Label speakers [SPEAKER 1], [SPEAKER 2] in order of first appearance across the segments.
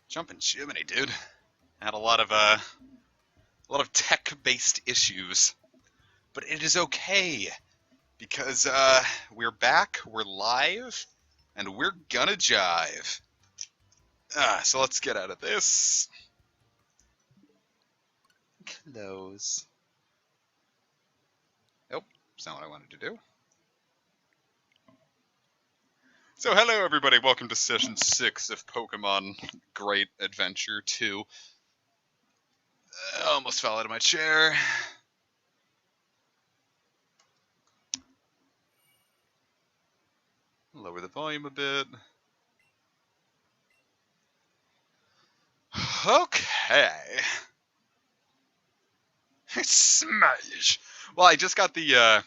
[SPEAKER 1] Jumping Jiminy, dude. Had a lot of tech-based issues, but it is okay because we're back, we're live, and we're gonna jive. So let's get out of this. Close. Nope, that's not what I wanted to do. So hello everybody, welcome to session 6 of Pokemon Great Adventure 2. I almost fell out of my chair. Lower the volume a bit. Okay. Smash! Well, I just got the,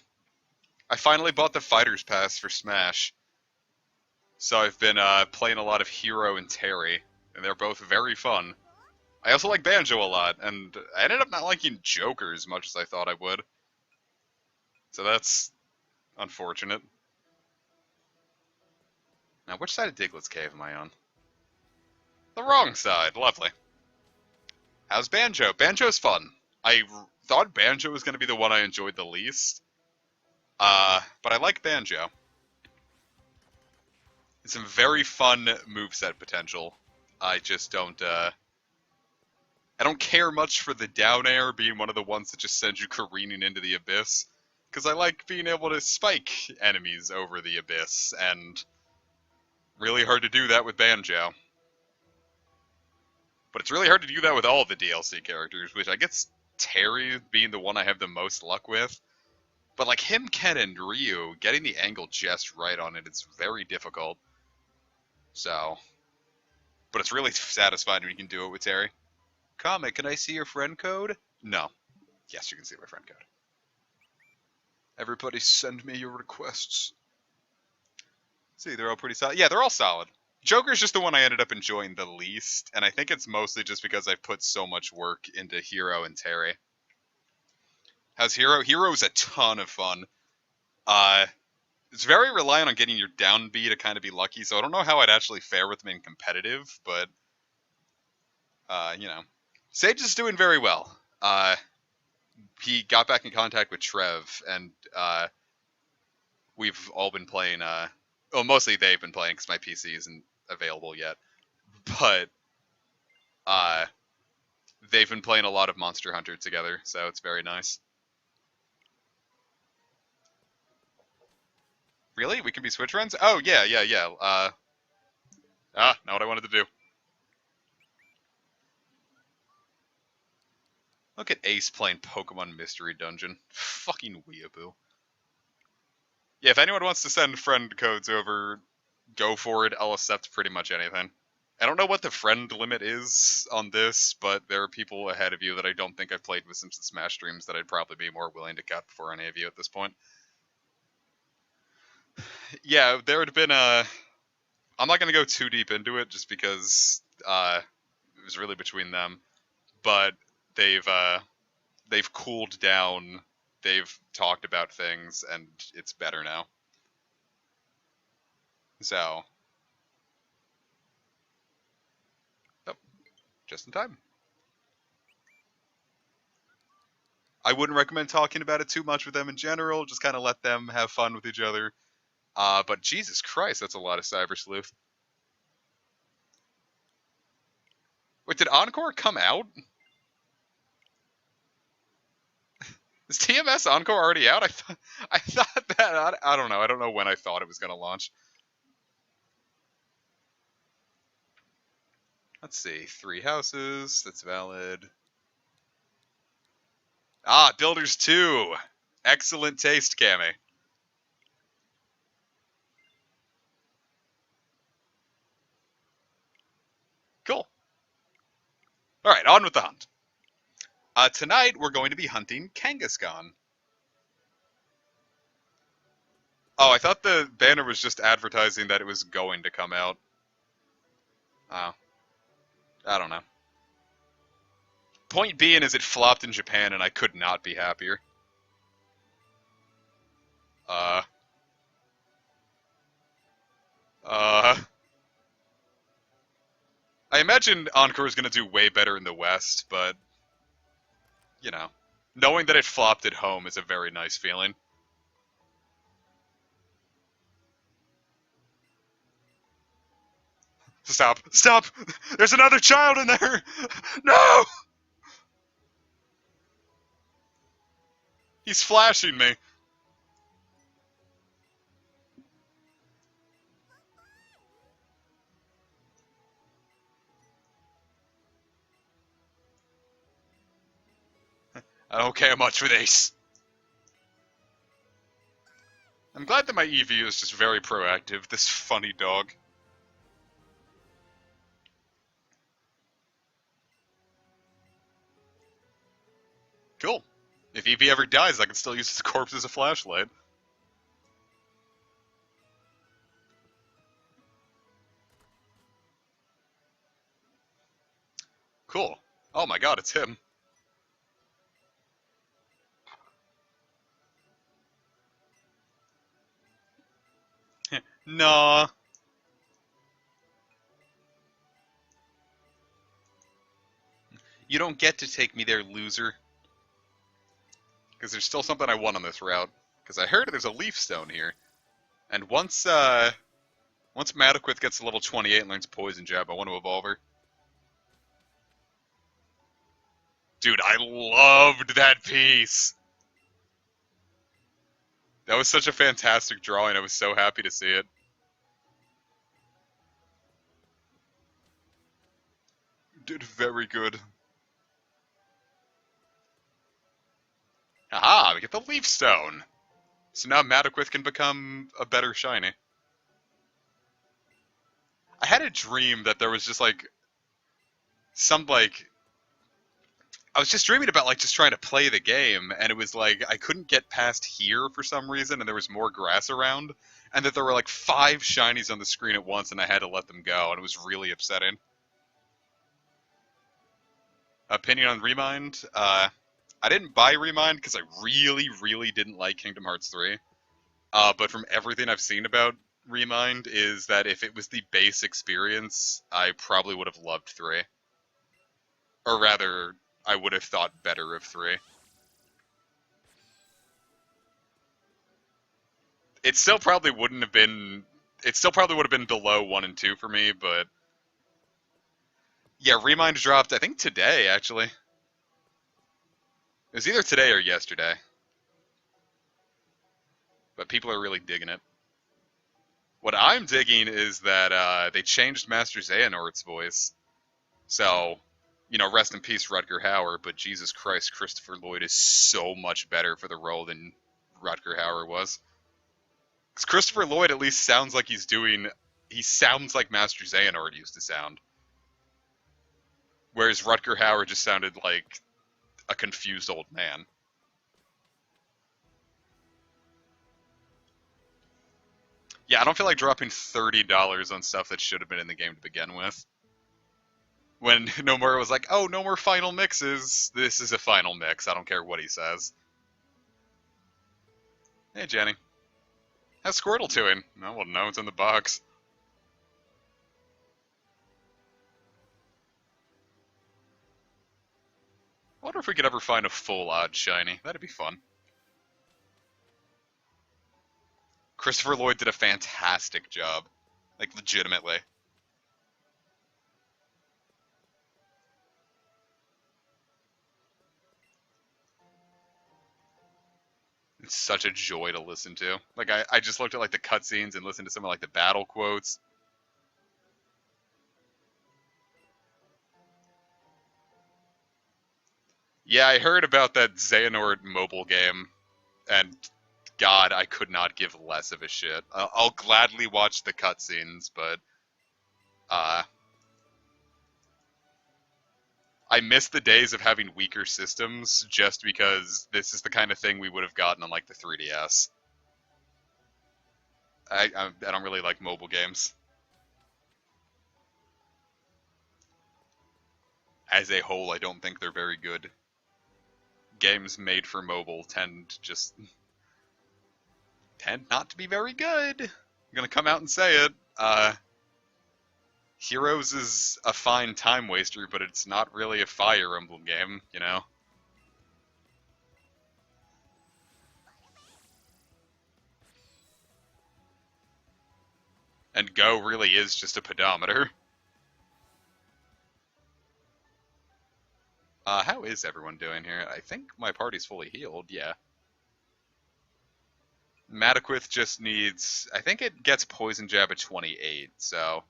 [SPEAKER 1] I finally bought the Fighter's Pass for Smash. So I've been, playing a lot of Hero and Terry, and they're both very fun. I also like Banjo a lot, and I ended up not liking Joker as much as I thought I would. So that's unfortunate. Now, which side of Diglett's Cave am I on? The wrong side. Lovely. How's Banjo? Banjo's fun. I thought Banjo was going to be the one I enjoyed the least. But I like Banjo. It's some very fun moveset potential. I just don't, I don't care much for the down air being one of the ones that just sends you careening into the abyss. Because I like being able to spike enemies over the abyss, and really hard to do that with Banjo. But it's really hard to do that with all of the DLC characters, which I guess Terry being the one I have the most luck with. But like him, Ken, and Ryu, getting the angle just right on it, it's very difficult. So, but it's really satisfying when you can do it with Terry. Comic, can I see your friend code? No. Yes, you can see my friend code. Everybody send me your requests. See, they're all pretty solid. Yeah, they're all solid. Joker's just the one I ended up enjoying the least, and I think it's mostly just because I've put so much work into Hero and Terry. How's Hero? Hero's a ton of fun. It's very reliant on getting your down B to kind of be lucky, so I don't know how I'd actually fare with him in competitive, but, you know. Sage is doing very well. He got back in contact with Trev, and we've all been playing, well, mostly they've been playing because my PC isn't available yet, but they've been playing a lot of Monster Hunter together, so it's very nice. Really? We can be Switch friends? Oh, yeah. Not what I wanted to do. Look at Ace playing Pokemon Mystery Dungeon. Fucking weeaboo. Yeah, if anyone wants to send friend codes over, go for it. I'll accept pretty much anything. I don't know what the friend limit is on this, but there are people ahead of you that I don't think I've played with since the Smash streams that I'd probably be more willing to cut for any of you at this point. Yeah, there had been a... I'm not going to go too deep into it just because it was really between them, but they've cooled down, they've talked about things, and it's better now. So, oh, just in time. I wouldn't recommend talking about it too much with them in general, just kind of let them have fun with each other. But Jesus Christ, that's a lot of Cyber Sleuth. Wait, did Encore come out? Is TMS Encore already out? I thought that, I don't know. I don't know when I thought it was going to launch. Let's see. 3 houses. That's valid. Ah, Builders 2. Excellent taste, Cammy. Cool. Alright, on with the hunt. Tonight, we're going to be hunting Kangaskhan. Oh, I thought the banner was just advertising that it was going to come out. Oh. I don't know. Point being is it flopped in Japan and I could not be happier. Uh, I imagine Encore is going to do way better in the West, but, you know, knowing that it flopped at home is a very nice feeling. Stop! Stop! There's another child in there! No! He's flashing me. I don't care much for this. I'm glad that my Eevee is just very proactive, this funny dog. Cool. If Eevee ever dies, I can still use his corpse as a flashlight. Cool. Oh my god, it's him. Nah. You don't get to take me there, loser. Because there's still something I want on this route. Because I heard there's a leaf stone here. And once Mataquith gets to level 28 and learns Poison Jab, I want to evolve her. Dude, I loved that piece! That was such a fantastic drawing, I was so happy to see it. Did very good. Aha, we get the Leaf Stone! So now Mataquith can become a better shiny. I had a dream that there was just like some like I was just dreaming about like just trying to play the game, and it was like I couldn't get past here for some reason, and there was more grass around, and that there were like 5 shinies on the screen at once, and I had to let them go, and it was really upsetting. Opinion on Remind? I didn't buy Remind because I really didn't like Kingdom Hearts 3. But from everything I've seen about Remind is that if it was the base experience, I probably would have loved 3. Or rather, I would have thought better of 3. It still probably wouldn't have been. It still probably would have been below 1 and 2 for me, but yeah, Remind dropped. I think today actually. It was either today or yesterday, but people are really digging it. What I'm digging is that they changed Master Xehanort's voice, so rest in peace, Rutger Hauer. But Jesus Christ, Christopher Lloyd is so much better for the role than Rutger Hauer was. Because Christopher Lloyd at least sounds like he's doing. He sounds like Master Xehanort used to sound. Whereas Rutger Hauer just sounded like a confused old man. Yeah, I don't feel like dropping $30 on stuff that should have been in the game to begin with. When Nomura was like, oh, no more final mixes, this is a final mix. I don't care what he says. Hey, Jenny. How's Squirtle doing? I wouldn't know. It's in the box. I wonder if we could ever find a full odd shiny. That'd be fun. Christopher Lloyd did a fantastic job. Like, legitimately. It's such a joy to listen to. Like, I just looked at, like, the cutscenes and listened to some of, like, the battle quotes. Yeah, I heard about that Xehanort mobile game, and God, I could not give less of a shit. I'll gladly watch the cutscenes, but uh, I miss the days of having weaker systems just because this is the kind of thing we would have gotten on like the 3DS. I don't really like mobile games. As a whole, I don't think they're very good. Games made for mobile tend not to be very good. I'm gonna come out and say it. Heroes is a fine time waster, but it's not really a Fire Emblem game, you know? And Go really is just a pedometer. How is everyone doing here? I think my party's fully healed, yeah. Mataquith just needs... I think it gets Poison Jab at 28, so...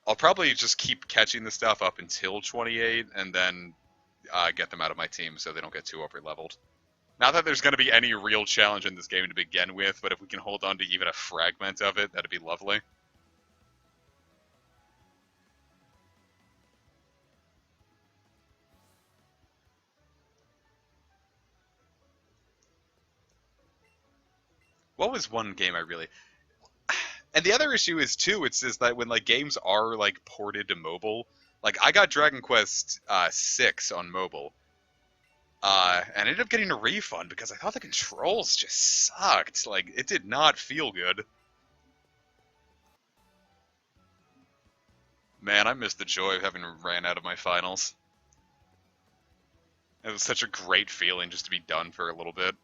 [SPEAKER 1] I'll probably just keep catching the stuff up until 28, and then get them out of my team so they don't get too over-leveled. Not that there's going to be any real challenge in this game to begin with, but if we can hold on to even a fragment of it, that'd be lovely. What was one game I really... And the other issue is, too, is that when, like, games are, like, ported to mobile... Like, I got Dragon Quest 6 on mobile, and ended up getting a refund because I thought the controls just sucked. Like, it did not feel good. Man, I missed the joy of having ran out of my finals. It was such a great feeling just to be done for a little bit.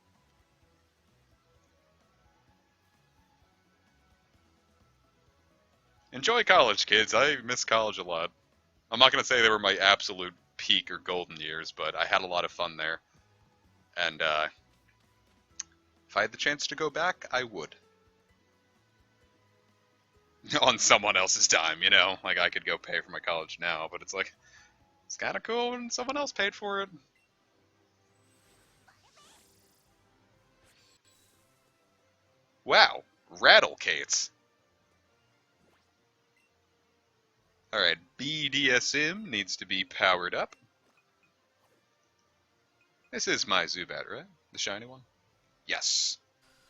[SPEAKER 1] Enjoy college, kids. I miss college a lot. I'm not going to say they were my absolute peak or golden years, but I had a lot of fun there. And if I had the chance to go back, I would. On someone else's dime, you know? Like, I could go pay for my college now, but it's like, it's kind of cool when someone else paid for it. Wow, Rattlecates. Alright, BDSM needs to be powered up. This is my Zubat, right? The shiny one? Yes.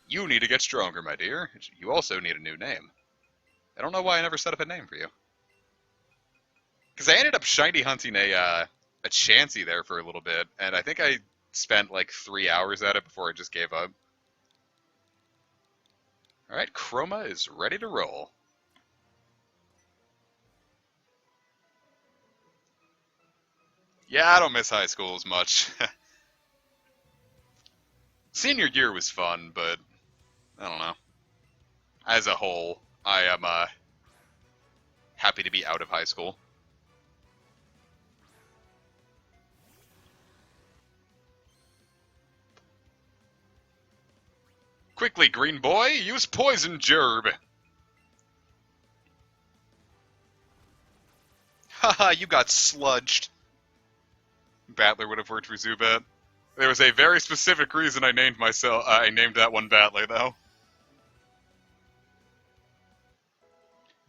[SPEAKER 1] You need to get stronger, my dear. You also need a new name. I don't know why I never set up a name for you. Because I ended up shiny hunting a Chansey there for a little bit, and I think I spent like 3 hours at it before I just gave up. Alright, Chroma is ready to roll. Yeah, I don't miss high school as much. Senior year was fun, but I don't know. As a whole, I am happy to be out of high school. Quickly, green boy, use Poison Gerb! Haha, you got sludged. Battler would have worked for Zubat. There was a very specific reason I named that one Battler, though.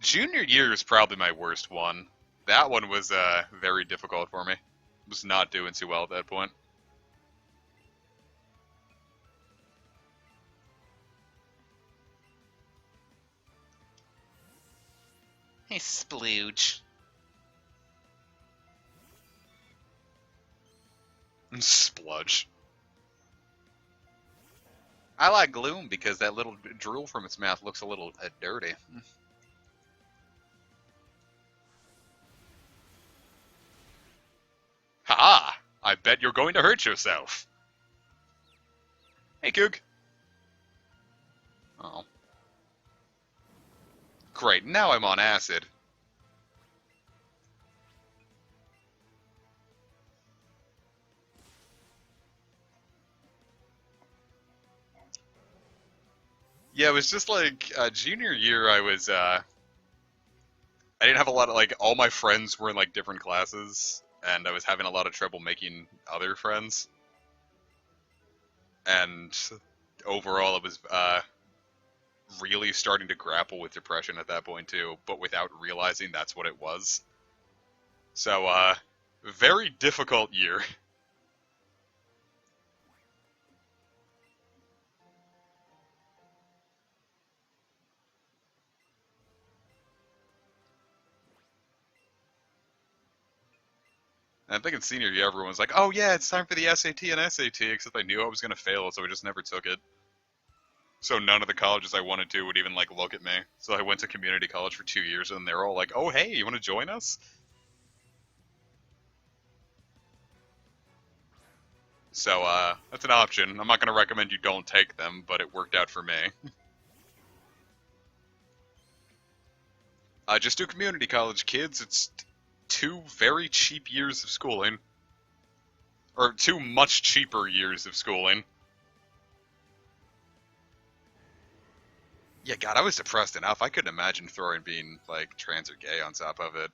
[SPEAKER 1] Junior year is probably my worst one. That one was very difficult for me. Was not doing too well at that point. Hey, splooge. Spludge. I like Gloom because that little drool from its mouth looks a little dirty. Ha! I bet you're going to hurt yourself. Hey, Coog. Oh. Great, now I'm on acid. Yeah, it was just like junior year. I didn't have a lot of like all my friends were in like different classes, and I was having a lot of trouble making other friends. And overall, it was really starting to grapple with depression at that point too, but without realizing that's what it was. So, very difficult year. And I think in senior year, everyone was like, oh yeah, it's time for the SAT and SAT, except I knew I was going to fail, so I just never took it. So none of the colleges I wanted to would even like look at me. So I went to community college for 2 years, and they were all like, "Oh, hey, you want to join us?" So that's an option. I'm not going to recommend you don't take them, but it worked out for me. Just do community college, kids. It's 2 very cheap years of schooling, or 2 much cheaper years of schooling. Yeah, God, I was depressed enough. I couldn't imagine throwing being like trans or gay on top of it.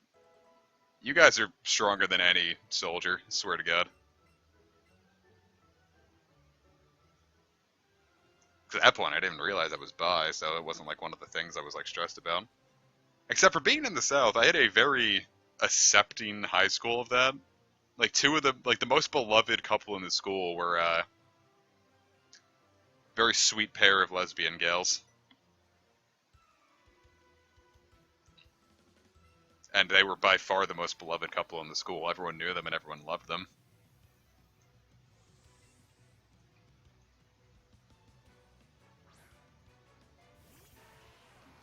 [SPEAKER 1] You guys are stronger than any soldier. I swear to God. 'Cause at that point, I didn't even realize I was bi, so it wasn't like one of the things I was like stressed about. Except for being in the South, I had a very accepting high school of that. Like two of the most beloved couple in the school were very sweet pair of lesbian gals, and they were by far the most beloved couple in the school. Everyone knew them and everyone loved them.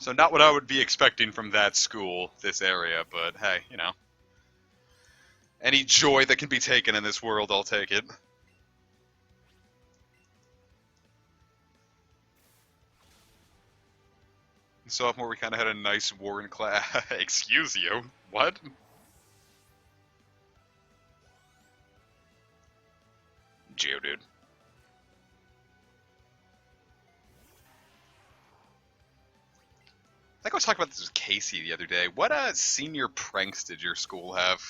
[SPEAKER 1] So not what I would be expecting from that school, this area, but hey, any joy that can be taken in this world, I'll take it. In sophomore, we kind of had a nice war in class. Excuse you. What? Geodude. I think I was talking about this with Casey the other day. What senior pranks did your school have?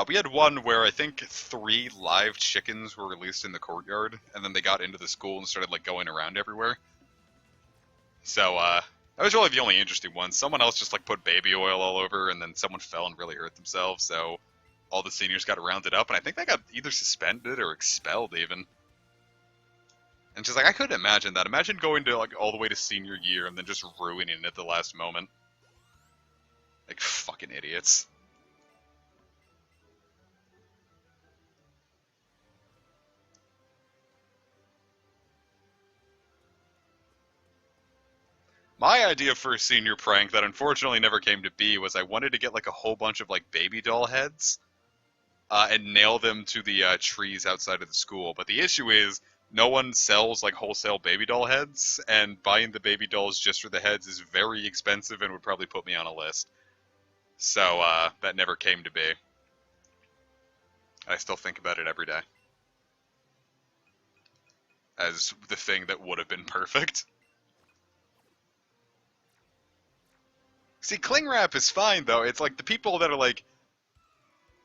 [SPEAKER 1] We had one where I think 3 live chickens were released in the courtyard, and then they got into the school and started like going around everywhere. So that was really the only interesting one. Someone else just like put baby oil all over, and then someone fell and really hurt themselves. So all the seniors got rounded up, and I think they got either suspended or expelled even. And she's like, I couldn't imagine that. Imagine going to like all the way to senior year and then just ruining it at the last moment. Like fucking idiots. My idea for a senior prank that unfortunately never came to be was I wanted to get like a whole bunch of like baby doll heads and nail them to the trees outside of the school. But the issue is no one sells like wholesale baby doll heads, and buying the baby dolls just for the heads is very expensive and would probably put me on a list. So that never came to be. I still think about it every day as the thing that would have been perfect. See, cling wrap is fine though. It's like the people that are like,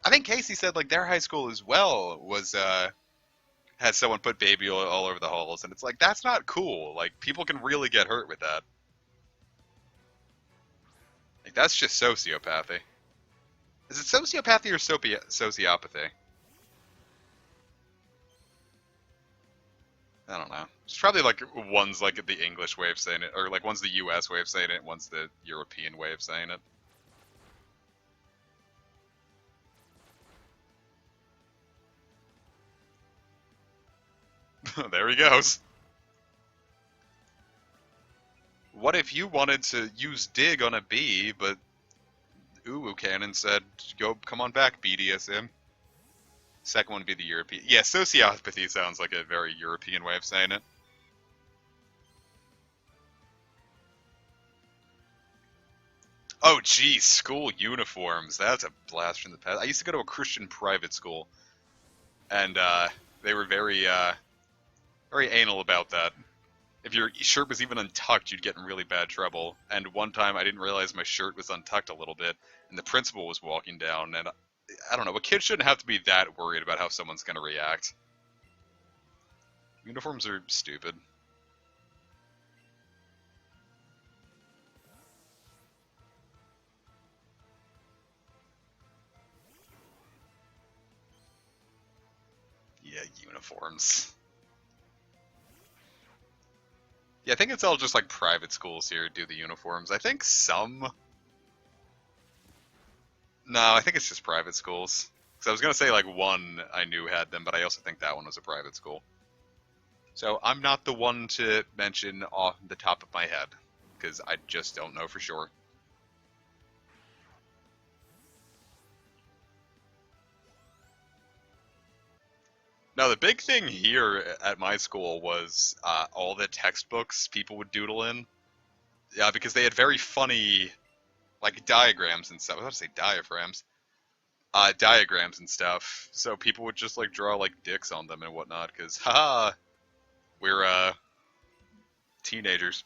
[SPEAKER 1] I think Casey said like their high school as well was had someone put baby oil all over the halls, and it's like that's not cool. Like people can really get hurt with that. Like that's just sociopathy. Is it sociopathy or sociopathy? I don't know. It's probably like one's like the English way of saying it, or like one's the U.S. way of saying it, one's the European way of saying it. There he goes. What if you wanted to use dig on a bee, but Uwu Cannon said, "Go, come on back, BDSM." Second one would be the European. Yeah, sociopathy sounds like a very European way of saying it. Oh, geez, school uniforms. That's a blast from the past. I used to go to a Christian private school, and they were very anal about that. If your shirt was even untucked, you'd get in really bad trouble. And one time, I didn't realize my shirt was untucked a little bit, and the principal was walking down, and I don't know, but kids shouldn't have to be that worried about how someone's going to react. Uniforms are stupid. Yeah, uniforms. Yeah, I think it's all just like private schools here do the uniforms. I think some. No, I think it's just private schools. Because I was gonna say like one I knew had them, but I also think that one was a private school. So I'm not the one to mention off the top of my head, because I just don't know for sure. Now, the big thing here at my school was all the textbooks people would doodle in. Yeah, because they had very funny, like, diagrams and stuff. I was about to say diaphragms. Diagrams and stuff. So people would just, like, draw, like, dicks on them and whatnot, because, haha, we're, teenagers.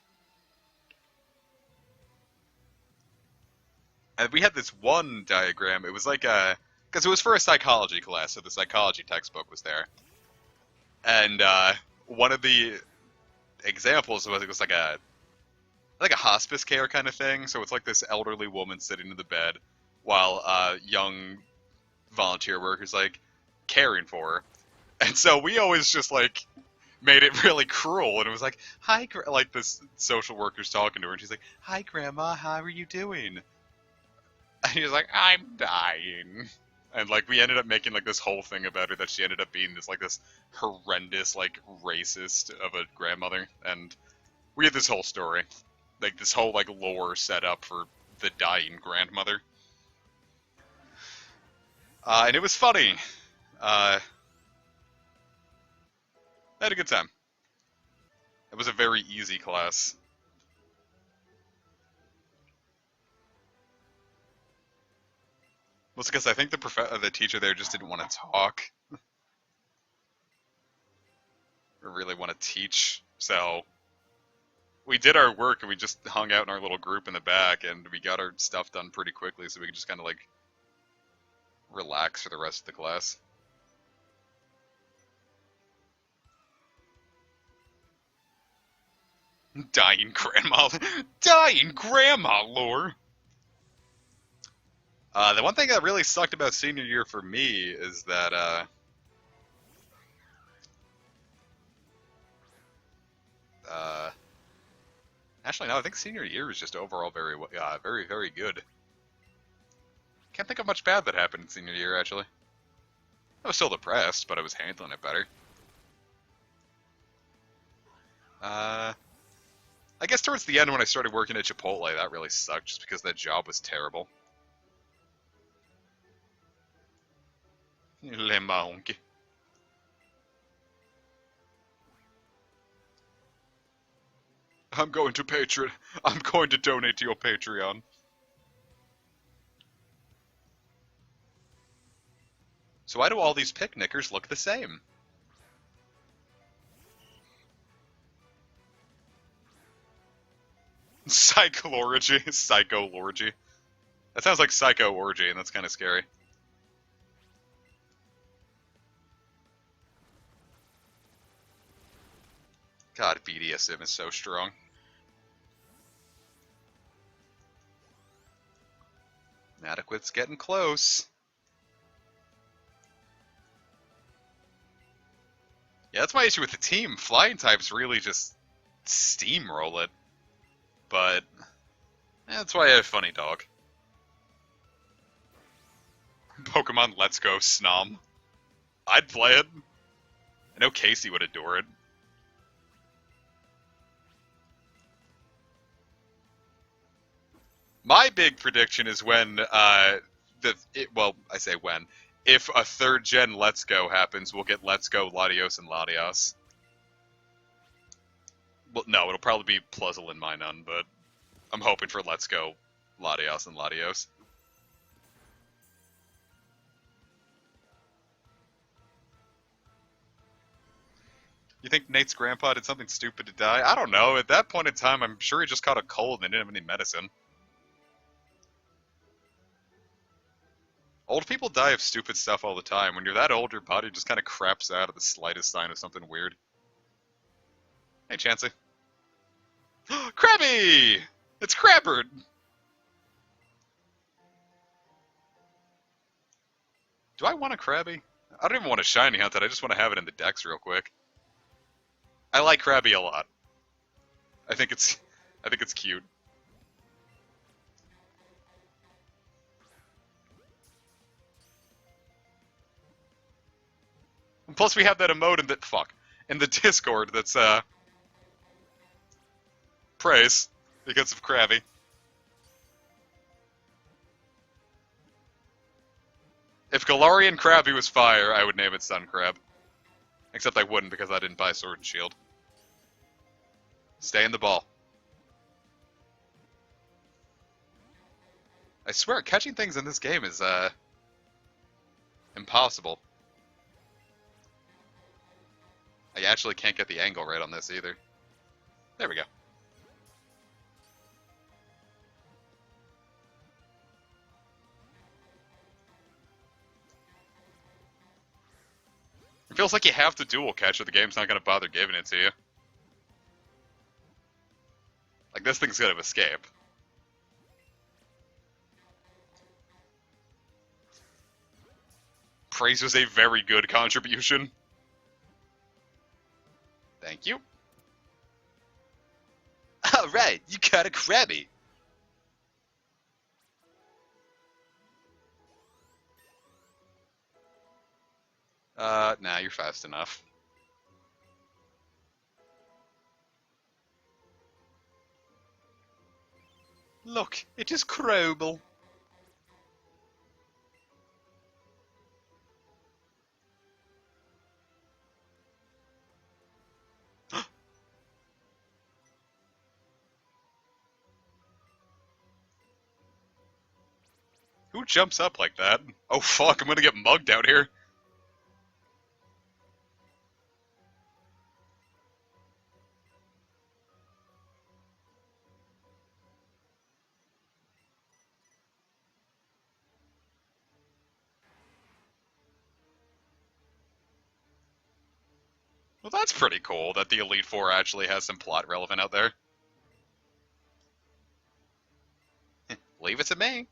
[SPEAKER 1] And we had this one diagram. It was like a, because it was for a psychology class, so the psychology textbook was there. And one of the examples was, it was like a hospice care kind of thing. So it's like this elderly woman sitting in the bed while young volunteer workers like caring for her. And so we always just like made it really cruel, and it was like, "Hi," like this social worker's talking to her, and she's like, "Hi, Grandma, how are you doing?" And he was like, "I'm dying." And like we ended up making like this whole thing about her that she ended up being this horrendous like racist of a grandmother, and we had this whole story, like this whole like lore set up for the dying grandmother, and it was funny. I had a good time. It was a very easy class. Well, it's because I think the teacher there just didn't want to talk or really want to teach. So we did our work and we just hung out in our little group in the back, and we got our stuff done pretty quickly, so we could just kind of like relax for the rest of the class. Dying grandma, dying grandma lore. The one thing that really sucked about senior year for me is that uh, actually no, I think senior year is just overall very very good. Can't think of much bad that happened in senior year actually. I was still depressed, but I was handling it better. Uh, I guess towards the end when I started working at Chipotle, that really sucked just because that job was terrible. Le manque. I'm going to Patreon. I'm going to donate to your Patreon. So why do all these picnickers look the same? Psychology. Psychology. That sounds like psycho orgy, and that's kind of scary. God, BDSM is so strong. Inadequate's getting close. Yeah, that's my issue with the team. Flying types really just steamroll it. But that's why I have Funny Dog. Pokemon Let's Go Snom. I'd play it. I know Casey would adore it. My big prediction is when well, I say when. If a third gen Let's Go happens, we'll get Let's Go Latios and Latias. Well, no, it'll probably be Pleasant and Minun, but I'm hoping for Let's Go Latios and Latios. You think Nate's grandpa did something stupid to die? I don't know. At that point in time, I'm sure he just caught a cold and they didn't have any medicine. Old people die of stupid stuff all the time. When you're that old, your body just kind of craps out at the slightest sign of something weird. Hey, Chansey. Krabby! It's Crabbert! Do I want a Krabby? I don't even want to shiny hunt it. I just want to have it in the decks real quick. I like Krabby a lot. I think it's cute. And plus, we have that emote in that in the Discord that's praise because of Krabby. If Galarian Krabby was fire, I would name it Sun Crab. Except I wouldn't because I didn't buy Sword and Shield. Stay in the ball. I swear, catching things in this game is, impossible. I actually can't get the angle right on this either. There we go. It feels like you have to dual catch or the game's not going to bother giving it to you. Like, this thing's going to escape. Praise was a very good contribution. Thank you. Alright, you got a Krabby. Nah, you're fast enough. Look, it is Crobel. Who jumps up like that? Oh fuck, I'm gonna get mugged out here. Well, that's pretty cool that the Elite Four actually has some plot relevant out there. Leave it to me.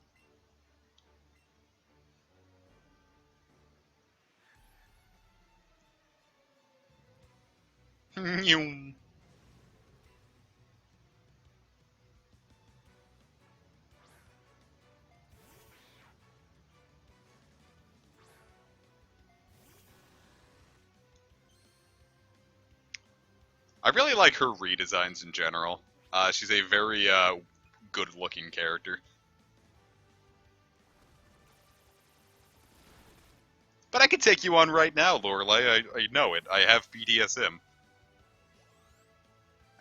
[SPEAKER 1] I really like her redesigns in general. She's a very good-looking character. But I can take you on right now, Lorelei. I know it. I have BDSM.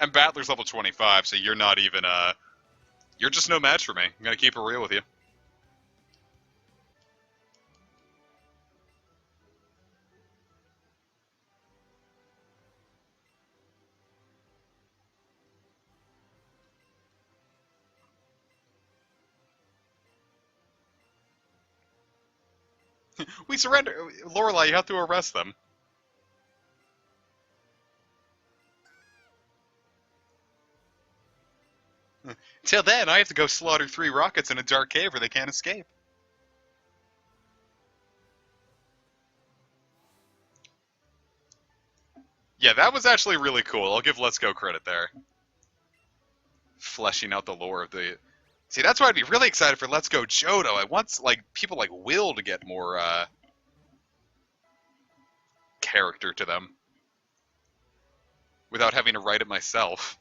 [SPEAKER 1] And Battler's level 25, so you're not even, you're just no match for me. I'm gonna keep it real with you. We surrender. Lorelei, you have to arrest them. Till then, I have to go slaughter 3 rockets in a dark cave where they can't escape. Yeah, that was actually really cool. I'll give Let's Go credit there. Fleshing out the lore of the... See, that's why I'd be really excited for Let's Go Johto. I want, like, people like Will to get more, character to them. Without having to write it myself.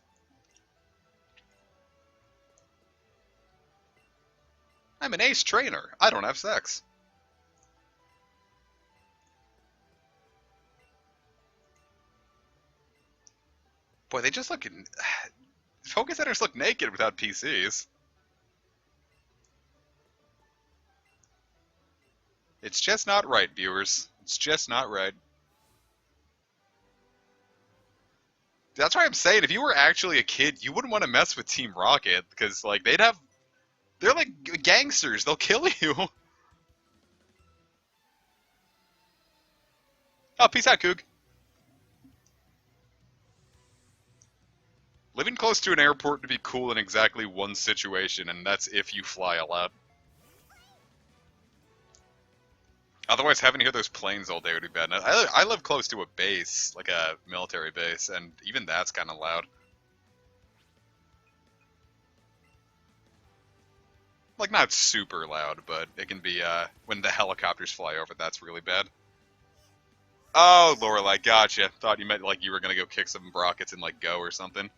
[SPEAKER 1] I'm an ace trainer. I don't have sex. Boy, they just look... Focus centers look naked without PCs. It's just not right, viewers. It's just not right. That's why I'm saying, if you were actually a kid, you wouldn't want to mess with Team Rocket, because, like, they'd have... They're like gangsters. They'll kill you. Oh, peace out, Coog. Living close to an airport to be cool in exactly one situation, and that's if you fly a lot. Otherwise, having to hear those planes all day would be bad. I live close to a base, like a military base, and even that's kind of loud. Like, not super loud, but it can be, when the helicopters fly over, that's really bad. Oh, Lorelei, gotcha. Thought you meant like you were gonna go kick some rockets in like Go or something.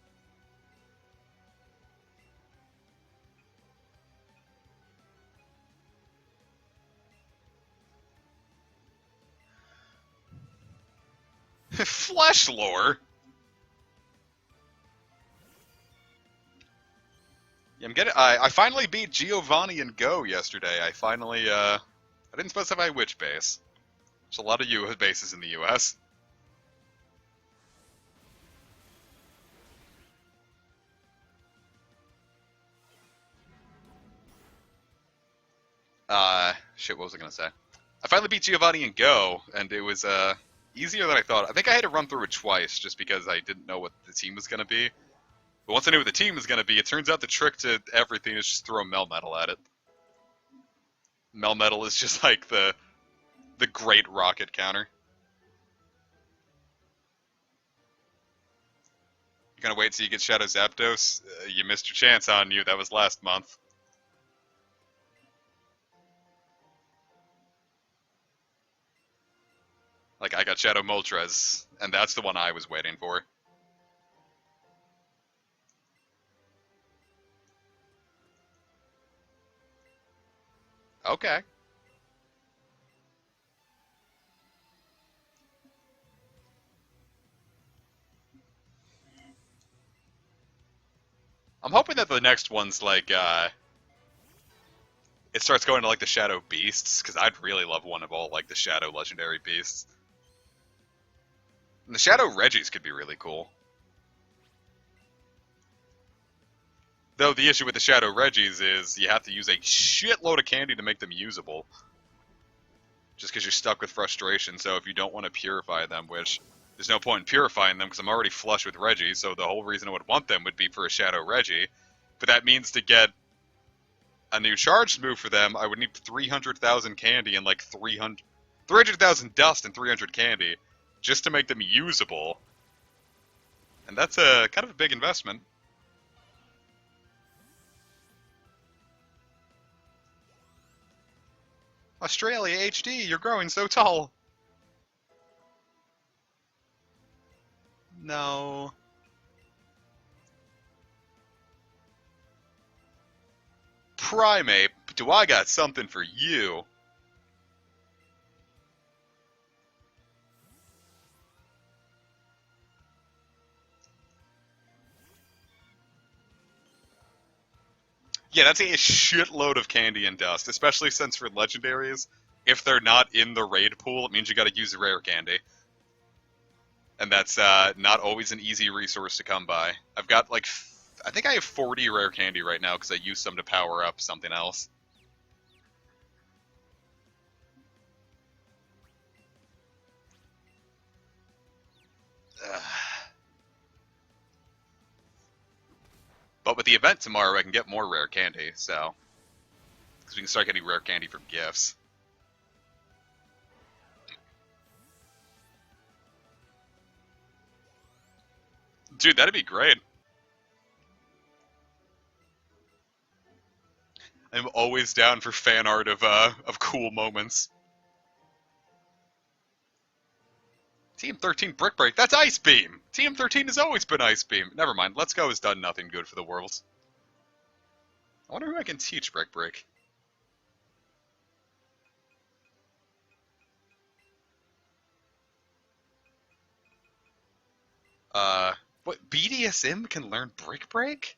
[SPEAKER 1] Flesh lore. Yeah, I'm getting. I finally beat Giovanni in Go yesterday. I finally. I didn't specify which base. There's a lot of bases in the U.S. Shit. What was I gonna say? I finally beat Giovanni in Go, and it was easier than I thought. I think I had to run through it twice just because I didn't know what the team was gonna be. But once I knew what the team was gonna be, it turns out the trick to everything is just throw Melmetal at it. Melmetal is just like the great rocket counter. You're gonna wait till you get Shadow Zapdos? You missed your chance on you. That was last month. Like, I got Shadow Moltres, and that's the one I was waiting for. Okay. I'm hoping that the next one's like, it starts going to like the Shadow Beasts, because I'd really love one of all like the Shadow Legendary Beasts. And the Shadow Reggies could be really cool. Though the issue with the Shadow Reggies is you have to use a shitload of candy to make them usable. Just because you're stuck with frustration, so if you don't want to purify them, which there's no point in purifying them because I'm already flush with Reggie, so the whole reason I would want them would be for a Shadow Reggie. But that means to get a new charged move for them, I would need 300,000 candy and like 300,000 dust and 300 candy just to make them usable. And that's a kind of a big investment. Australia HD, you're growing so tall. No. Primate, do I got something for you? Yeah, that's a shitload of candy and dust, especially since for legendaries, if they're not in the raid pool, it means you gotta use rare candy. And that's not always an easy resource to come by. I've got like, I think I have 40 rare candy right now because I used some to power up something else. But with the event tomorrow, I can get more rare candy, so. Because we can start getting rare candy from gifts. Dude, that'd be great. I'm always down for fan art of cool moments. Team 13 Brick Break, that's Ice Beam! Team 13 has always been Ice Beam. Never mind, Let's Go has done nothing good for the world. I wonder who I can teach Brick Break. What, BDSM can learn Brick Break?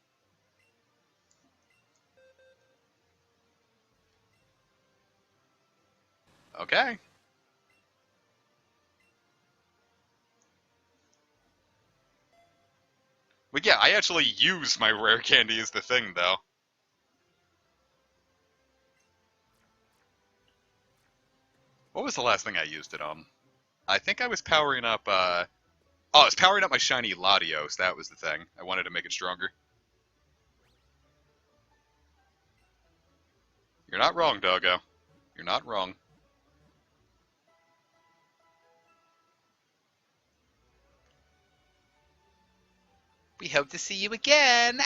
[SPEAKER 1] Okay. But yeah, I actually use my rare candy as the thing, though. What was the last thing I used it on? I think I was powering up, oh, I was powering up my shiny Latios, that was the thing. I wanted to make it stronger. You're not wrong, doggo. You're not wrong. We hope to see you again!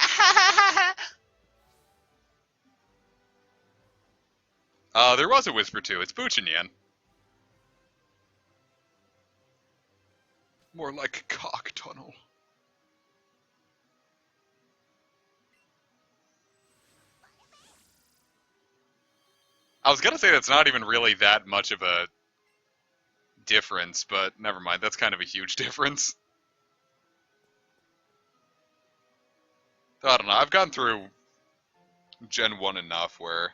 [SPEAKER 1] There was a Whisper too. It's Buchinyan. More like a cock tunnel. I was gonna say that's not even really that much of a difference, but never mind. That's kind of a huge difference. I don't know. I've gone through Gen 1 enough where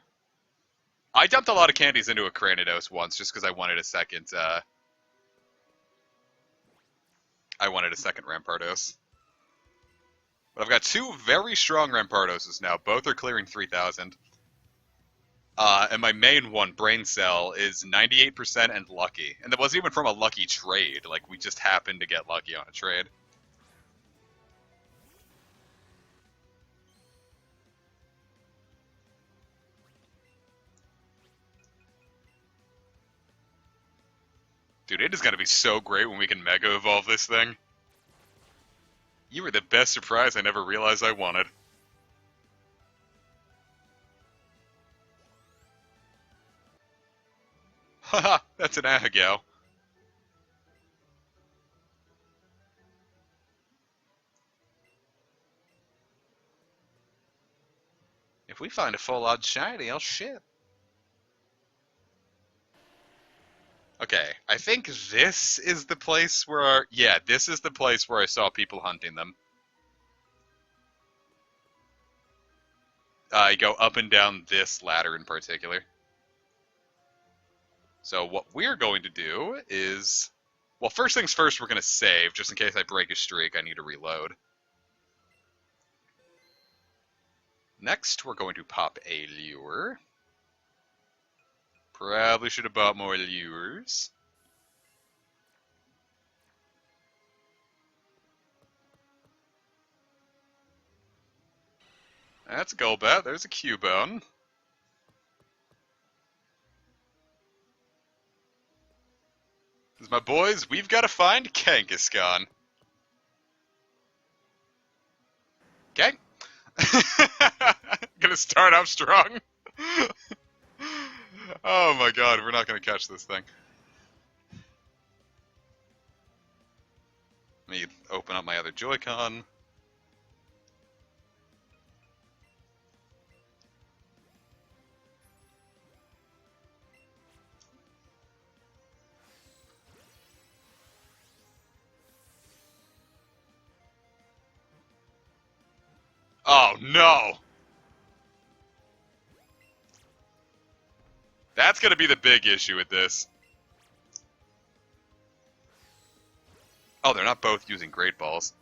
[SPEAKER 1] I dumped a lot of candies into a Cranidos once just because I wanted a second. I wanted a second Rampardos. But I've got two very strong Rampardos now. Both are clearing 3,000. And my main one, Brain Cell, is 98% and lucky. And that wasn't even from a lucky trade. Like, we just happened to get lucky on a trade. Dude, it is going to be so great when we can Mega Evolve this thing. You were the best surprise I never realized I wanted. Haha, that's an Ahegao. If we find a full odd shiny, I'll shit. Okay, I think this is the place where... Yeah, this is the place where I saw people hunting them. You go up and down this ladder in particular. So what we're going to do is... Well, first things first, we're going to save, just in case I break a streak, I need to reload. Next, we're going to pop a lure. Probably should have bought more lures. That's a Golbat. There's a Cubone. Because my boys, we've got to find Kangaskhan. Okay. Gonna start off strong. Oh my god, we're not gonna catch this thing. Let me open up my other Joy-Con. Oh no! That's gonna be the big issue with this. Oh, they're not both using Great Balls.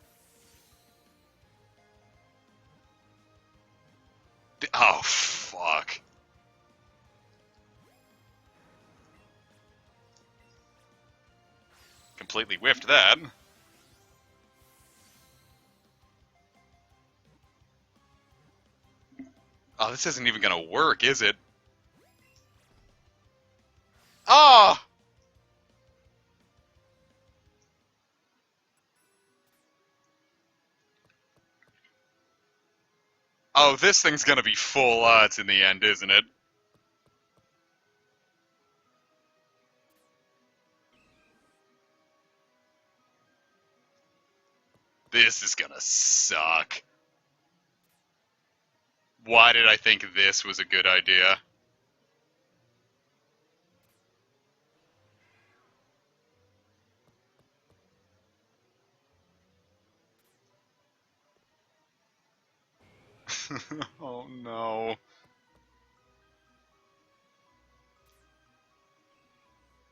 [SPEAKER 1] Oh, fuck. Completely whiffed that. Oh, this isn't even gonna work, is it? Oh! Oh, this thing's gonna be full odds in the end, isn't it? This is gonna suck. Why did I think this was a good idea? Oh no.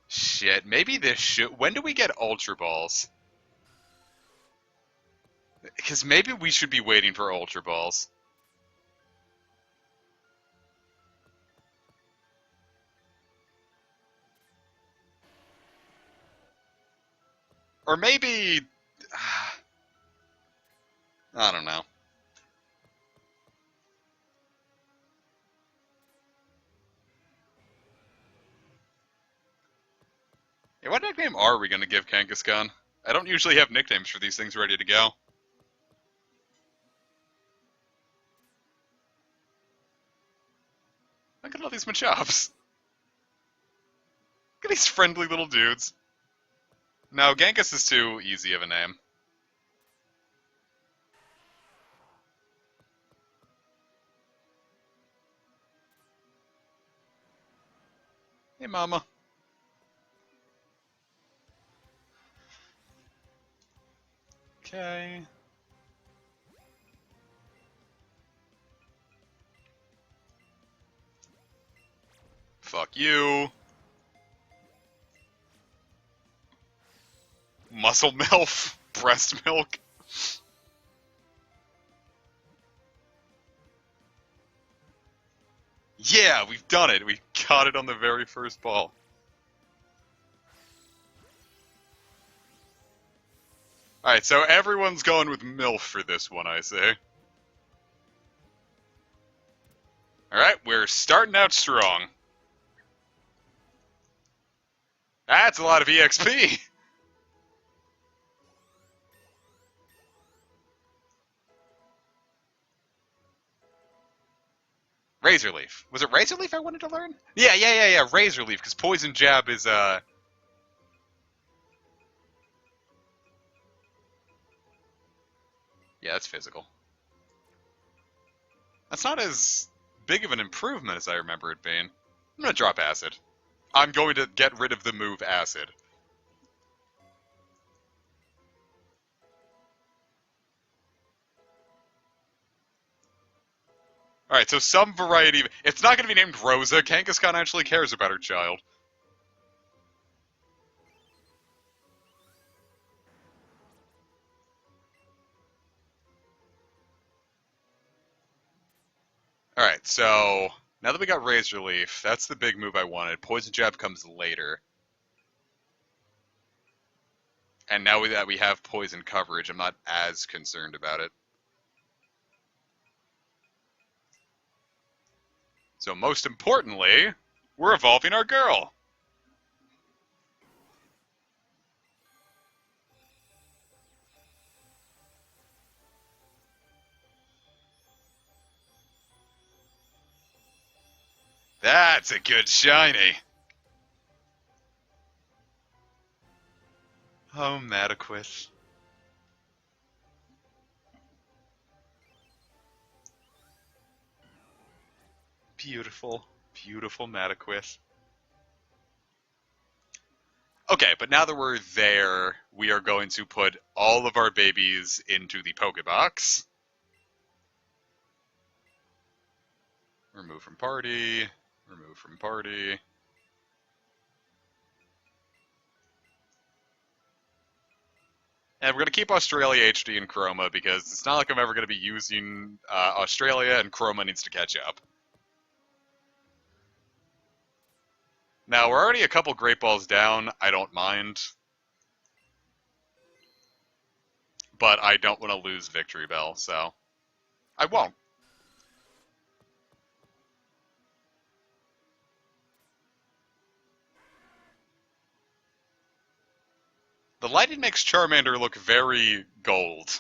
[SPEAKER 1] Shit, maybe this should... When do we get Ultra Balls? Because maybe we should be waiting for Ultra Balls. Or maybe... I don't know. Yeah, what nickname are we going to give Kangaskhan? I don't usually have nicknames for these things ready to go. Look at all these Machops. Look at these friendly little dudes. No, Genghis is too easy of a name. Hey, mama. Okay. Fuck you. Muscle MILF. Breast milk. Yeah, we've done it. We got it on the very first ball. Alright, so everyone's going with MILF for this one, I say. Alright, we're starting out strong. That's a lot of EXP. Razor Leaf. Was it Razor Leaf I wanted to learn? Yeah. Razor Leaf, because Poison Jab is, Yeah, that's physical. That's not as big of an improvement as I remember it being. I'm gonna drop Acid. I'm going to get rid of the move Acid. Alright, so some variety. It's not going to be named Rosa. Kangaskhan actually cares about her child. Alright, so now that we got Razor Leaf, that's the big move I wanted. Poison Jab comes later. And now that we have poison coverage, I'm not as concerned about it. So most importantly, we're evolving our girl. That's a good shiny. Oh, Mataquith. Beautiful, beautiful Mataquith. Okay, but now that we're there, we are going to put all of our babies into the Pokebox. Remove from party. Remove from party. And we're going to keep Australia HD and Chroma because it's not like I'm ever going to be using Australia, and Chroma needs to catch up. Now, we're already a couple Great Balls down. I don't mind. But I don't want to lose Victory Bell, so I won't. The lighting makes Charmander look very gold.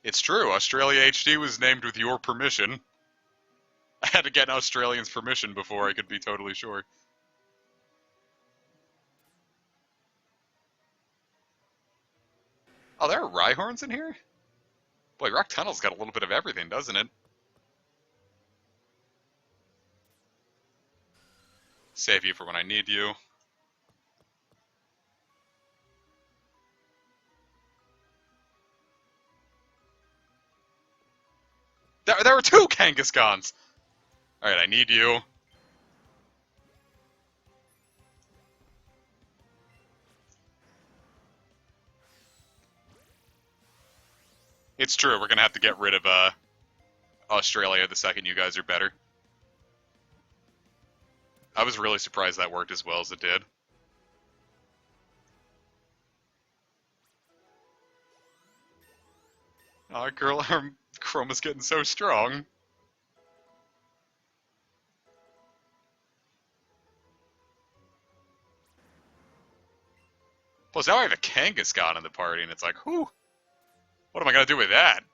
[SPEAKER 1] It's true, Australia HD was named with your permission. I had to get an Australian's permission before I could be totally sure. Oh, there are Rhyhorns in here? Boy, Rock Tunnel's got a little bit of everything, doesn't it? Save you for when I need you. There were two Kangaskhan's! Alright, I need you. It's true, we're gonna have to get rid of Australia the second you guys are better. I was really surprised that worked as well as it did. Oh, girl, our Chroma's getting so strong. Plus, now I have a Kangaskhan in the party, and it's like, whew, what am I gonna do with that?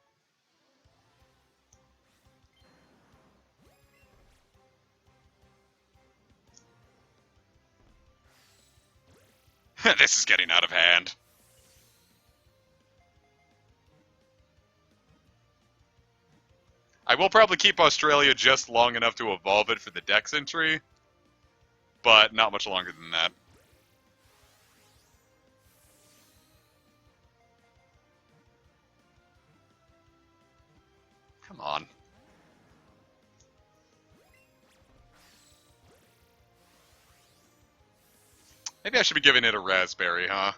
[SPEAKER 1] This is getting out of hand. I will probably keep Australia just long enough to evolve it for the Dex entry, but not much longer than that. Come on. Maybe I should be giving it a raspberry, huh?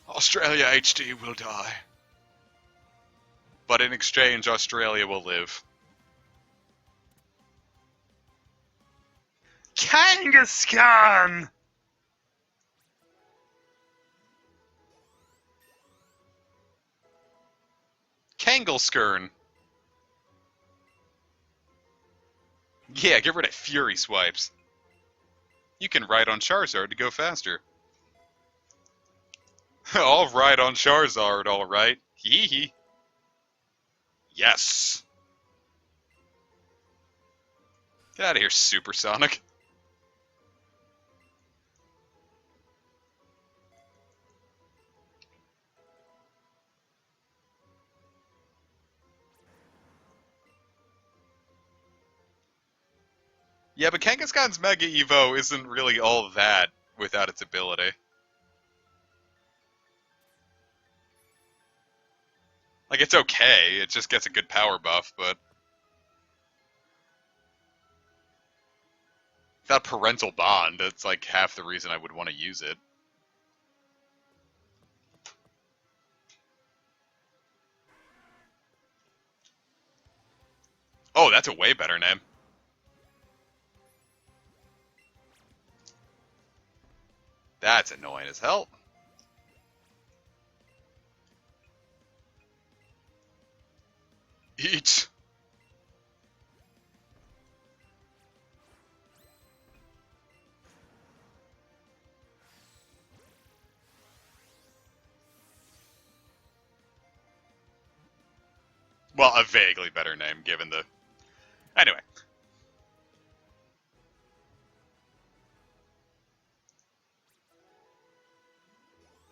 [SPEAKER 1] Australia HD will die. But in exchange, Australia will live. Kangaskhan! Kangaskhan. Yeah, get rid of Fury Swipes. You can ride on Charizard to go faster. I'll ride on Charizard, alright. Hee hee. Yes. Get out of here, Supersonic. Yeah, but Kangaskhan's Mega Evo isn't really all that without its ability. Like, it's okay, it just gets a good power buff, but... without parental bond, it's like half the reason I would want to use it. Oh, that's a way better name. That's annoying as hell. Eat. Well, a vaguely better name, given the... Anyway.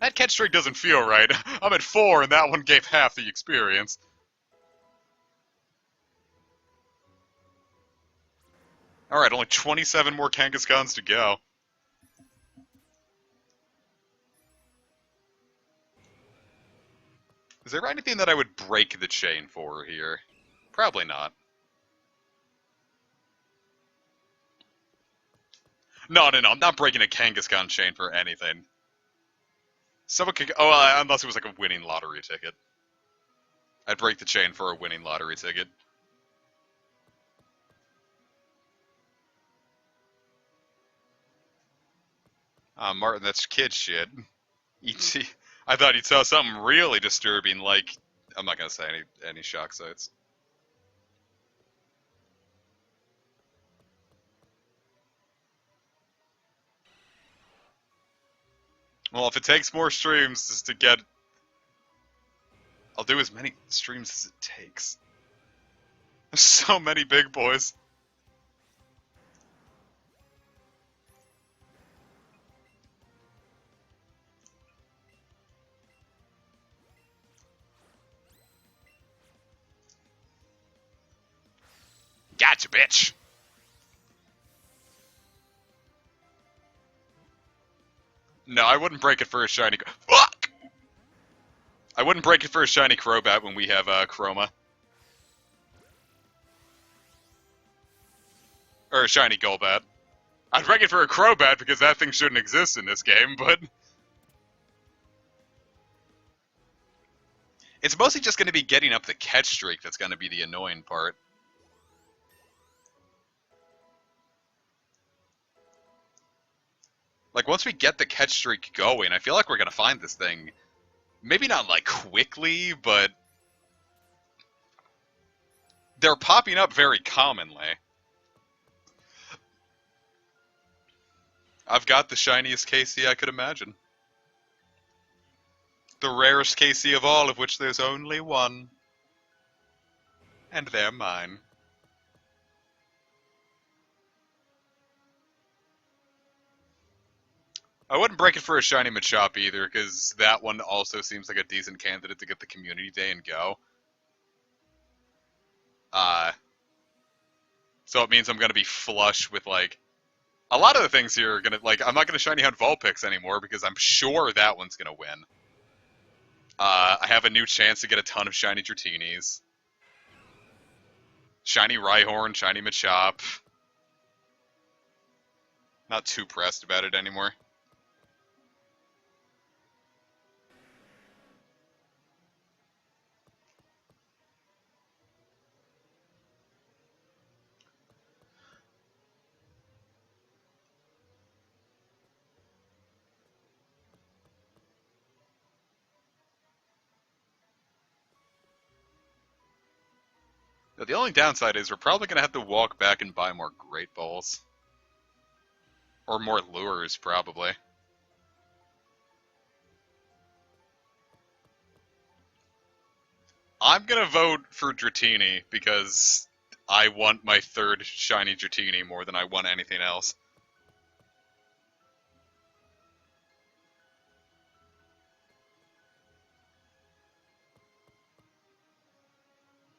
[SPEAKER 1] That catch streak doesn't feel right. I'm at 4, and that one gave half the experience. Alright, only 27 more Kangaskhan's to go. Is there anything that I would break the chain for here? Probably not. No, I'm not breaking a Kangaskhan chain for anything. Someone could... oh, unless it was like a winning lottery ticket. I'd break the chain for a winning lottery ticket. Martin, that's kid shit. E.T. I thought you'd saw something really disturbing, like... I'm not gonna say any shock sites. Well, if it takes more streams just to get... I'll do as many streams as it takes. There's so many big boys. Gotcha, bitch! No, I wouldn't break it for a shiny... Fuck! I wouldn't break it for a shiny Crobat when we have Chroma. Or a shiny Golbat. I'd break it for a Crobat because that thing shouldn't exist in this game, but... It's mostly just going to be getting up the catch streak that's going to be the annoying part. Like, once we get the catch streak going, I feel like we're going to find this thing. Maybe not, like, quickly, but... they're popping up very commonly. I've got the shiniest KC I could imagine. The rarest KC of all, of which there's only one. And they're mine. I wouldn't break it for a shiny Machop either, because that one also seems like a decent candidate to get the community day and go. So it means I'm going to be flush with, like, a lot of the things here are going to, like, I'm not going to shiny hunt Vulpix anymore because I'm sure that one's going to win. I have a new chance to get a ton of shiny Dratini's. Shiny Rhyhorn, shiny Machop. Not too pressed about it anymore. Now, the only downside is we're probably going to have to walk back and buy more Great Balls. Or more lures, probably. I'm going to vote for Dratini because I want my third shiny Dratini more than I want anything else.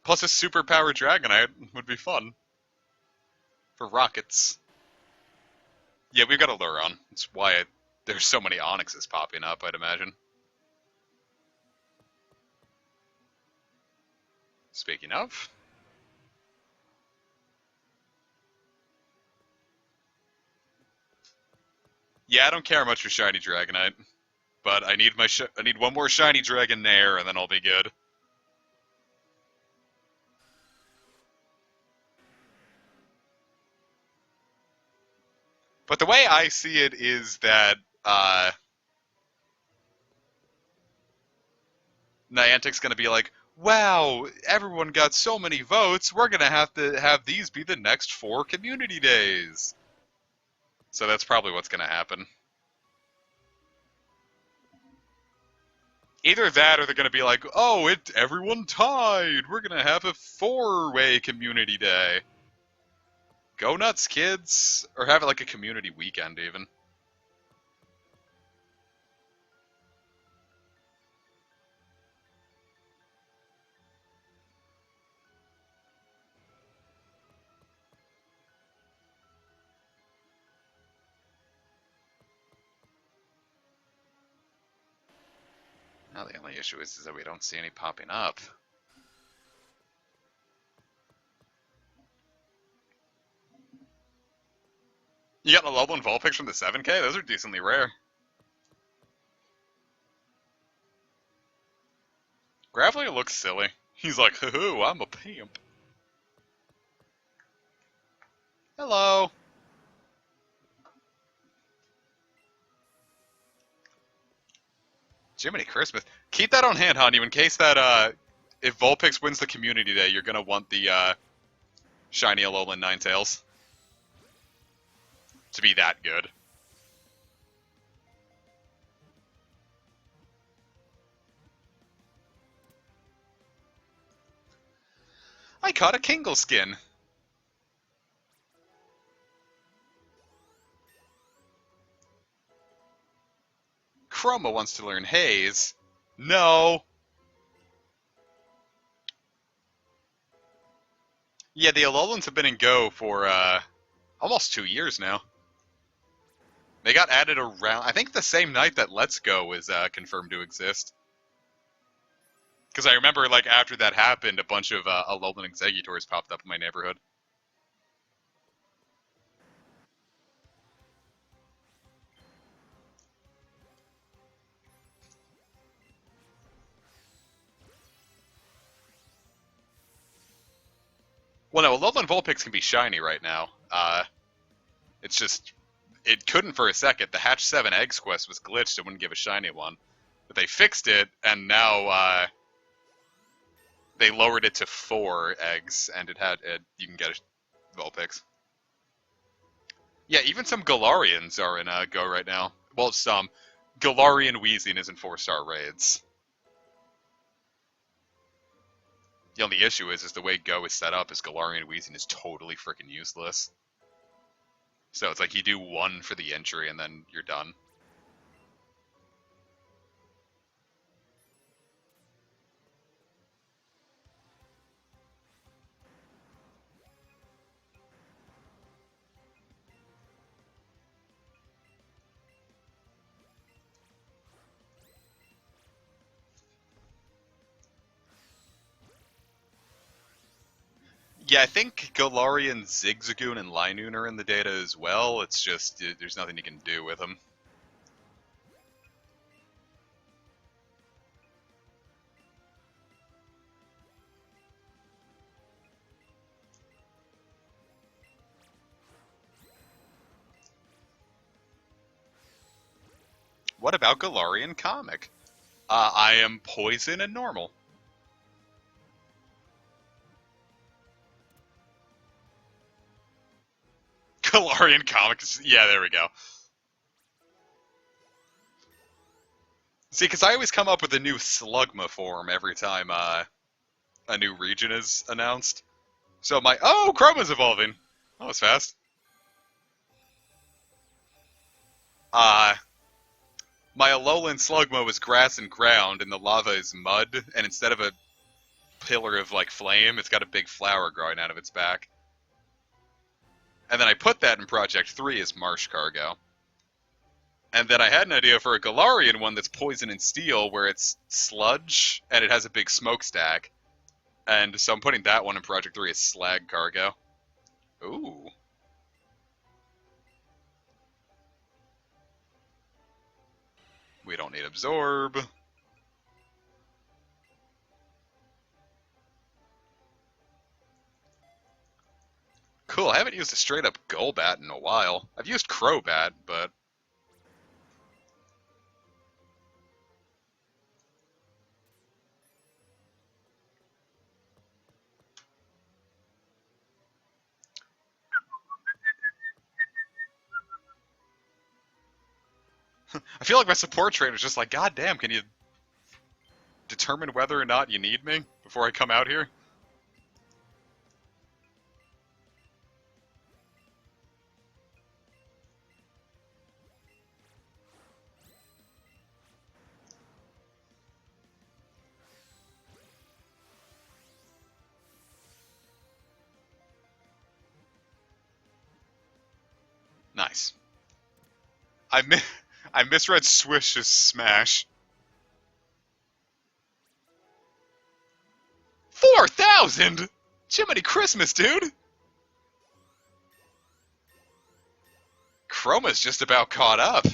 [SPEAKER 1] Plus a superpowered Dragonite would be fun. For rockets. Yeah, we've got a lure on. That's why there's so many Onyxes popping up, I'd imagine. Speaking of... Yeah, I don't care much for shiny Dragonite. But I need I need one more shiny Dragonair, and then I'll be good. But the way I see it is that Niantic's going to be like, wow, everyone got so many votes, we're going to have these be the next 4 community days. So that's probably what's going to happen. Either that or they're going to be like, oh, everyone tied, we're going to have a 4-way community day. Go nuts, kids. Or have it like a community weekend, even. Now the only issue is that we don't see any popping up. You got a level 1 Vulpix from the 7K? Those are decently rare. Gravelly looks silly. He's like, hoo-hoo, I'm a pimp. Hello. Jiminy Christmas. Keep that on hand, Hanyu, in case that, if Vulpix wins the community day, you're gonna want the, shiny Alolan Ninetales. To be that good. I caught a Kangaskhan. Chroma wants to learn Haze. No. Yeah, the Alolans have been in Go for, almost 2 years now. They got added around, I think the same night that Let's Go is, confirmed to exist. Because I remember, like, after that happened, a bunch of, Alolan Exegutors popped up in my neighborhood. Well, no, Alolan Vulpix can be shiny right now. It's just, it couldn't for a second. The Hatch 7 Eggs quest was glitched, it wouldn't give a shiny one. But they fixed it, and now, they lowered it to 4 eggs, and you can get a Vulpix. Yeah, even some Galarians are in Go right now. Well, some. Galarian Weezing is in 4-star raids. The only issue is the way Go is set up is Galarian Weezing is totally freaking useless. So it's like you do one for the injury and then you're done. Yeah, I think Galarian, Zigzagoon, and Linoon are in the data as well. It's just, there's nothing you can do with them. What about Galarian Comic? I am Poison and Normal. Galarian Comic is, yeah, there we go. See, because I always come up with a new Slugma form every time a new region is announced. So oh, Chroma's evolving. That was fast. Uh, my Alolan Slugma was grass and ground, and the lava is mud, and instead of a pillar of, like, flame, it's got a big flower growing out of its back. And then I put that in Project 3 as Marsh Cargo. And then I had an idea for a Galarian one that's Poison and Steel, where it's sludge, and it has a big smokestack. And so I'm putting that one in Project 3 as Slag Cargo. Ooh. We don't need Absorb. Cool, I haven't used a straight-up Golbat in a while. I've used Crobat, but... I feel like my support trainer's just like, God damn, can you determine whether or not you need me before I come out here? Nice. I misread Swish as Smash. 4,000? Jiminy Christmas, dude! Chroma's just about caught up.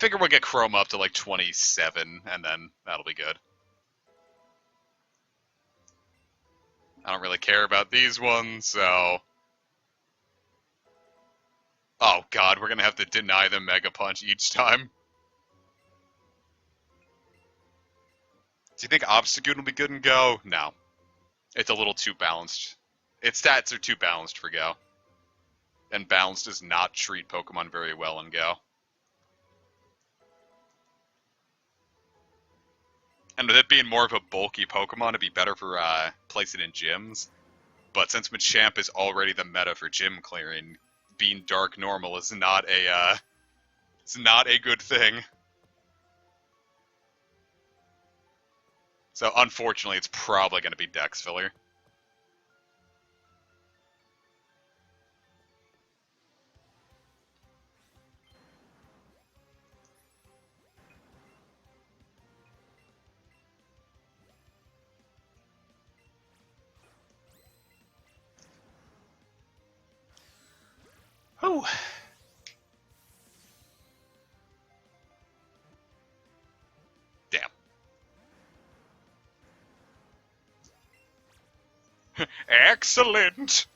[SPEAKER 1] Figure we'll get Chroma up to like 27, and then that'll be good. I don't really care about these ones, so... Oh god, we're gonna have to deny the Mega Punch each time. Do you think Obstagoon will be good in Go? No. It's a little too balanced. Its stats are too balanced for Go. And balanced does not treat Pokemon very well in Go. And with it being more of a bulky Pokemon, it'd be better for placing in gyms. But since Machamp is already the meta for gym clearing, being Dark Normal is not a it's not a good thing. So unfortunately, it's probably going to be Dex filler. Oh. Damn. Excellent.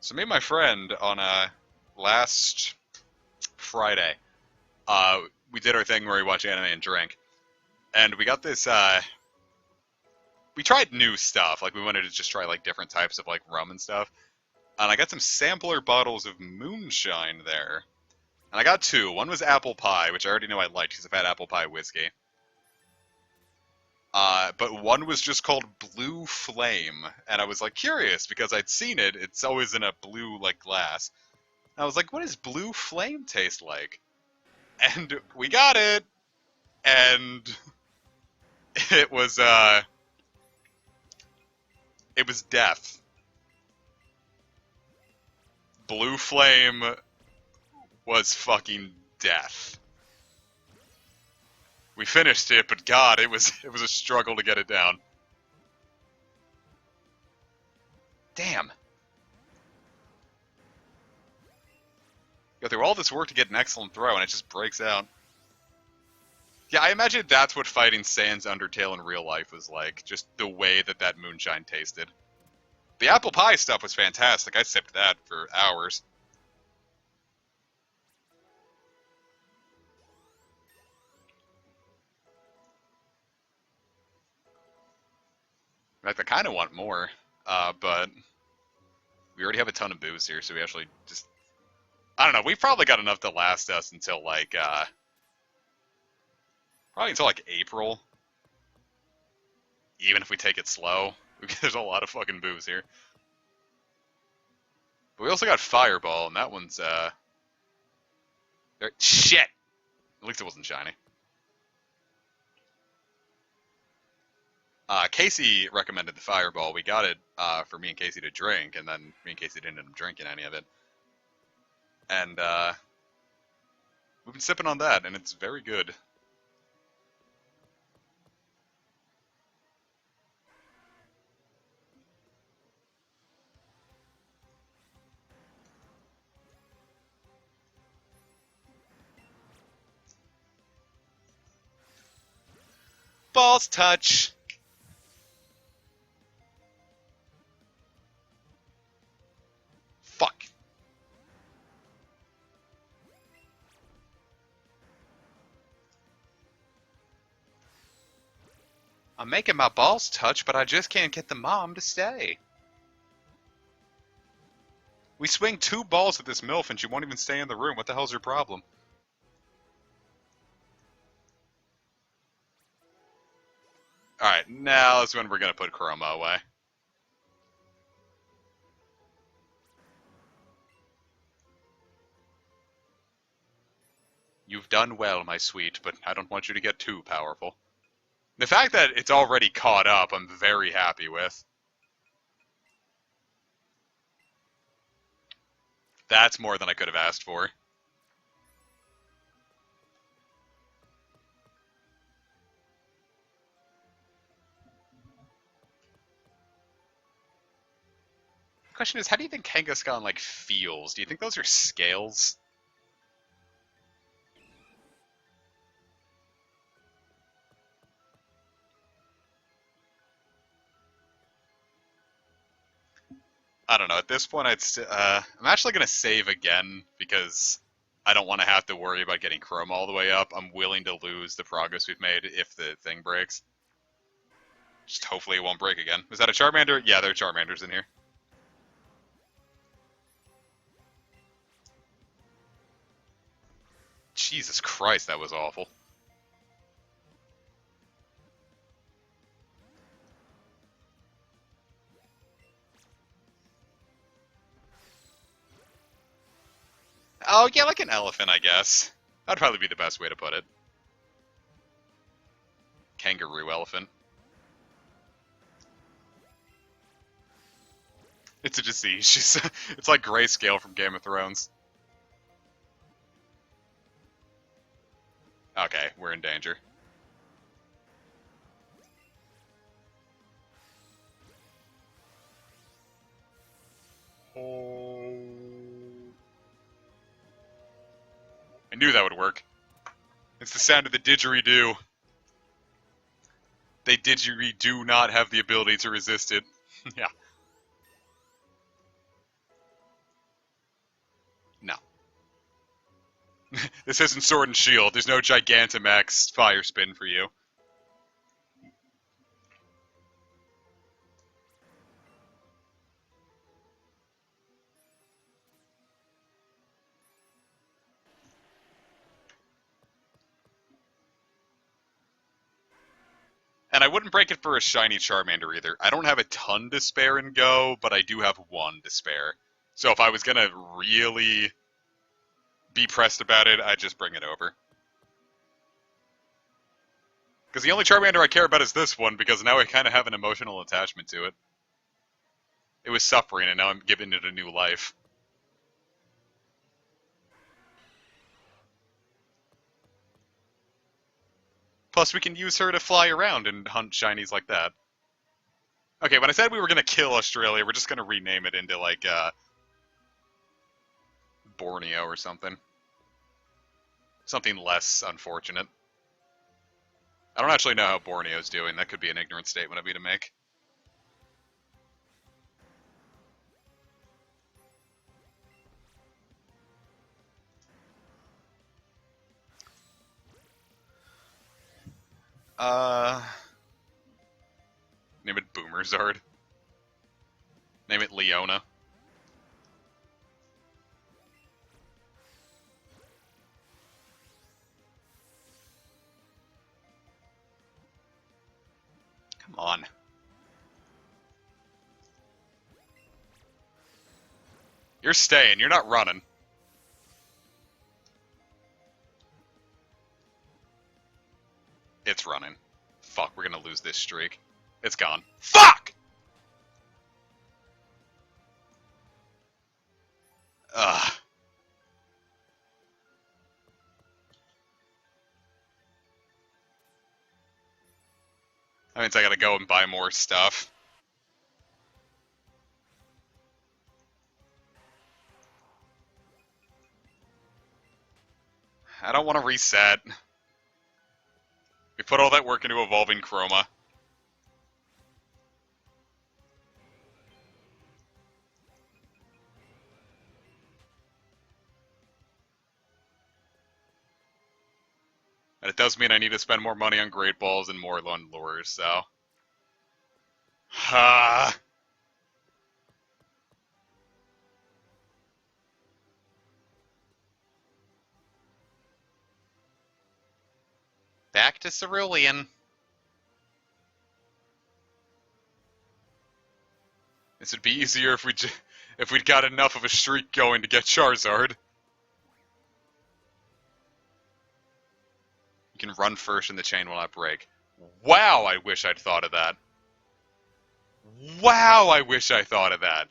[SPEAKER 1] So me and my friend on last Friday, we did our thing where we watch anime and drink, and we got this. We tried new stuff. Like we wanted to just try like different types of like rum and stuff. And I got some sampler bottles of moonshine there. And I got two. One was apple pie, which I already know I liked because I've had apple pie whiskey. But one was just called Blue Flame, and I was like curious because I'd seen it. It's always in a blue like glass. And I was like, what does Blue Flame taste like? And we got it, and it was death. Blue Flame was fucking death. We finished it, but God, it was a struggle to get it down. Damn. Go through all this work to get an excellent throw, and it just breaks out. Yeah, I imagine that's what fighting Sans Undertale in real life was like. Just the way that moonshine tasted. The apple pie stuff was fantastic. I sipped that for hours. In fact, I kind of want more, but we already have a ton of booze here, so we actually just... I don't know, we've probably got enough to last us until, like, probably until, like, April. Even if we take it slow. There's a lot of fucking booze here. But we also got Fireball, and that one's, shit! At least it wasn't shiny. Casey recommended the Fireball. We got it for me and Casey to drink, and then me and Casey didn't end up drinking any of it. And we've been sipping on that, and it's very good. Balls touch! Fuck. I'm making my balls touch, but I just can't get the mom to stay. We swing 2 balls at this MILF and she won't even stay in the room. What the hell's your problem? Alright, now that's when we're gonna put Chroma away. You've done well, my sweet, but I don't want you to get too powerful. The fact that it's already caught up, I'm very happy with. That's more than I could have asked for. The question is, how do you think Kangaskhan, like, feels? Do you think those are scales? I don't know. At this point, I'm actually going to save again because I don't want to have to worry about getting Chrome all the way up. I'm willing to lose the progress we've made if the thing breaks. Just hopefully it won't break again. Was that a Charmander? Yeah, there are Charmanders in here. Jesus Christ, that was awful. Oh, yeah, like an elephant, I guess. That'd probably be the best way to put it. Kangaroo elephant. It's a disease. It's like Grayscale from Game of Thrones. Okay, we're in danger. Oh. I knew that would work. It's the sound of the didgeridoo. They do not have the ability to resist it. Yeah. No. This isn't Sword and Shield. There's no Gigantamax Fire Spin for you. And I wouldn't break it for a shiny Charmander either. I don't have a ton to spare in Go, but I do have one to spare. So if I was gonna really be pressed about it, I'd just bring it over. Because the only Charmander I care about is this one, because now I kind of have an emotional attachment to it. It was suffering, and now I'm giving it a new life. Plus, we can use her to fly around and hunt shinies like that. Okay, when I said we were going to kill Australia, we're just going to rename it into, like, Borneo or something. Something less unfortunate. I don't actually know how Borneo's doing. That could be an ignorant statement of me to make. Name it Boomerzard. Name it Leona. Come on. You're staying. You're not running. It's running. Fuck, we're gonna lose this streak. It's gone. Fuck! Ugh. That means I gotta go and buy more stuff. I don't want to reset. We put all that work into evolving Chroma. And it does mean I need to spend more money on Great Balls and more on lures, so... Back to Cerulean. This would be easier if we'd got enough of a streak going to get Charizard. You can run first and the chain will not break. Wow, I wish I'd thought of that. Wow, I wish I thought of that.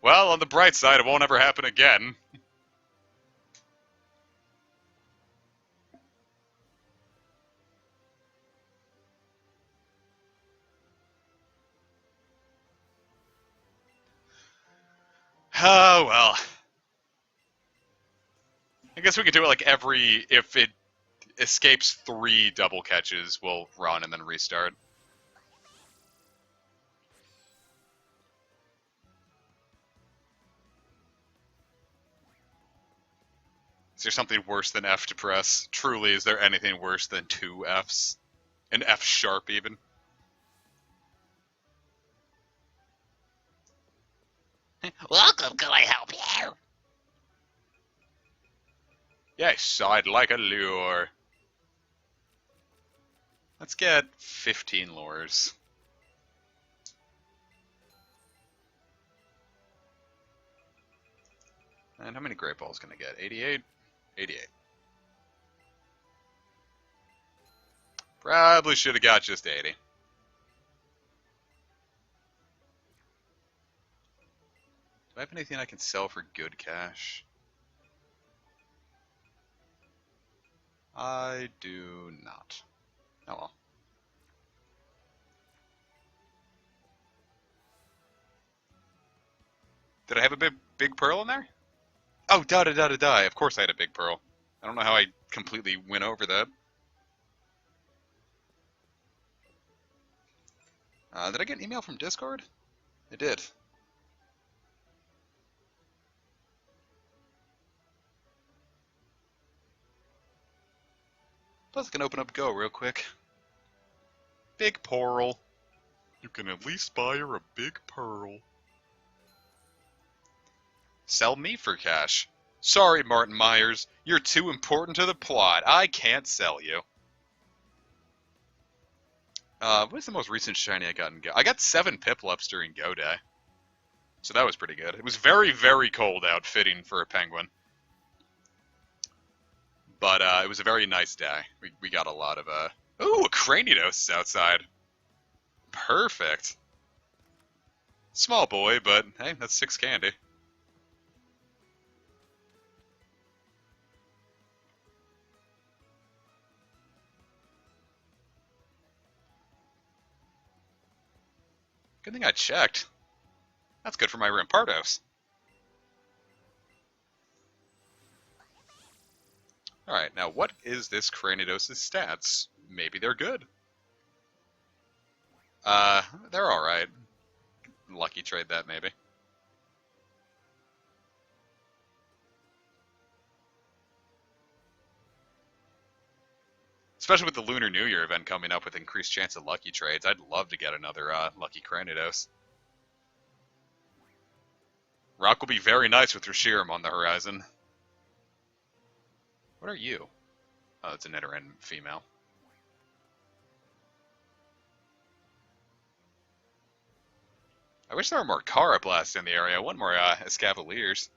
[SPEAKER 1] Well, on the bright side, it won't ever happen again. Oh, well. I guess we could do it like if it escapes 3 double catches, we'll run and then restart. Is there something worse than F to press? Truly, is there anything worse than 2 Fs? An F sharp, even?
[SPEAKER 2] Welcome, can I help you?
[SPEAKER 1] Yes, I'd like a lure. Let's get 15 lures. And how many Great Balls can I get? 88? 88. Probably should have got just 80. Do I have anything I can sell for good cash? I do not. Oh well. Did I have a big pearl in there? Oh, da-da-da-da-da. Of course I had a big pearl. I don't know how I completely went over that. Did I get an email from Discord? I did. Plus I can open up Go real quick. Big pearl. You can at least buy her a big pearl. Sell me for cash. Sorry, Martin Myers. You're too important to the plot. I can't sell you. What is the most recent shiny I got in Go? I got 7 Piplups during Go Day. So that was pretty good. It was very, very cold out, fitting for a penguin. But it was a very nice day. We got a lot of... Ooh, a Cranidos is outside. Perfect. Small boy, but hey, that's 6 candy. Good thing I checked. That's good for my Rampardos. Alright, now what is this Cranidos' stats? Maybe they're good. They're alright. Lucky trade that, maybe. Especially with the Lunar New Year event coming up with increased chance of lucky trades, I'd love to get another lucky Cranidos. Rock will be very nice with Reshiram on the horizon. What are you? Oh, it's a Nidoran female. I wish there were more Carablast in the area. I want more Escavaliers.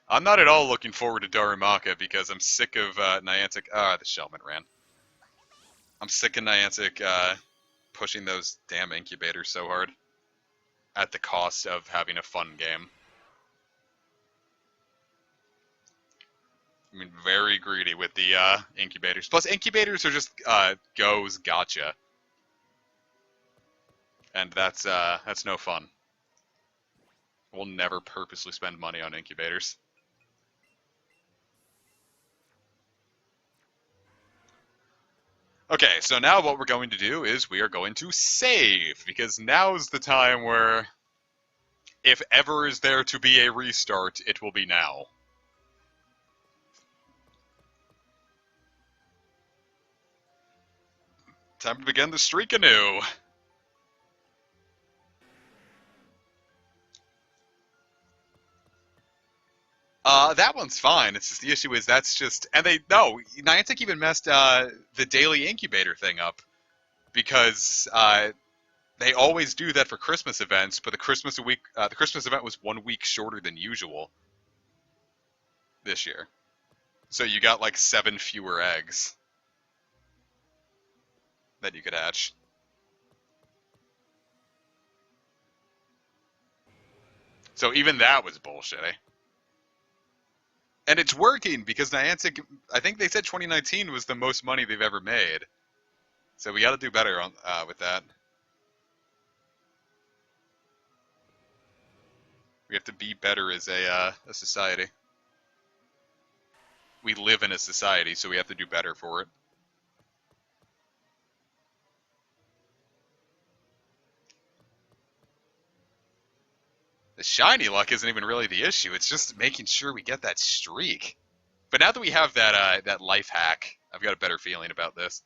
[SPEAKER 1] I'm not at all looking forward to Darumaka because I'm sick of Niantic. The Shellman ran. I'm sick of Niantic pushing those damn incubators so hard at the cost of having a fun game. I mean, very greedy with the incubators. Plus, incubators are just goes gotcha, and that's no fun. We'll never purposely spend money on incubators. Okay, so now what we're going to do is we are going to save, because now's the time where, if ever is there to be a restart, it will be now. Time to begin the streak anew. That one's fine. It's just the issue is that's just, and Niantic even messed the daily incubator thing up because they always do that for Christmas events, but the Christmas event was 1 week shorter than usual this year, so you got like 7 fewer eggs that you could hatch. So even that was bullshitty. And it's working because Niantic, I think they said 2019 was the most money they've ever made. So we got to do better on with that. We have to be better as a society. We live in a society, so we have to do better for it. The shiny luck isn't even really the issue. It's just making sure we get that streak. But now that we have that life hack, I've got a better feeling about this.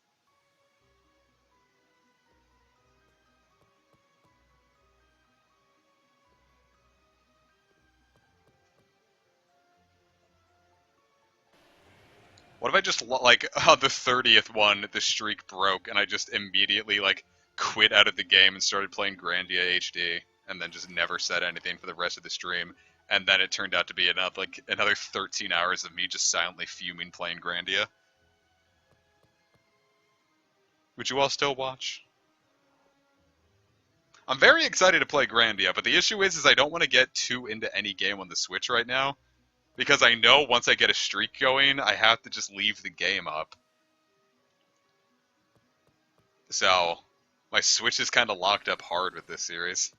[SPEAKER 1] What if I just, like, on the 30th one, the streak broke, and I just immediately, like, quit out of the game and started playing Grandia HD, and then just never said anything for the rest of the stream, and then it turned out to be another 13 hours of me just silently fuming playing Grandia. Would you all still watch? I'm very excited to play Grandia, but the issue is I don't want to get too into any game on the Switch right now, because I know once I get a streak going, I have to just leave the game up. So, my Switch is kind of locked up hard with this series.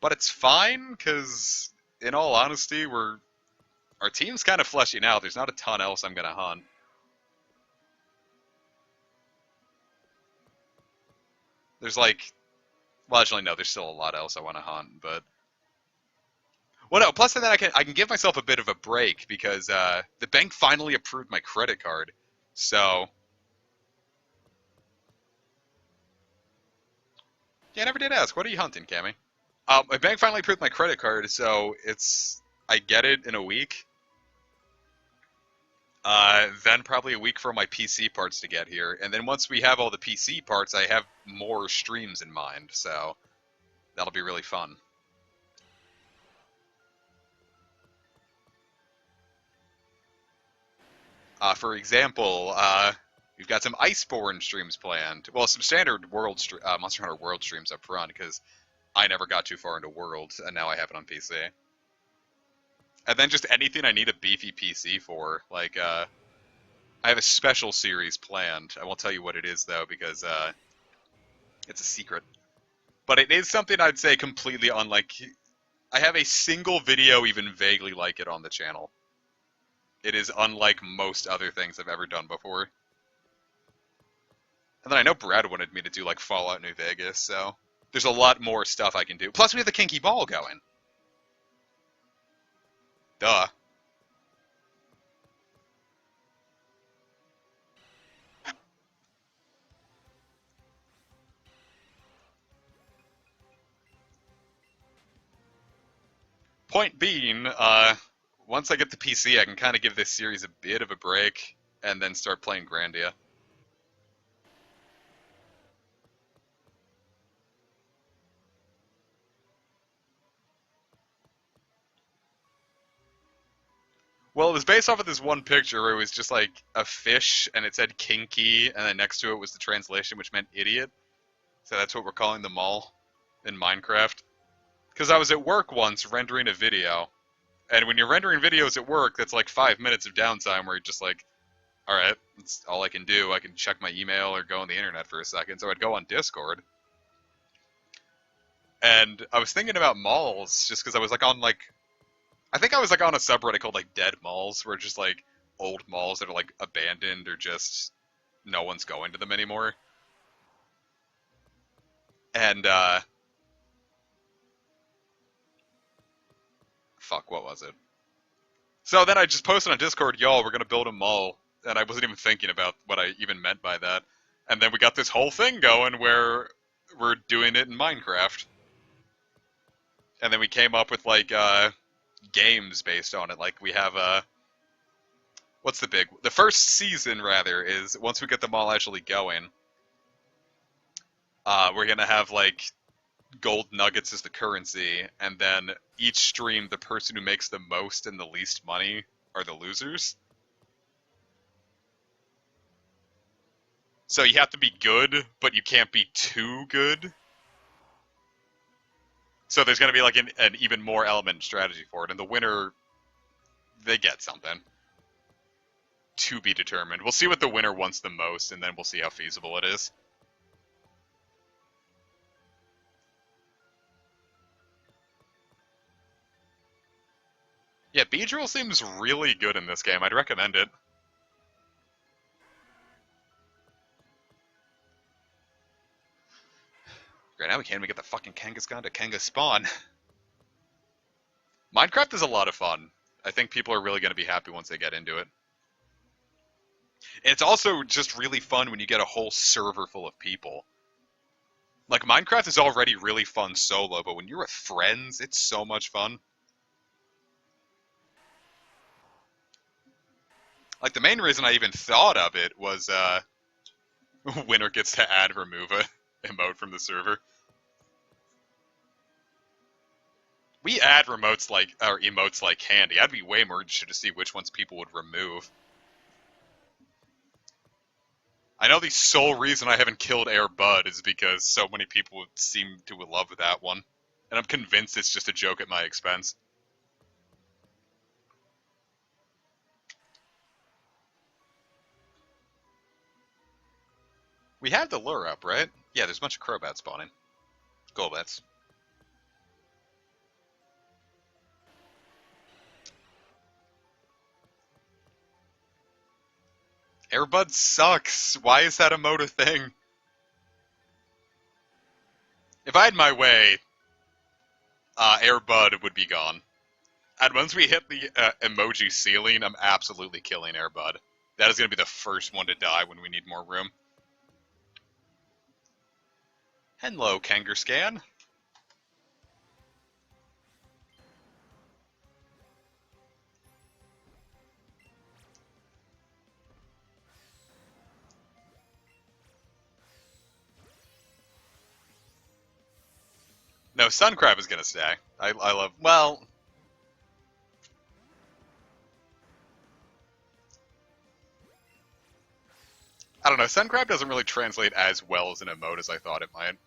[SPEAKER 1] But it's fine, because, in all honesty, our team's kind of fleshing out. There's not a ton else I'm going to hunt. There's well, actually, no, there's still a lot else I want to hunt, but... Well, no, plus then I can give myself a bit of a break, because the bank finally approved my credit card, so... Yeah, I never did ask. What are you hunting, Cammy? My bank finally approved my credit card, so I get it in a week. Then probably a week for my PC parts to get here, and then once we have all the PC parts, I have more streams in mind, so that'll be really fun. For example, we've got some Iceborne streams planned. Well, some standard Monster Hunter World streams up front, because I never got too far into World, and now I have it on PC. And then just anything I need a beefy PC for, like, I have a special series planned. I won't tell you what it is, though, because it's a secret. But it is something I'd say completely unlike... I have a single video even vaguely like it on the channel. It is unlike most other things I've ever done before. And then I know Brad wanted me to do, like, Fallout New Vegas, so... There's a lot more stuff I can do. Plus, we have the Kinky Ball going. Duh. Point being, once I get the PC, I can kind of give this series a bit of a break, and then start playing Grandia. Well, it was based off of this one picture where it was just like a fish, and it said kinky, and then next to it was the translation, which meant idiot. So that's what we're calling the mall in Minecraft. Because I was at work once rendering a video, and when you're rendering videos at work, that's like 5 minutes of downtime where you're just like, alright, that's all I can do. I can check my email or go on the internet for a second. So I'd go on Discord. And I was thinking about malls just because I was like on like... I think I was like on a subreddit called like Dead Malls, where just like old malls that are like abandoned or just no one's going to them anymore. And fuck, what was it? So then I just posted on Discord, y'all, we're gonna build a mall, and I wasn't even thinking about what I even meant by that. And then we got this whole thing going where we're doing it in Minecraft. And then we came up with like games based on it. Like we have the first season rather is once we get the mall actually going, we're gonna have like gold nuggets as the currency, and then each stream the person who makes the most and the least money are the losers. So you have to be good, but you can't be too good. So there's going to be like an even more element strategy for it, and the winner, they get something. To be determined. We'll see what the winner wants the most, and then we'll see how feasible it is. Yeah, Beedrill seems really good in this game. I'd recommend it. Great, now we can't even get the fucking Kangaskhan to Kangaskhan. Minecraft is a lot of fun. I think people are really going to be happy once they get into it. It's also just really fun when you get a whole server full of people. Like, Minecraft is already really fun solo, but when you're with friends, it's so much fun. Like, the main reason I even thought of it was, winner gets to add remove a emote from the server. We add emotes like candy. I'd be way more interested to see which ones people would remove. I know the sole reason I haven't killed Air Bud is because so many people seem to love that one. And I'm convinced it's just a joke at my expense. We have the lure up, right? Yeah, there's a bunch of crowbats spawning. Golbats. Airbud sucks. Why is that emote a thing? If I had my way, Airbud would be gone. And once we hit the emoji ceiling, I'm absolutely killing Airbud. That is going to be the first one to die when we need more room. Hello, Kangaskhan. No, Suncrab is gonna stay. I love. Well, I don't know. Suncrab doesn't really translate as well as an emote as I thought it might.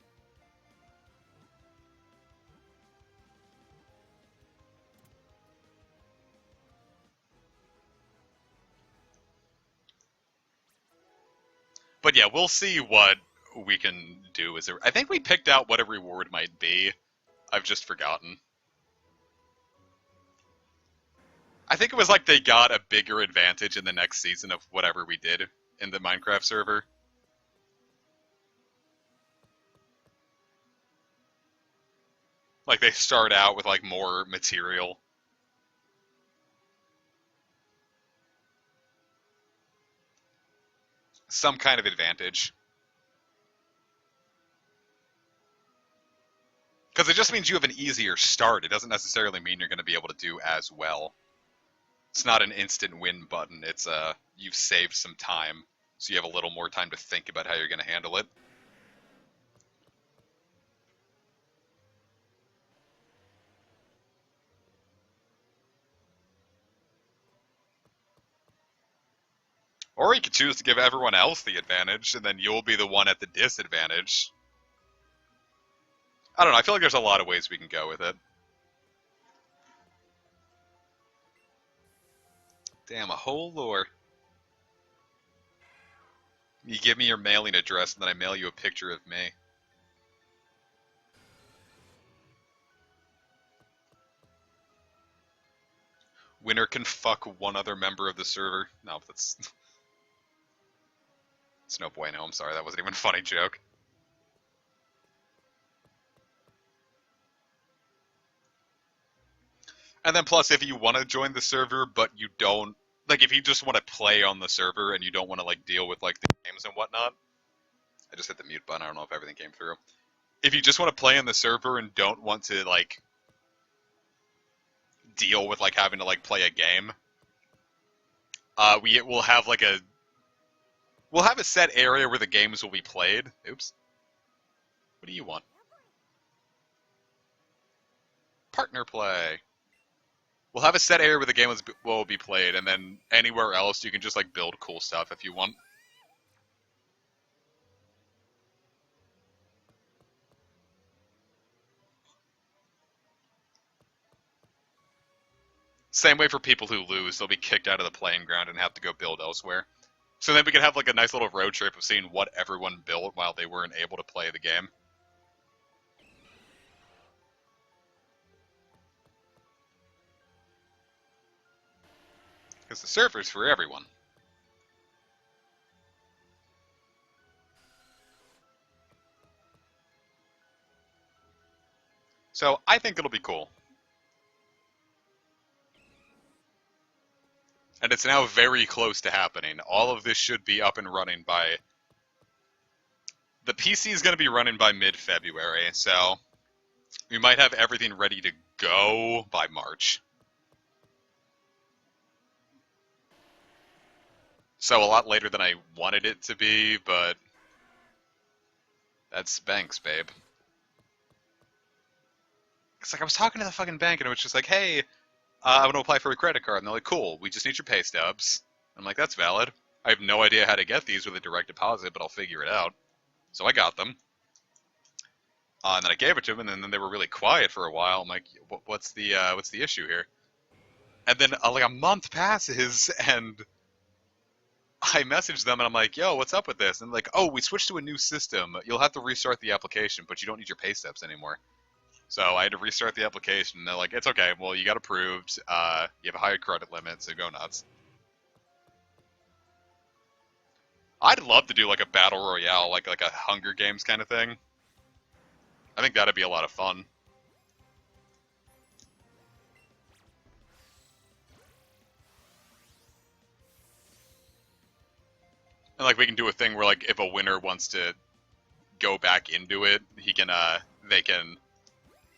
[SPEAKER 1] But yeah, we'll see what we can do. I think we picked out what a reward might be. I've just forgotten. I think it was like they got a bigger advantage in the next season of whatever we did in the Minecraft server. Like they start out with like more material. Some kind of advantage. Because it just means you have an easier start. It doesn't necessarily mean you're going to be able to do as well. It's not an instant win button. It's you've saved some time, so you have a little more time to think about how you're going to handle it. Or you could choose to give everyone else the advantage, and then you'll be the one at the disadvantage. I don't know. I feel like there's a lot of ways we can go with it. Damn, a whole lore. You give me your mailing address, and then I mail you a picture of me. Winner can fuck one other member of the server. No, that's... It's no bueno. I'm sorry. That wasn't even a funny joke. And then plus, if you want to join the server, but you don't... Like, if you just want to play on the server and you don't want to, like, deal with, like, the games and whatnot... I just hit the mute button. I don't know if everything came through. If you just want to play on the server and don't want to, like... deal with, like, having to, like, play a game... we'll have, like, a... We'll have a set area where the games will be played. Oops. What do you want? Partner play. We'll have a set area where the game will be played, and then anywhere else you can just like build cool stuff if you want. Same way for people who lose, they'll be kicked out of the playing ground and have to go build elsewhere. So then we can have like a nice little road trip of seeing what everyone built while they weren't able to play the game. Because the server's for everyone. So I think it'll be cool. And it's now very close to happening. All of this should be up and running by... The PC is going to be running by mid-February, so we might have everything ready to go by March. So a lot later than I wanted it to be, but that's banks, babe. It's like I was talking to the fucking bank and it was just like, hey, I want to apply for a credit card. And they're like, cool, we just need your pay stubs. I'm like, that's valid. I have no idea how to get these with a direct deposit, but I'll figure it out. So I got them. And then I gave it to them, and then they were really quiet for a while. I'm like, what's the issue here? And then like a month passes, and I messaged them, and I'm like, yo, what's up with this? And they're like, oh, we switched to a new system. You'll have to restart the application, but you don't need your pay stubs anymore. So I had to restart the application. And they're like, it's okay. Well, you got approved. You have a higher credit limit, so go nuts. I'd love to do like a battle royale, like a Hunger Games kind of thing. I think that'd be a lot of fun. And like we can do a thing where like if a winner wants to go back into it, they can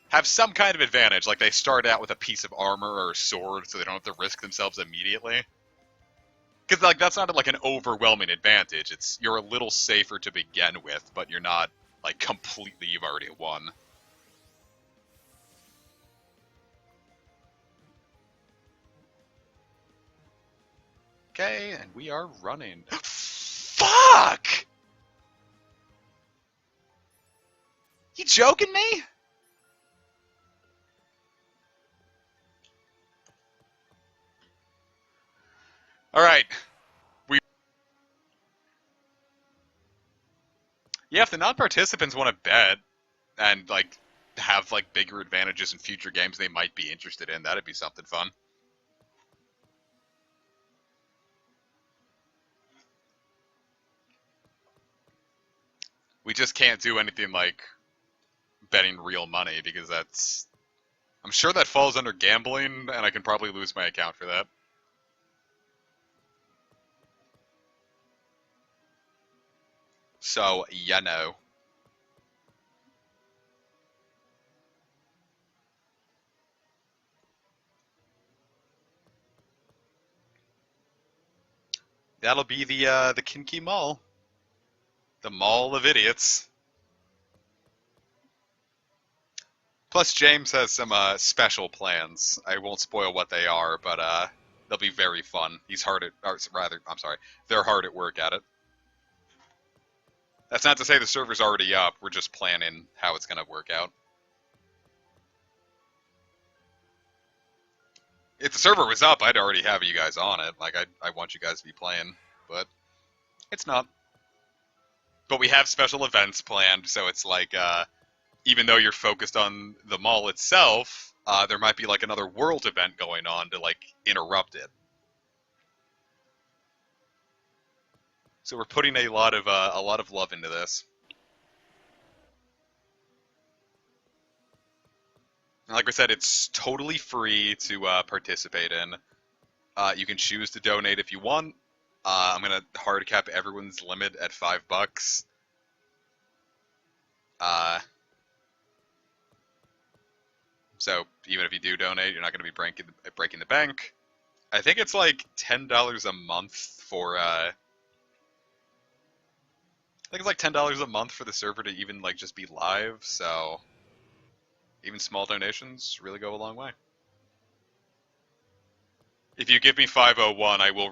[SPEAKER 1] have some kind of advantage. Like they start out with a piece of armor or a sword, so they don't have to risk themselves immediately. Because like that's not like an overwhelming advantage. It's you're a little safer to begin with, but you're not like completely. You've already won. Okay, and we are running. Fuck! You joking me? All right. Yeah, if the non-participants want to bet and like have like bigger advantages in future games they might be interested in, that'd be something fun. We just can't do anything like betting real money because that's I'm sure that falls under gambling and I can probably lose my account for that. So, yeah, no. That'll be the Kinky Mall. The Mall of Idiots. Plus, James has some special plans. I won't spoil what they are, but they'll be very fun. He's hard at, or rather, I'm sorry, they're hard at work at it. That's not to say the server's already up. We're just planning how it's gonna work out. If the server was up, I'd already have you guys on it. Like, I want you guys to be playing, but it's not. But we have special events planned, so it's like, even though you're focused on the mall itself, there might be like another world event going on to like interrupt it. So we're putting a lot of love into this. And like I said, it's totally free to participate in. You can choose to donate if you want. I'm gonna hard cap everyone's limit at $5. So even if you do donate, you're not gonna be breaking the bank. I think it's like $10 a month for. I think it's like $10 a month for the server to even like just be live. So even small donations really go a long way. If you give me 501, I will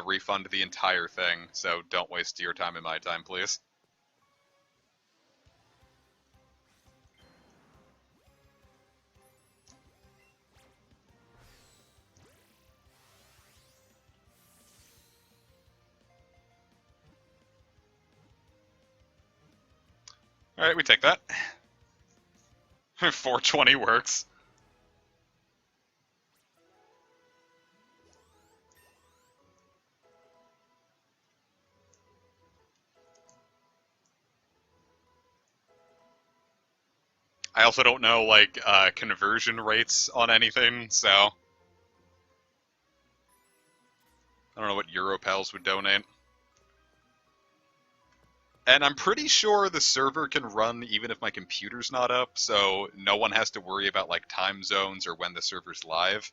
[SPEAKER 1] refund the entire thing, so don't waste your time and my time, please. Alright, we take that. 420 works. I also don't know, like, conversion rates on anything, so... I don't know what Europels would donate. And I'm pretty sure the server can run even if my computer's not up, so no one has to worry about, like, time zones or when the server's live.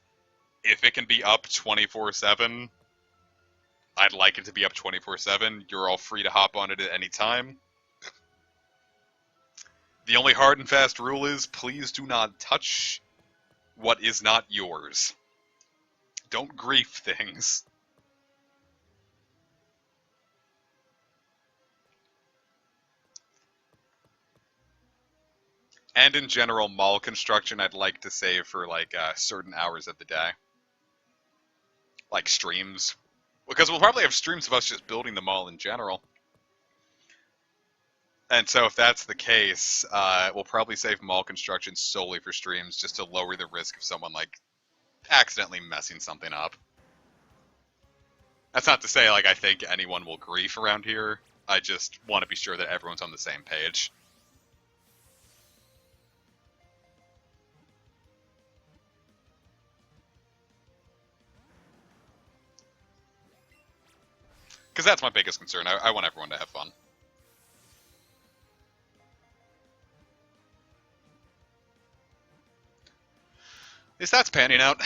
[SPEAKER 1] If it can be up 24/7, I'd like it to be up 24/7. You're all free to hop on it at any time. The only hard and fast rule is please do not touch what is not yours. Don't grief things. And in general, mall construction I'd like to save for like certain hours of the day. Like streams. Because we'll probably have streams of us just building the mall in general. And so if that's the case, we'll probably save mall construction solely for streams just to lower the risk of someone like accidentally messing something up. That's not to say like I think anyone will grief around here. I just want to be sure that everyone's on the same page. Because that's my biggest concern. I want everyone to have fun. His stats panning out.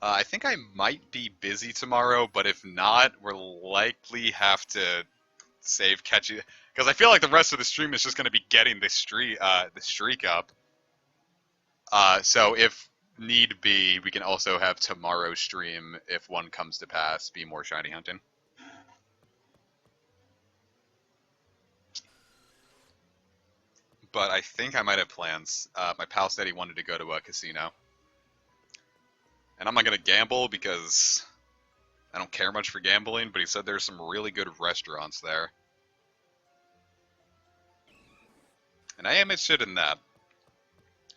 [SPEAKER 1] I think I might be busy tomorrow, but if not, we'll likely have to save catchy because I feel like the rest of the stream is just going to be getting the streak up. So if need be, we can also have tomorrow's stream, if one comes to pass, be more shiny hunting. But I think I might have plans. My pal said he wanted to go to a casino, and I'm not going to gamble because I don't care much for gambling. But he said there's some really good restaurants there, and I am interested in that.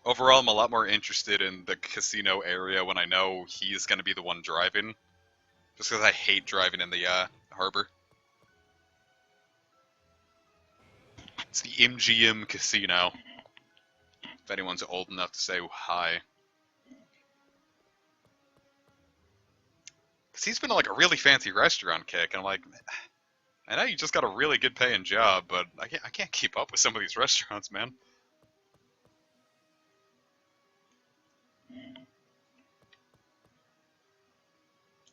[SPEAKER 1] Overall, I'm a lot more interested in the casino area when I know he's going to be the one driving. Just because I hate driving in the harbor. It's the MGM Casino. If anyone's old enough to say hi. Because he's been in like a really fancy restaurant kick, and I'm like, I know you just got a really good paying job, but I can't keep up with some of these restaurants, man.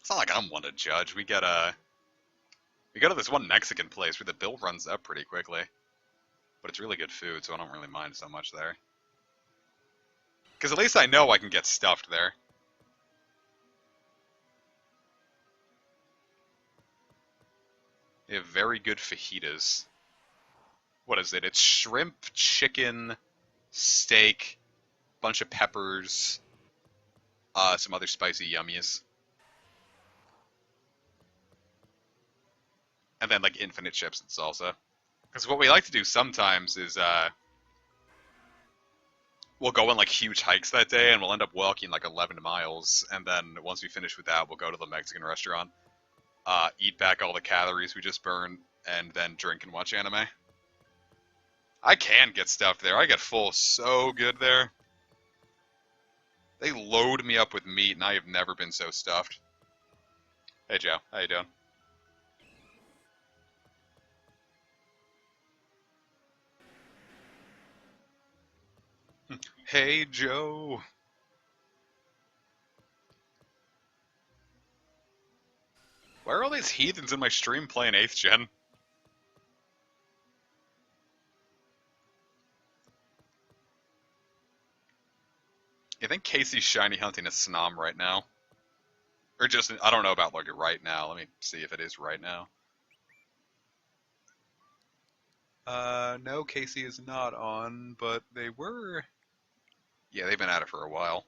[SPEAKER 1] It's not like I'm one to judge. We go to this one Mexican place where the bill runs up pretty quickly. But it's really good food, so I don't really mind so much there. Because at least I know I can get stuffed there. They have very good fajitas. What is it? It's shrimp, chicken, steak, bunch of peppers, some other spicy yummies. And then like infinite chips and salsa. Because what we like to do sometimes is we'll go on like huge hikes that day and we'll end up walking like 11 miles. And then once we finish with that, we'll go to the Mexican restaurant, eat back all the calories we just burned, and then drink and watch anime. I can get stuffed there. I get full so good there. They load me up with meat, and I have never been so stuffed. Hey, Joe. How you doing? Hey, Joe. Why are all these heathens in my stream playing 8th gen? I think Casey's shiny hunting a Snom right now. Or just, I don't know about like right now. Let me see if it is right now. No, Casey is not on, but they were... Yeah, they've been at it for a while.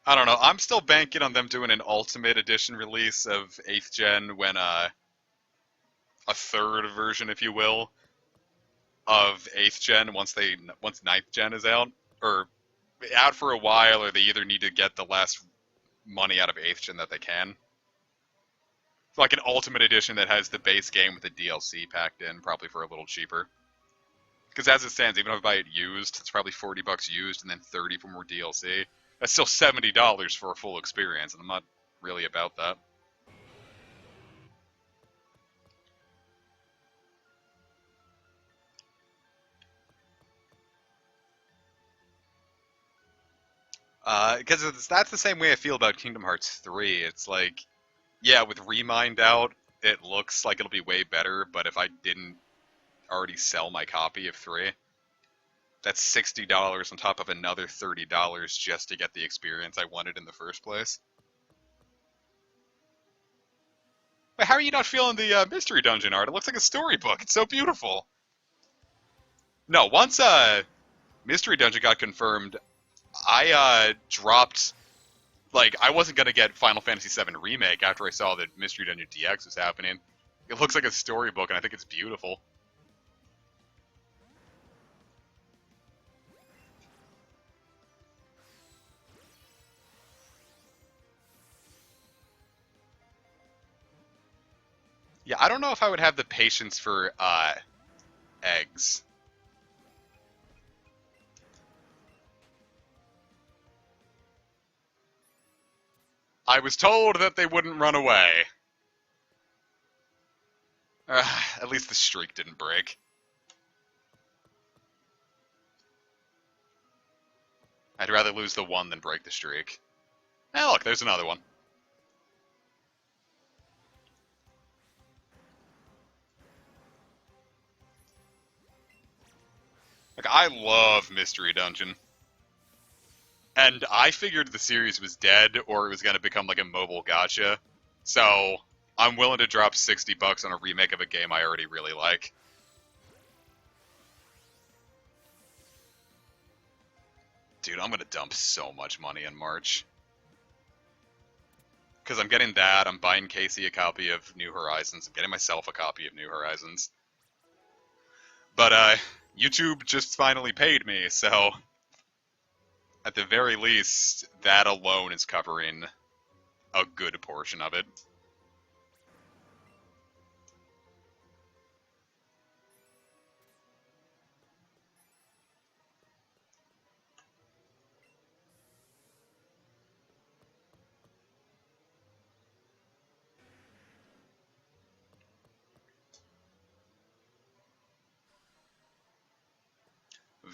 [SPEAKER 1] I don't know. I'm still banking on them doing an Ultimate Edition release of 8th gen when a third version, if you will, of 8th gen once 9th gen is out, or out for a while, or they either need to get the last money out of 8th gen that they can. Like an Ultimate Edition that has the base game with the DLC packed in, probably for a little cheaper. Because as it stands, even if I buy it used, it's probably $40 used and then $30 for more DLC. That's still $70 for a full experience, and I'm not really about that. Because that's the same way I feel about Kingdom Hearts 3. It's like, yeah, with Remind out, it looks like it'll be way better, but if I didn't already sell my copy of 3, that's $60 on top of another $30 just to get the experience I wanted in the first place. But how are you not feeling the Mystery Dungeon art? It looks like a storybook. It's so beautiful. No, once Mystery Dungeon got confirmed, I dropped... Like, I wasn't going to get Final Fantasy VII Remake after I saw that Mystery Dungeon DX was happening. It looks like a storybook, and I think it's beautiful. Yeah, I don't know if I would have the patience for eggs. I was told that they wouldn't run away. At least the streak didn't break. I'd rather lose the one than break the streak. Hey, look, there's another one. Like, I love Mystery Dungeon. And I figured the series was dead or it was going to become like a mobile gacha. So, I'm willing to drop $60 on a remake of a game I already really like. Dude, I'm going to dump so much money in March. Because I'm getting that, I'm buying Casey a copy of New Horizons, I'm getting myself a copy of New Horizons. But, YouTube just finally paid me, so at the very least, that alone is covering a good portion of it.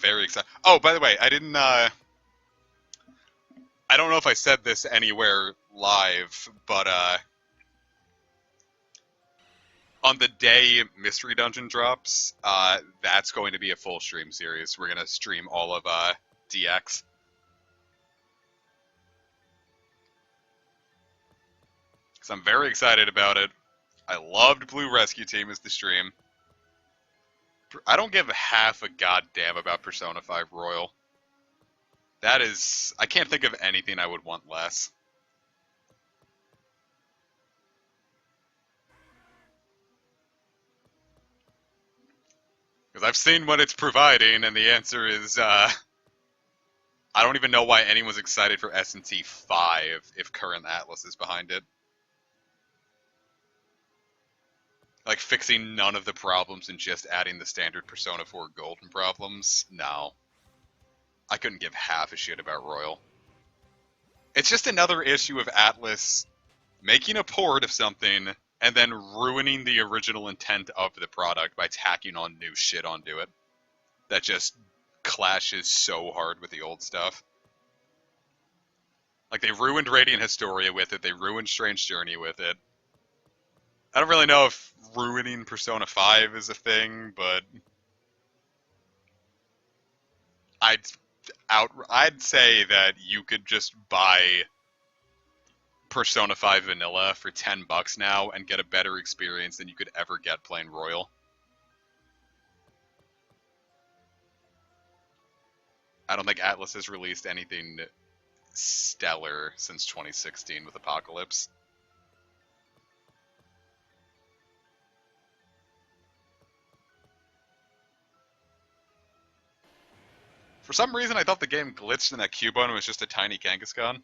[SPEAKER 1] Very excited. Oh, by the way, I don't know if I said this anywhere live, but, on the day Mystery Dungeon drops, that's going to be a full stream series. We're gonna stream all of, DX. Because I'm very excited about it. I loved Blue Rescue Team as the stream. I don't give half a goddamn about Persona 5 Royal. That is... I can't think of anything I would want less. Because I've seen what it's providing, and the answer is, I don't even know why anyone's excited for S&T 5 if current Atlas is behind it. Like, fixing none of the problems and just adding the standard Persona 4 Golden problems? No. I couldn't give half a shit about Royal. It's just another issue of Atlas making a port of something and then ruining the original intent of the product by tacking on new shit onto it. That just clashes so hard with the old stuff. Like, they ruined Radiant Historia with it, they ruined Strange Journey with it. I don't really know if ruining Persona 5 is a thing, but I'd say that you could just buy Persona 5 Vanilla for $10 now and get a better experience than you could ever get playing Royal. I don't think Atlas has released anything stellar since 2016 with Apocalypse. For some reason, I thought the game glitched and that Cubone was just a tiny Kangaskhan.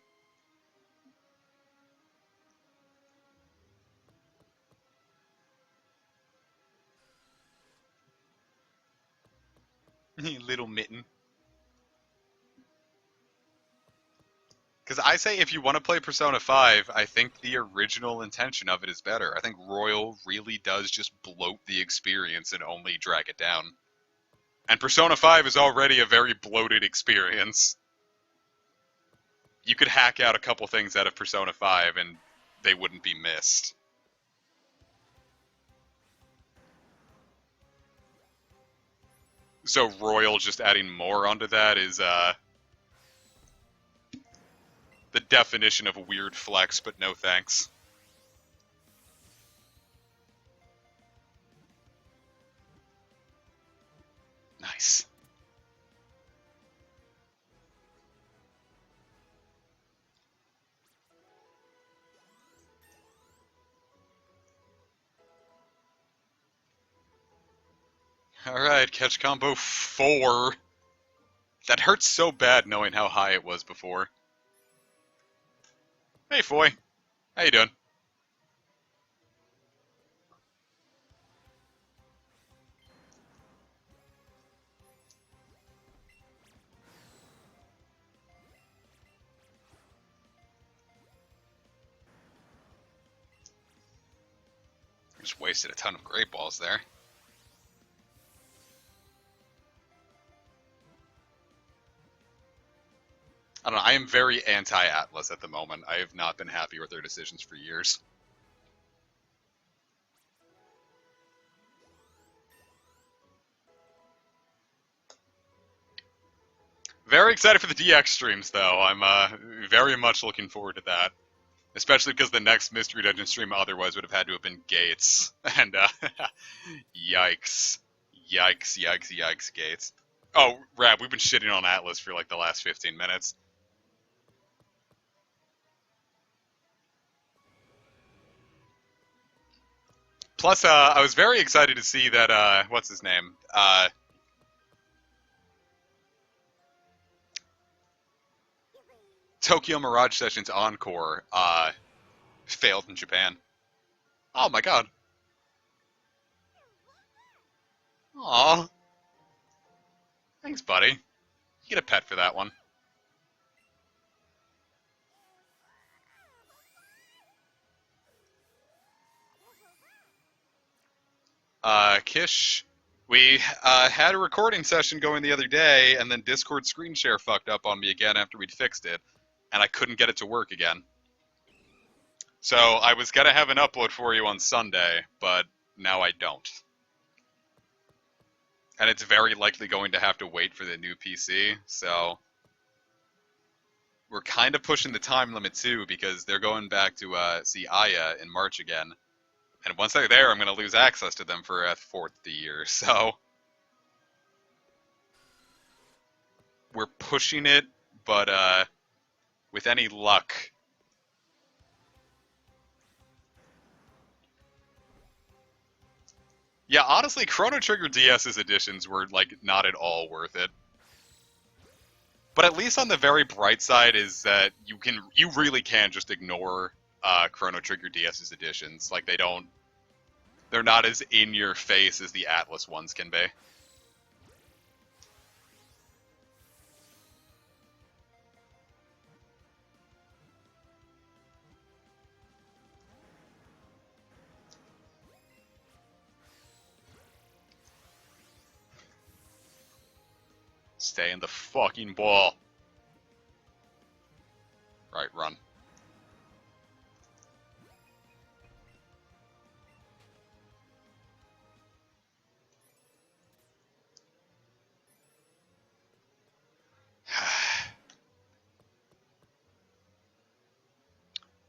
[SPEAKER 1] Little mitten. Because I say if you want to play Persona 5, I think the original intention of it is better. I think Royal really does just bloat the experience and only drag it down. And Persona 5 is already a very bloated experience. You could hack out a couple things out of Persona 5 and they wouldn't be missed. So Royal just adding more onto that is, the definition of a weird flex, but no thanks. Nice. Alright, catch combo 4. That hurts so bad knowing how high it was before. Hey, Foy. How you doing? Just wasted a ton of Great Balls there. I don't know, I am very anti-Atlas at the moment. I have not been happy with their decisions for years. Very excited for the DX streams, though. I'm very much looking forward to that. Especially because the next Mystery Dungeon stream otherwise would have had to have been Gates. And, yikes. Yikes, yikes, yikes, Gates. Oh, Rab, we've been shitting on Atlas for like the last 15 minutes. Plus, I was very excited to see that, what's his name? Tokyo Mirage Sessions Encore, failed in Japan. Oh my god. Aw. Thanks, buddy. You get a pet for that one. Kish, we had a recording session going the other day, and then Discord screen share fucked up on me again after we'd fixed it, and I couldn't get it to work again. So I was gonna have an upload for you on Sunday, but now I don't. And it's very likely going to have to wait for the new PC, so we're kind of pushing the time limit too, because they're going back to see Aya in March again. And once they're there, I'm going to lose access to them for a fourth year, so we're pushing it, but with any luck. Yeah, honestly, Chrono Trigger DS's editions were, like, not at all worth it. But at least on the very bright side is that you really can just ignore Chrono Trigger DS's editions. Like, they're not as in your face as the Atlas ones can be. Stay in the fucking ball. Right, run.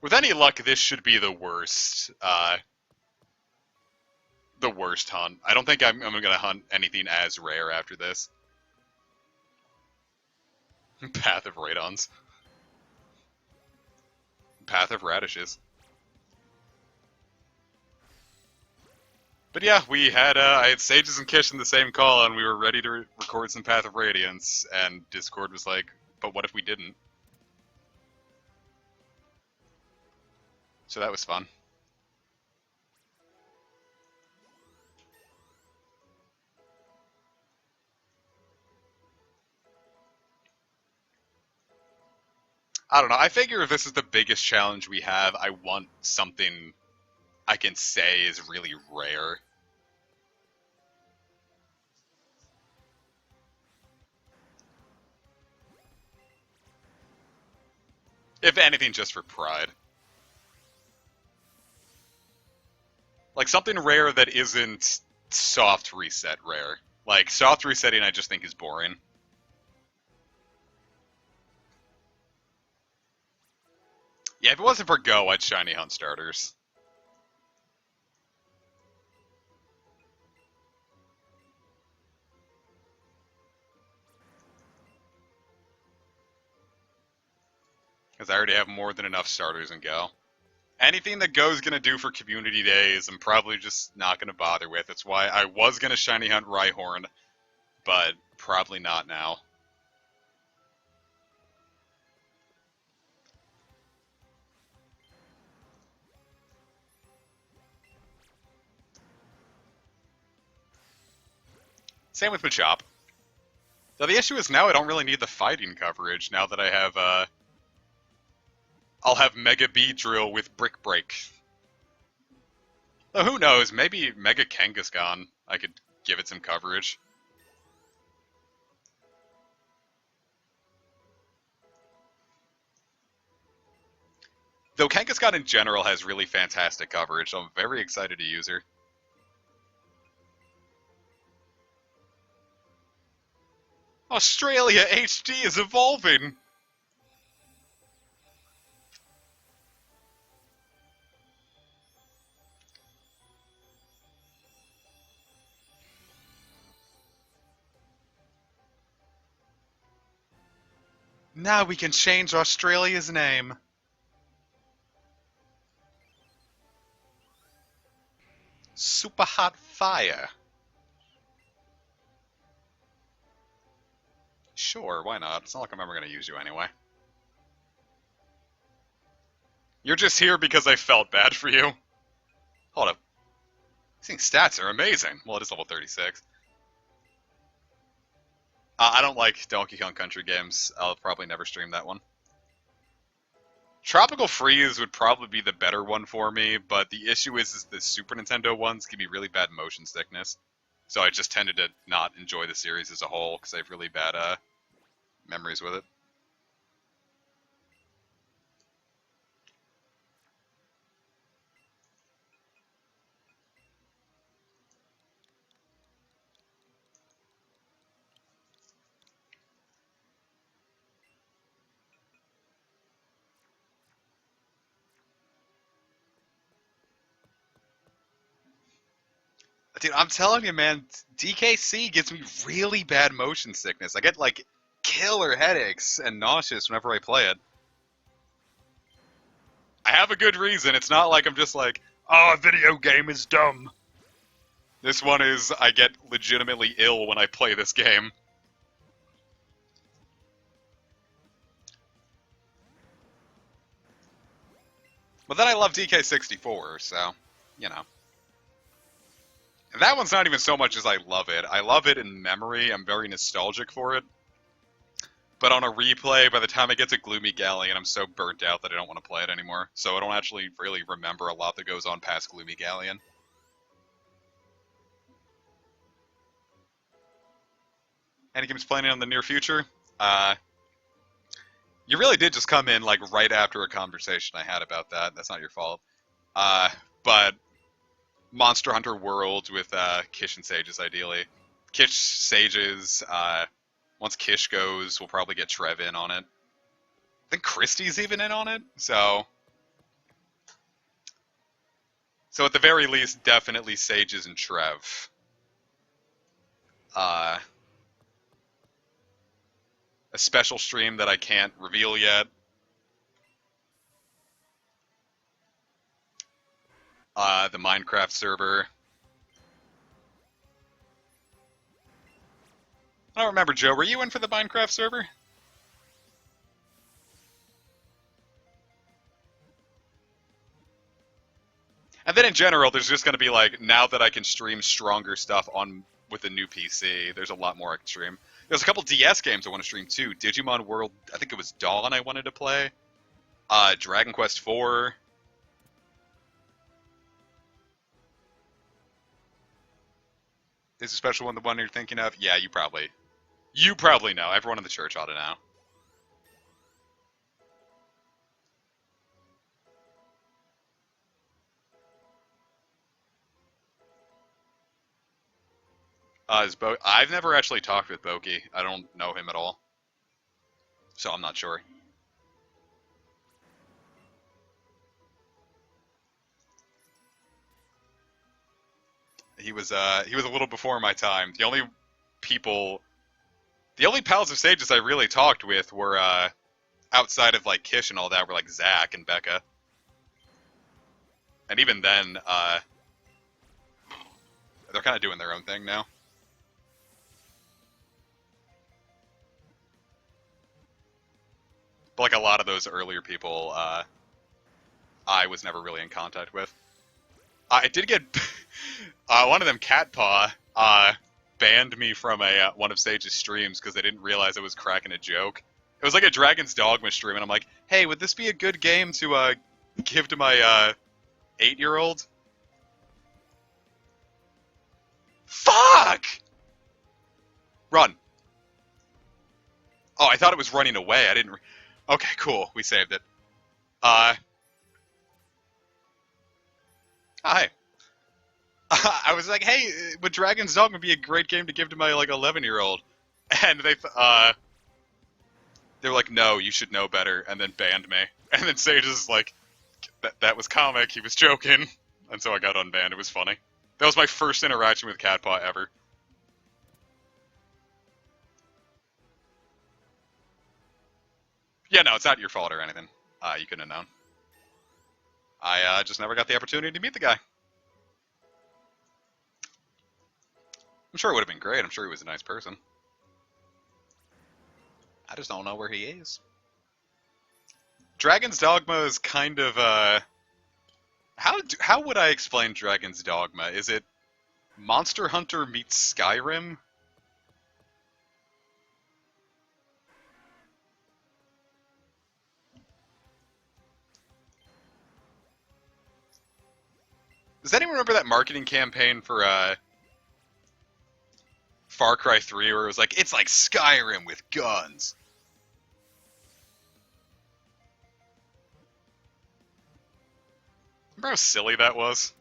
[SPEAKER 1] With any luck, this should be the worst hunt. I don't think I'm going to hunt anything as rare after this. Path of Radons. Path of Radishes. But yeah, I had Sages and Kish in the same call, and we were ready to record some Path of Radiance, and Discord was like, but what if we didn't? So that was fun. I don't know, I figure if this is the biggest challenge we have, I want something I can say is really rare. If anything, just for pride. Like, something rare that isn't soft reset rare. Like, soft resetting I just think is boring. Yeah, if it wasn't for Go, I'd shiny hunt starters. Because I already have more than enough starters in Go. Anything that Go's gonna do for Community Days, I'm probably just not gonna bother with. That's why I was gonna shiny hunt Rhyhorn, but probably not now. Same with Machop. Now the issue is now I don't really need the fighting coverage now that I have, I'll have Mega Beedrill with Brick Break. Oh, who knows? Maybe Mega Kangaskhan. I could give it some coverage. Though Kangaskhan in general has really fantastic coverage, so I'm very excited to use her. Australia HD is evolving! Now we can change Australia's name. Super Hot Fire. Sure, why not? It's not like I'm ever going to use you anyway. You're just here because I felt bad for you. Hold up. These stats are amazing. Well, it is level 36. I don't like Donkey Kong Country games. I'll probably never stream that one. Tropical Freeze would probably be the better one for me, but the issue is the Super Nintendo ones give me really bad motion sickness. So I just tended to not enjoy the series as a whole because I have really bad memories with it. Dude, I'm telling you, man, DKC gives me really bad motion sickness. I get, like, killer headaches and nauseous whenever I play it. I have a good reason. It's not like I'm just like, oh, a video game is dumb. This one is, I get legitimately ill when I play this game. But then I love DK64, so, you know. And that one's not even so much as I love it. I love it in memory. I'm very nostalgic for it. But on a replay, by the time I get to Gloomy Galleon, I'm so burnt out that I don't want to play it anymore. So I don't actually really remember a lot that goes on past Gloomy Galleon. Any games planning on the near future? You really did just come in like right after a conversation I had about that. That's not your fault. But Monster Hunter World with Kish and Sages, ideally. Kish, Sages, once Kish goes, we'll probably get Trev in on it. I think Christie's even in on it, so at the very least, definitely Sages and Trev. A special stream that I can't reveal yet. The Minecraft server. I don't remember, Joe, were you in for the Minecraft server? And then in general, there's just going to be like, now that I can stream stronger stuff on with the new PC, there's a lot more I can stream. There's a couple DS games I want to stream too. Digimon World, I think it was Dawn I wanted to play. Dragon Quest IV. Is a special one the one you're thinking of? Yeah, you probably know. Everyone in the church ought to know. I've never actually talked with Boki. I don't know him at all, so I'm not sure. He was a little before my time. The only pals of Sages I really talked with were outside of like Kish and all that were like Zach and Becca, and even then they're kind of doing their own thing now. But like a lot of those earlier people, I was never really in contact with. I did get one of them, Catpaw, banned me from one of Sage's streams because they didn't realize I was cracking a joke. It was like a Dragon's Dogma stream, and I'm like, hey, would this be a good game to give to my 8-year-old? Fuck! Run. Oh, I thought it was running away. I didn't... Okay, cool. We saved it. Hi. I was like, hey, would Dragon's Dogma be a great game to give to my, like, 11-year-old? And they were like, no, you should know better, and then banned me. And then Sage is like, that was comic, he was joking. And so I got unbanned, it was funny. That was my first interaction with Catpaw ever. Yeah, no, it's not your fault or anything. You couldn't have known. I just never got the opportunity to meet the guy. I'm sure it would have been great, I'm sure he was a nice person. I just don't know where he is. Dragon's Dogma is kind of, how would I explain Dragon's Dogma? Is it Monster Hunter meets Skyrim? Does anyone remember that marketing campaign for Far Cry 3 where it was like, it's like Skyrim with guns? Remember how silly that was?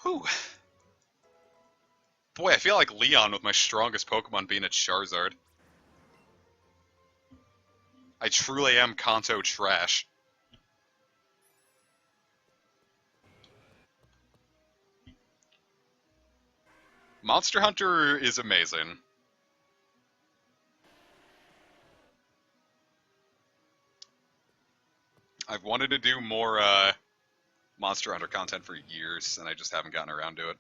[SPEAKER 1] Whew. Boy, I feel like Leon with my strongest Pokemon being a Charizard. I truly am Kanto trash. Monster Hunter is amazing. I've wanted to do more Monster Hunter content for years, and I just haven't gotten around to it.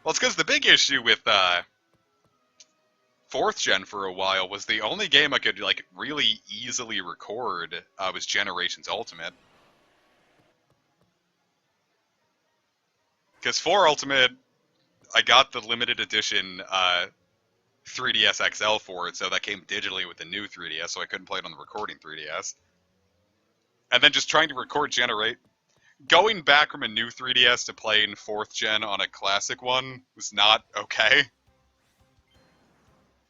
[SPEAKER 1] Well, it's because the big issue with 4th gen for a while was the only game I could like really easily record was Generations Ultimate. Because 4 Ultimate, I got the limited edition 3DS XL for it, so that came digitally with the new 3DS, so I couldn't play it on the recording 3DS. And then just trying to record going back from a new 3DS to playing 4th gen on a classic one was not okay.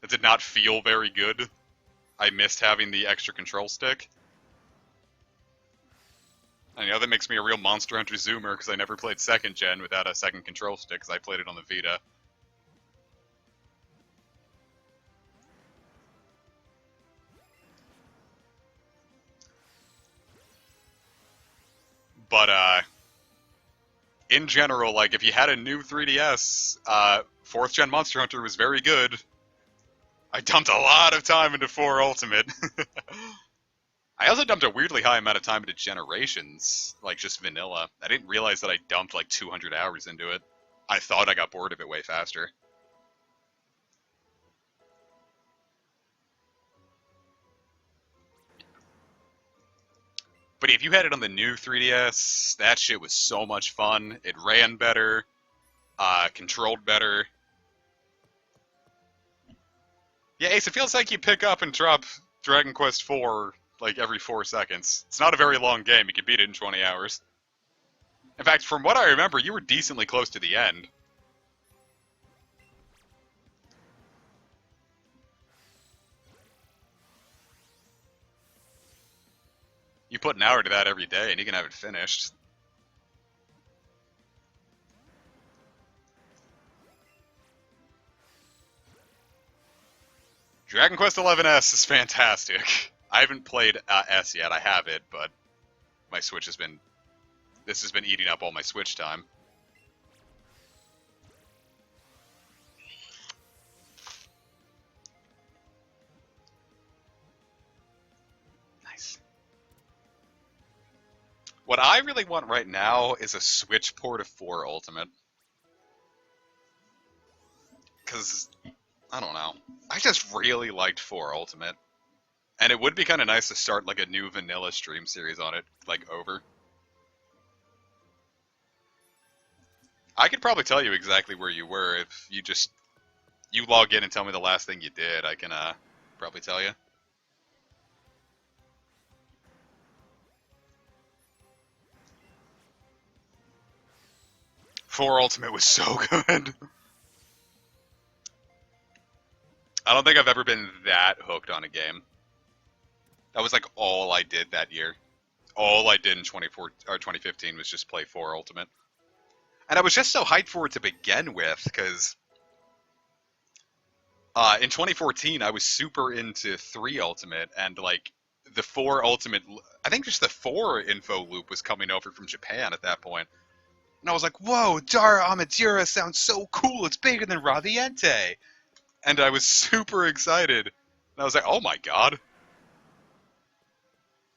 [SPEAKER 1] It did not feel very good. I missed having the extra control stick. I know that makes me a real Monster Hunter zoomer because I never played 2nd gen without a second control stick because I played it on the Vita. But in general, like if you had a new 3DS, 4th gen Monster Hunter was very good. I dumped a lot of time into 4 Ultimate. I also dumped a weirdly high amount of time into Generations, like just vanilla. I didn't realize that I dumped like 200 hours into it. I thought I got bored of it way faster. But if you had it on the new 3DS, that shit was so much fun. It ran better, controlled better. Yeah, Ace, it feels like you pick up and drop Dragon Quest IV like every 4 seconds. It's not a very long game. You can beat it in 20 hours. In fact, from what I remember, you were decently close to the end. You put an hour to that every day and you can have it finished. Dragon Quest XI-S is fantastic. I haven't played S yet. I have it, but my Switch has been... This has been eating up all my Switch time. Nice. What I really want right now is a Switch port of 4 Ultimate. Because, I don't know. I just really liked 4 Ultimate. And it would be kind of nice to start like a new vanilla stream series on it, like over. I could probably tell you exactly where you were if you log in and tell me the last thing you did. I can probably tell you. 4 Ultimate was so good. I don't think I've ever been that hooked on a game. That was like all I did that year. All I did in 2015 was just play 4 Ultimate. And I was just so hyped for it to begin with, because in 2014 I was super into 3 Ultimate, and like the 4 Ultimate, I think just the 4 info loop was coming over from Japan at that point. And I was like, whoa, Dara Amatera sounds so cool, it's bigger than Raviente. And I was super excited. And I was like, oh my god.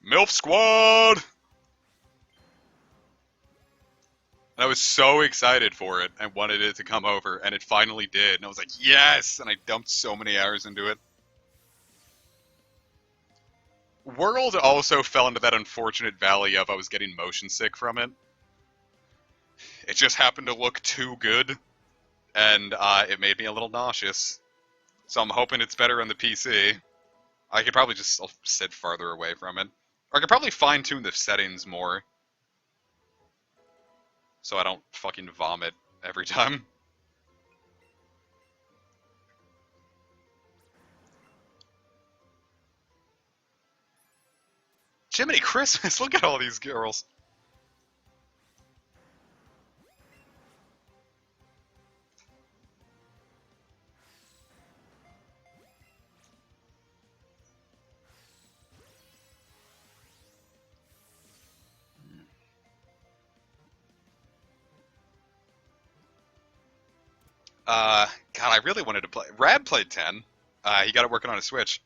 [SPEAKER 1] MILF Squad! And I was so excited for it and wanted it to come over, and it finally did. And I was like, yes! And I dumped so many hours into it. World also fell into that unfortunate valley of I was getting motion sick from it. It just happened to look too good, and it made me a little nauseous. So I'm hoping it's better on the PC. I could probably just sit farther away from it. Or I could probably fine-tune the settings more, so I don't fucking vomit every time. Jiminy Christmas, look at all these girls. God, I really wanted to play. Rad played 10. He got it working on a Switch.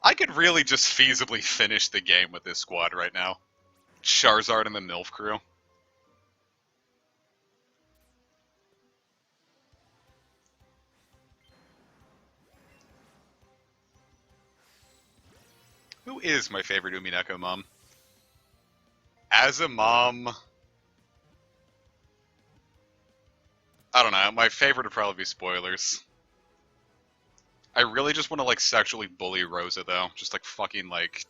[SPEAKER 1] I could really just feasibly finish the game with this squad right now. Charizard and the MILF crew. Who is my favorite Umineko mom? As a mom, I don't know. My favorite would probably be Spoilers. I really just want to like sexually bully Rosa though, just like fucking like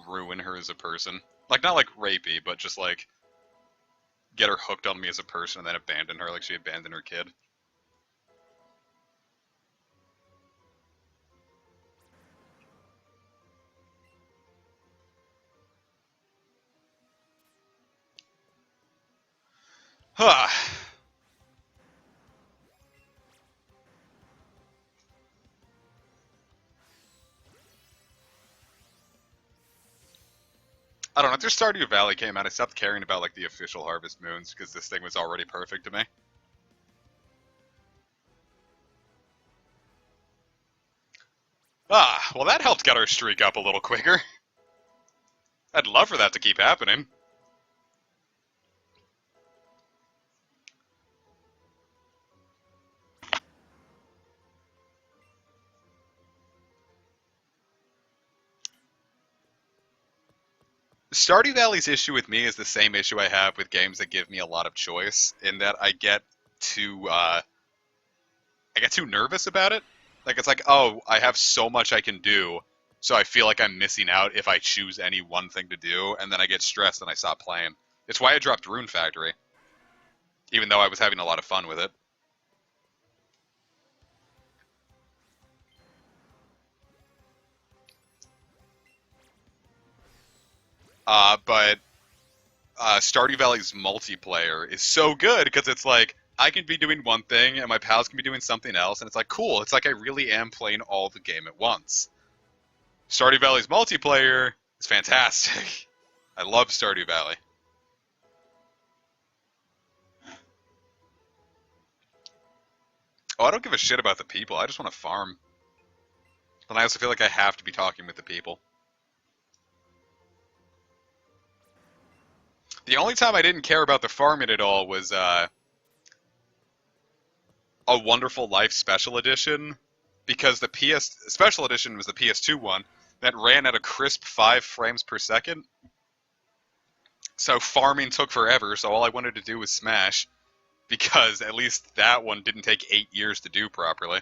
[SPEAKER 1] ruin her as a person. Like not like rapey, but just like get her hooked on me as a person and then abandon her like she abandoned her kid. Huh. I don't know. After Stardew Valley came out, I stopped caring about like the official Harvest Moons because this thing was already perfect to me. Ah, well that helped get our streak up a little quicker. I'd love for that to keep happening. Stardew Valley's issue with me is the same issue I have with games that give me a lot of choice, in that I get too nervous about it. Like it's like, oh, I have so much I can do, so I feel like I'm missing out if I choose any one thing to do, and then I get stressed and I stop playing. It's why I dropped Rune Factory, even though I was having a lot of fun with it. But Stardew Valley's multiplayer is so good because it's like I can be doing one thing and my pals can be doing something else, and it's like cool. It's like I really am playing all the game at once. Stardew Valley's multiplayer is fantastic. I love Stardew Valley. Oh, I don't give a shit about the people. I just want to farm. And I also feel like I have to be talking with the people. The only time I didn't care about the farming at all was A Wonderful Life Special Edition, because the PS Special Edition was the PS2 one that ran at a crisp 5 frames per second. So farming took forever, so all I wanted to do was smash, because at least that one didn't take 8 years to do properly.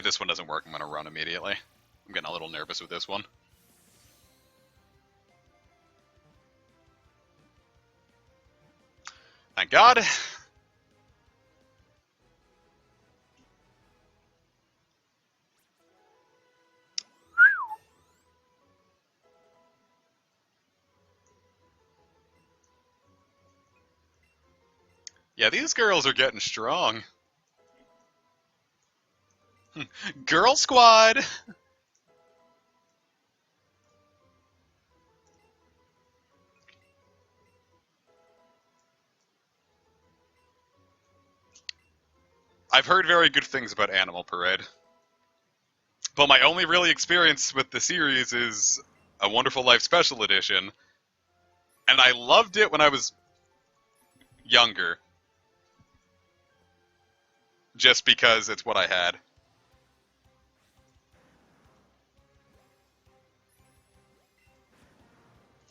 [SPEAKER 1] this one doesn't work, I'm gonna run immediately. I'm getting a little nervous with this one. Thank God. Yeah, these girls are getting strong. Girl squad! I've heard very good things about Animal Parade. But my only really experience with the series is A Wonderful Life Special Edition. And I loved it when I was younger. Just because it's what I had.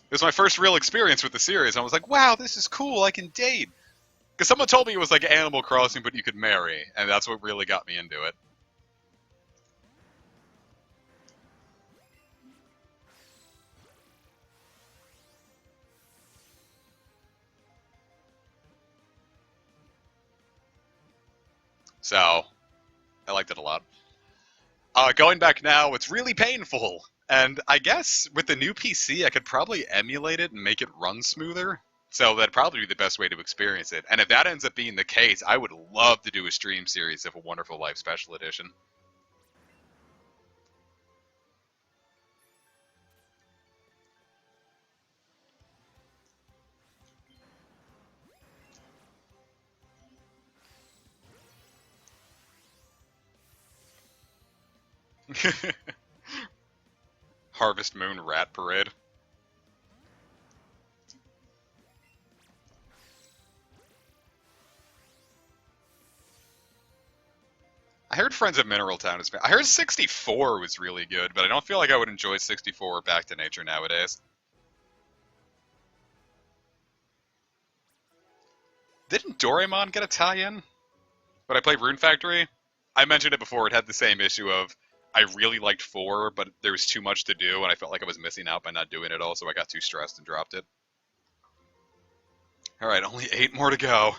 [SPEAKER 1] It was my first real experience with the series. I was like, wow, this is cool, I can date. Because someone told me it was like Animal Crossing, but you could marry. And that's what really got me into it. So, I liked it a lot. Going back now, it's really painful. And I guess with the new PC, I could probably emulate it and make it run smoother. So that'd probably be the best way to experience it. And if that ends up being the case, I would love to do a stream series of A Wonderful Life Special Edition. Harvest Moon Rat Parade. I heard Friends of Mineral Town is. I heard 64 was really good, but I don't feel like I would enjoy 64 or Back to Nature nowadays. Didn't Doraemon get a tie-in? When I played Rune Factory, I mentioned it before. It had the same issue of I really liked 4, but there was too much to do, and I felt like I was missing out by not doing it all, so I got too stressed and dropped it. All right, only 8 more to go.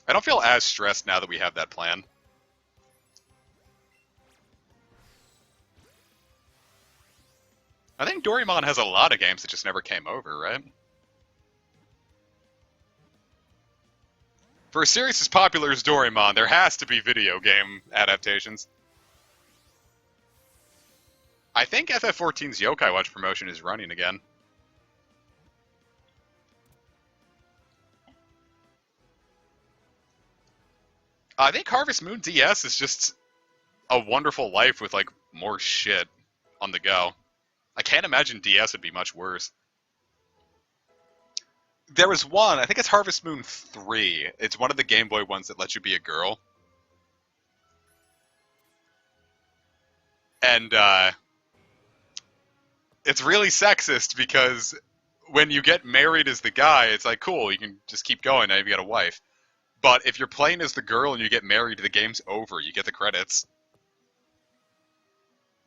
[SPEAKER 1] I don't feel as stressed now that we have that plan. I think Doraemon has a lot of games that just never came over, right? For a series as popular as Doraemon, there has to be video game adaptations. I think FF14's Yokai Watch promotion is running again. I think Harvest Moon DS is just a wonderful life with, like, more shit on the go. I can't imagine DS would be much worse. There was one, I think it's Harvest Moon 3. It's one of the Game Boy ones that lets you be a girl. And, it's really sexist because when you get married as the guy, it's like, cool, you can just keep going, now you've got a wife. But if you're playing as the girl and you get married, the game's over. You get the credits.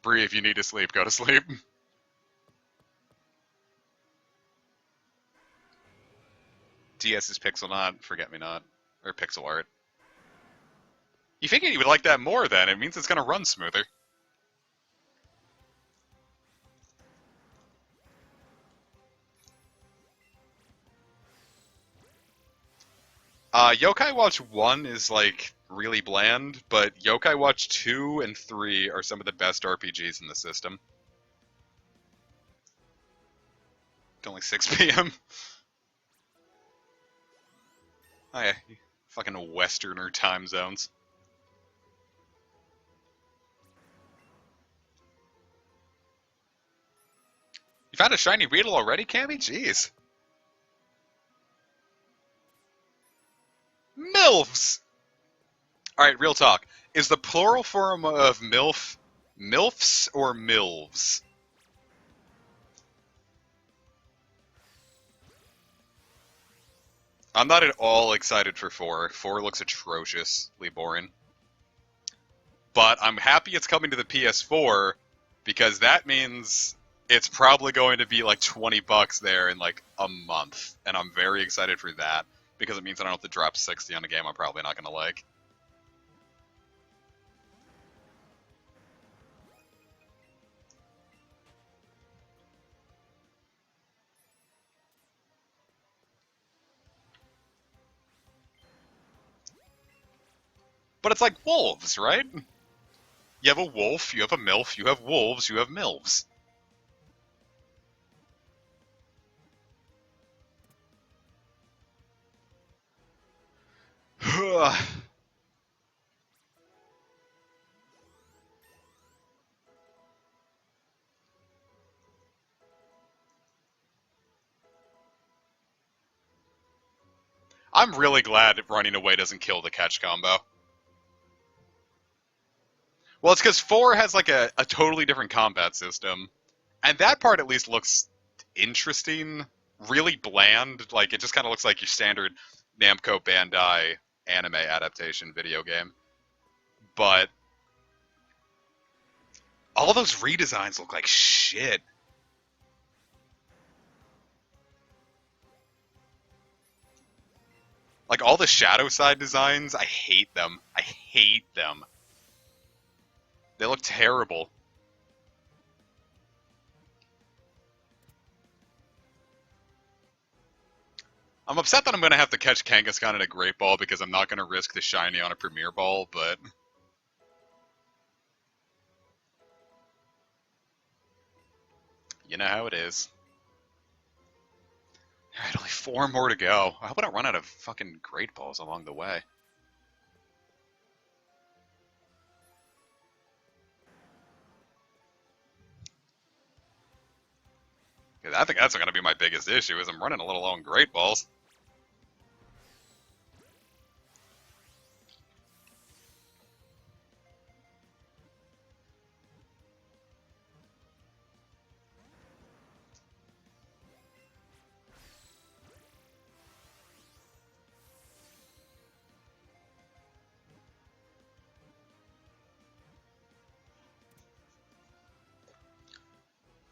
[SPEAKER 1] Bree, if you need to sleep, go to sleep. DS is Pixel Not, Forget Me Not, or Pixel Art. You figure you would like that more then? It means it's going to run smoother. Yokai Watch 1 is, like, really bland, but Yokai Watch 2 and 3 are some of the best RPGs in the system. It's only 6 p.m. Oh yeah, fucking Westerner time zones. You found a shiny Weedle already, Cammy? Jeez. MILFs! Alright, real talk. Is the plural form of MILF MILFs or MILVs? I'm not at all excited for 4. 4 looks atrociously boring. But I'm happy it's coming to the PS4 because that means it's probably going to be like $20 there in like a month, and I'm very excited for that because it means I don't have to drop 60 on a game I'm probably not going to like. But it's like wolves, right? You have a wolf, you have a MILF, you have wolves, you have MILFs. I'm really glad running away doesn't kill the catch combo. Well, it's because 4 has like a totally different combat system. And that part at least looks interesting, really bland. Like, it just kind of looks like your standard Namco Bandai anime adaptation video game. But all those redesigns look like shit. Like, all the Shadow Side designs, I hate them. I hate them. They look terrible. I'm upset that I'm going to have to catch Kangaskhan in a Great Ball because I'm not going to risk the shiny on a Premier Ball, but you know how it is. Alright, only 4 more to go. I hope I don't run out of fucking Great Balls along the way. I think that's going to be my biggest issue, is I'm running a little low on Great Balls.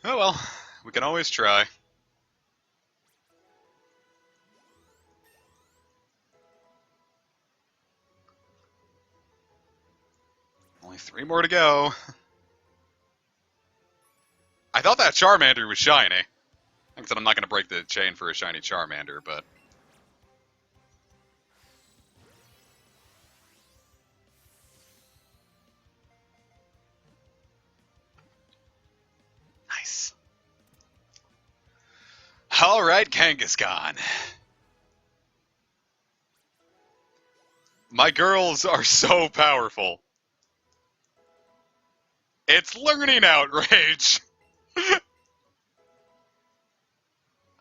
[SPEAKER 1] Oh well, we can always try. Only 3 more to go. I thought that Charmander was shiny. Like I said, I'm not going to break the chain for a shiny Charmander, but... Nice. Alright, Kangaskhan. My girls are so powerful. It's learning outrage. I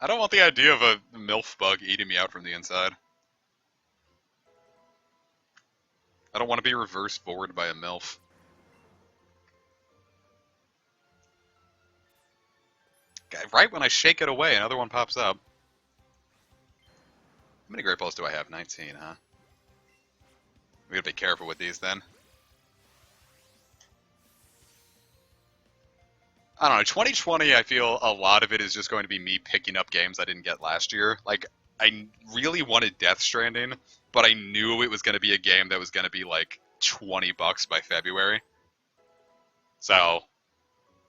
[SPEAKER 1] don't want the idea of a MILF bug eating me out from the inside. I don't want to be reverse bored by a MILF. Right when I shake it away, another one pops up. How many Great Balls do I have? 19, huh? We gotta be careful with these then. I don't know, 2020, I feel a lot of it is just going to be me picking up games I didn't get last year. Like, I really wanted Death Stranding, but I knew it was going to be a game that was going to be like $20 by February. So,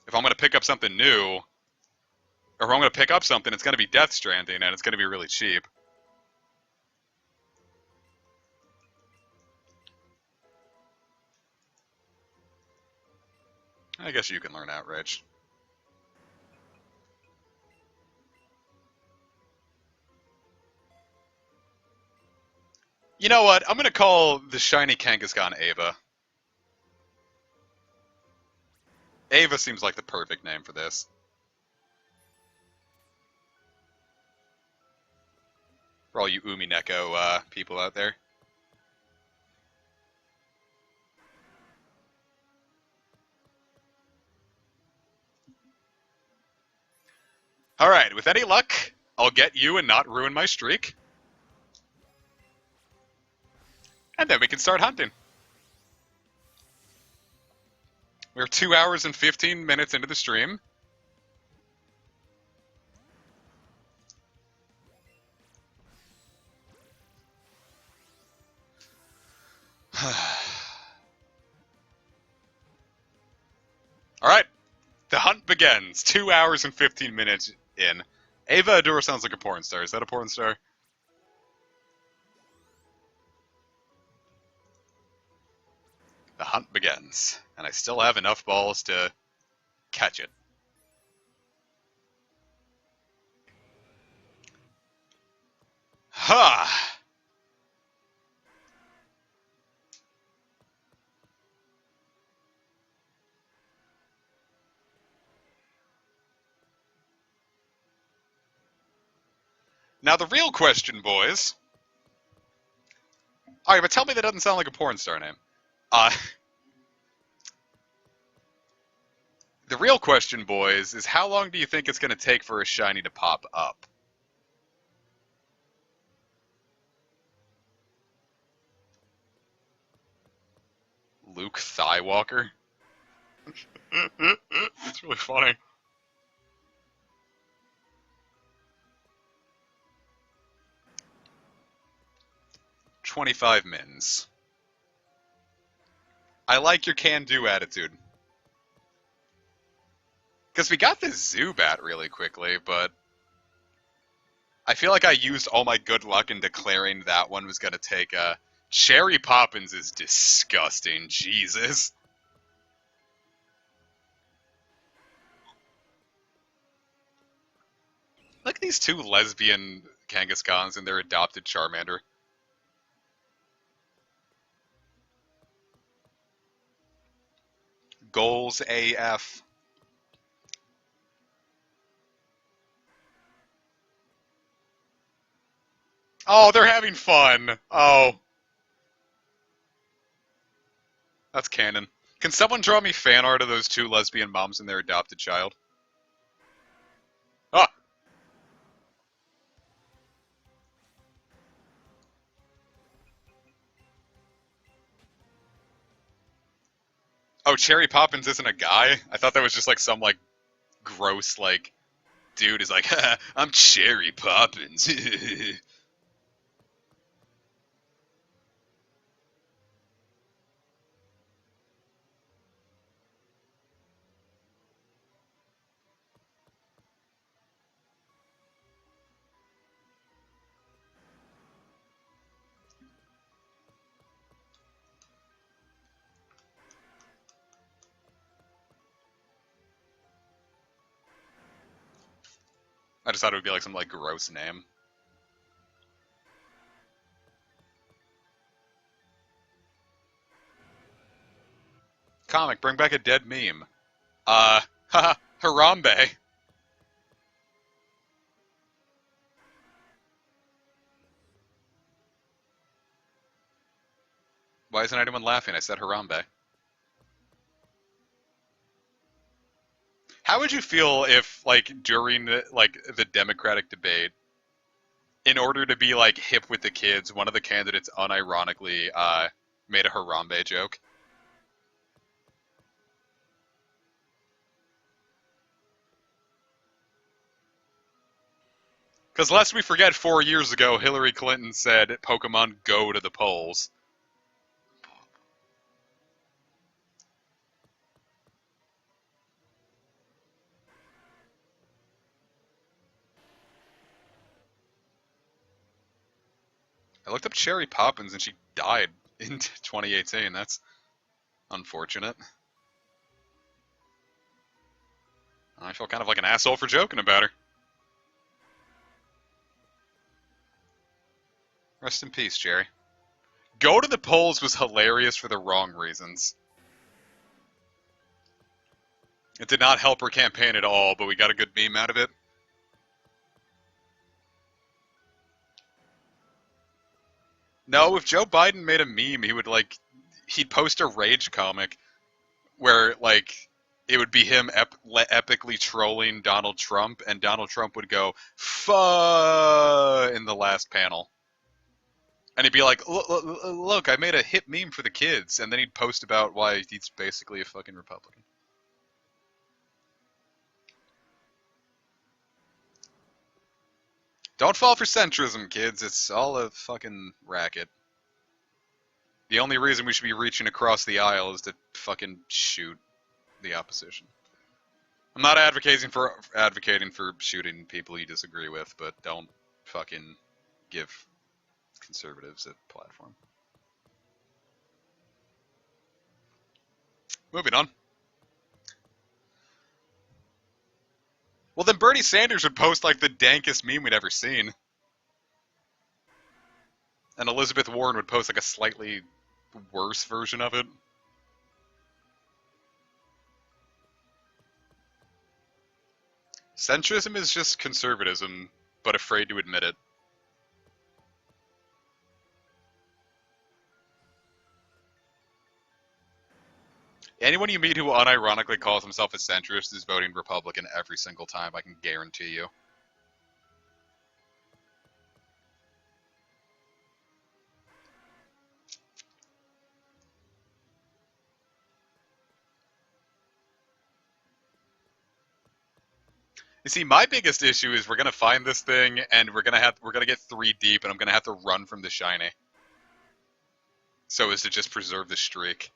[SPEAKER 1] if I'm going to pick up something new, or if I'm going to pick up something, it's going to be Death Stranding, and it's going to be really cheap. I guess you can learn outrage. You know what? I'm going to call the shiny Kangaskhan Ava. Ava seems like the perfect name for this. For all you Umineko people out there. Alright, with any luck, I'll get you and not ruin my streak. And then we can start hunting. We're 2 hours and 15 minutes into the stream. Alright, the hunt begins. 2 hours and 15 minutes in. Ava Adora sounds like a porn star. Is that a porn star? The hunt begins, and I still have enough balls to catch it. Ha! Now the real question, boys. Alright, but tell me that doesn't sound like a porn star name. The real question, boys, is how long do you think it's going to take for a shiny to pop up? Luke Thigh-Walker? It's really funny. $25 mins. I like your can-do attitude. Because we got this Zubat really quickly, but I feel like I used all my good luck in declaring that one was going to take a... Cherry Poppins is disgusting, Jesus. Look at these two lesbian Kangaskhan's and their adopted Charmander. Goals AF. Oh, they're having fun. Oh. That's canon. Can someone draw me fan art of those two lesbian moms and their adopted child? Ah! Oh, Cherry Poppins isn't a guy? I thought that was just like some like gross like dude is like, I'm Cherry Poppins. I just thought it would be like some like gross name. Comic, bring back a dead meme. Haha, Harambe. Why isn't anyone laughing? I said Harambe. How would you feel if, like, during the Democratic debate, in order to be like hip with the kids, one of the candidates unironically made a Harambe joke? Because lest we forget, 4 years ago, Hillary Clinton said, Pokemon go to the polls. I looked up Cherry Poppins and she died in 2018. That's unfortunate. I feel kind of like an asshole for joking about her. Rest in peace, Cherry. Go to the polls was hilarious for the wrong reasons. It did not help her campaign at all, but we got a good meme out of it. No, if Joe Biden made a meme, he would he'd post a rage comic where it would be him epically trolling Donald Trump, and Donald Trump would go "fuh" in the last panel. And he'd be like, look, I made a hit meme for the kids. And then he'd post about why he's basically a fucking Republican. Don't fall for centrism, kids. It's all a fucking racket. The only reason we should be reaching across the aisle is to fucking shoot the opposition. I'm not advocating for shooting people you disagree with, but don't fucking give conservatives a platform. Moving on. Well, then Bernie Sanders would post like the dankest meme we'd ever seen. And Elizabeth Warren would post like a slightly worse version of it. Centrism is just conservatism, but afraid to admit it. Anyone you meet who unironically calls himself a centrist is voting Republican every single time, I can guarantee you. You see, my biggest issue is we're gonna find this thing and we're gonna get 3 deep and I'm gonna have to run from the shiny. So as to just preserve the streak.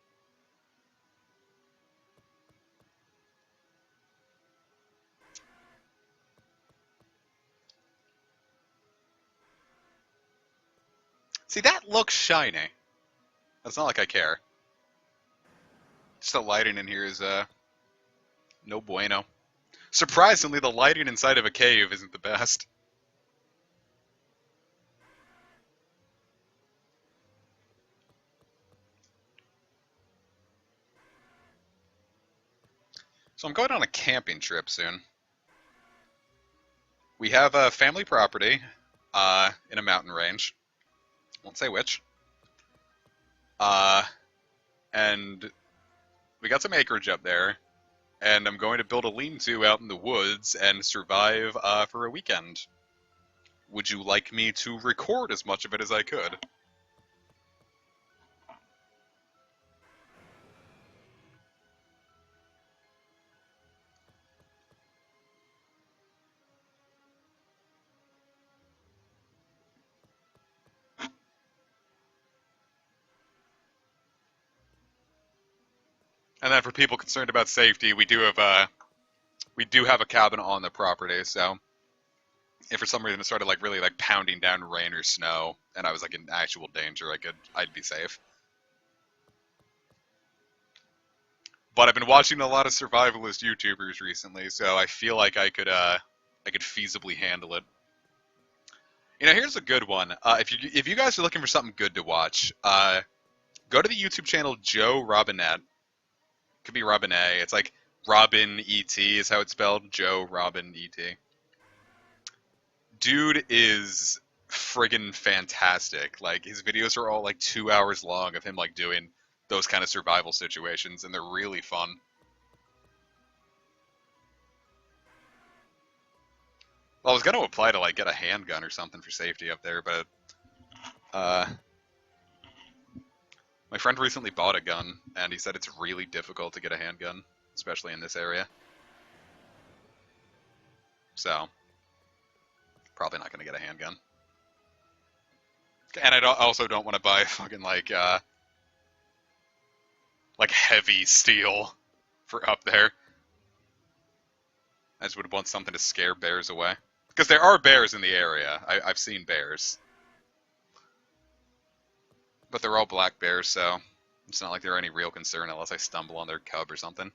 [SPEAKER 1] See, that looks shiny. It's not like I care. Just the lighting in here is no bueno. Surprisingly, the lighting inside of a cave isn't the best. So I'm going on a camping trip soon. We have a family property in a mountain range. Won't say which. And we got some acreage up there. And I'm going to build a lean-to out in the woods and survive for a weekend. Would you like me to record as much of it as I could? And then for people concerned about safety, we do have a cabin on the property, so if for some reason it started like really like pounding down rain or snow and I was like in actual danger, I'd be safe. But I've been watching a lot of survivalist YouTubers recently, so I feel like I could feasibly handle it. You know, here's a good one. If you guys are looking for something good to watch, go to the YouTube channel Joe Robinette. Could be Robinet. It's like Robin E.T. is how it's spelled. Joe Robin E.T. Dude is friggin' fantastic. Like, his videos are all like 2 hours long of him like doing those kind of survival situations, and they're really fun. Well, I was gonna apply to like get a handgun or something for safety up there, but my friend recently bought a gun, and he said it's really difficult to get a handgun, especially in this area. So, probably not gonna get a handgun. And I also don't want to buy fucking like heavy steel for up there. I just would want something to scare bears away. Because there are bears in the area. I've seen bears. But they're all black bears, so it's not like they're any real concern unless I stumble on their cub or something.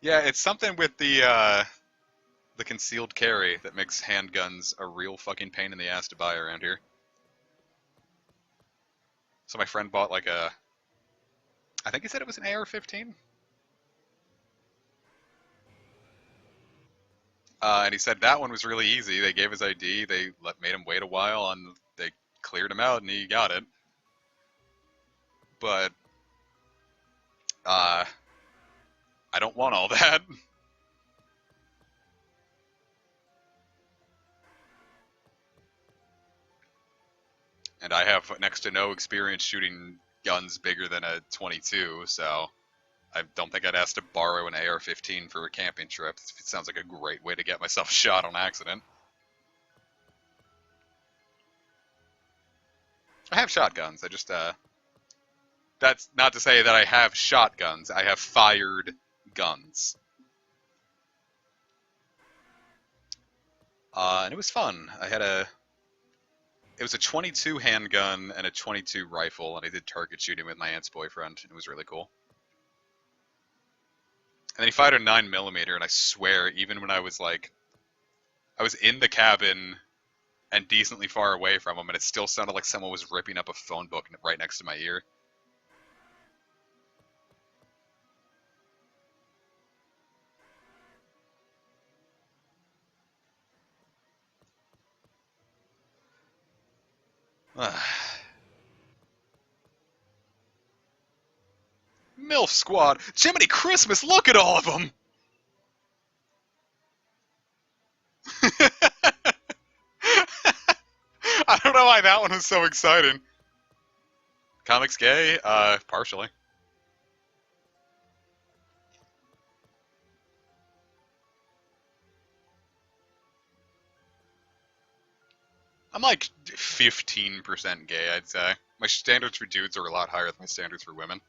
[SPEAKER 1] Yeah, it's something with the concealed carry that makes handguns a real fucking pain in the ass to buy around here. So my friend bought like I think he said it was an AR-15. And he said that one was really easy. They gave his ID, made him wait a while, and they cleared him out, and he got it. but I don't want all that. And I have next to no experience shooting guns bigger than a 22, so I don't think I'd ask to borrow an AR-15 for a camping trip. It sounds like a great way to get myself shot on accident. I have shotguns. I just, that's not to say that I have shotguns. I have fired guns. And it was fun. It was a 22 handgun and a 22 rifle, and I did target shooting with my aunt's boyfriend, and it was really cool. And then he fired a 9mm, and I swear, even when I was in the cabin and decently far away from him, and it still sounded like someone was ripping up a phone book right next to my ear. MILF Squad! Jiminy Christmas, look at all of them! I don't know why that one was so exciting. Comics gay? Partially. I'm like 15% gay, I'd say. My standards for dudes are a lot higher than my standards for women.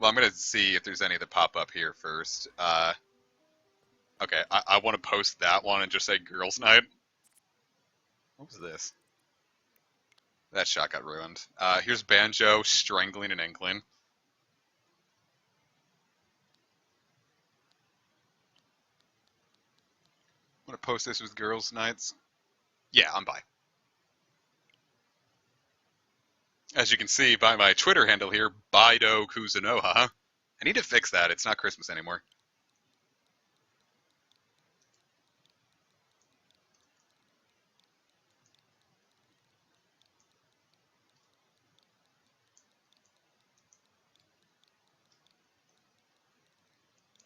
[SPEAKER 1] I'm gonna see if there's any that pop up here first. Okay, I want to post that one and just say girls' night. What was this? That shot got ruined. Here's Banjo strangling an Inkling. I'm gonna post this with girls' nights. Yeah, I'm bi. As you can see by my Twitter handle here, Bido Kuzunoha. I need to fix that. It's not Christmas anymore.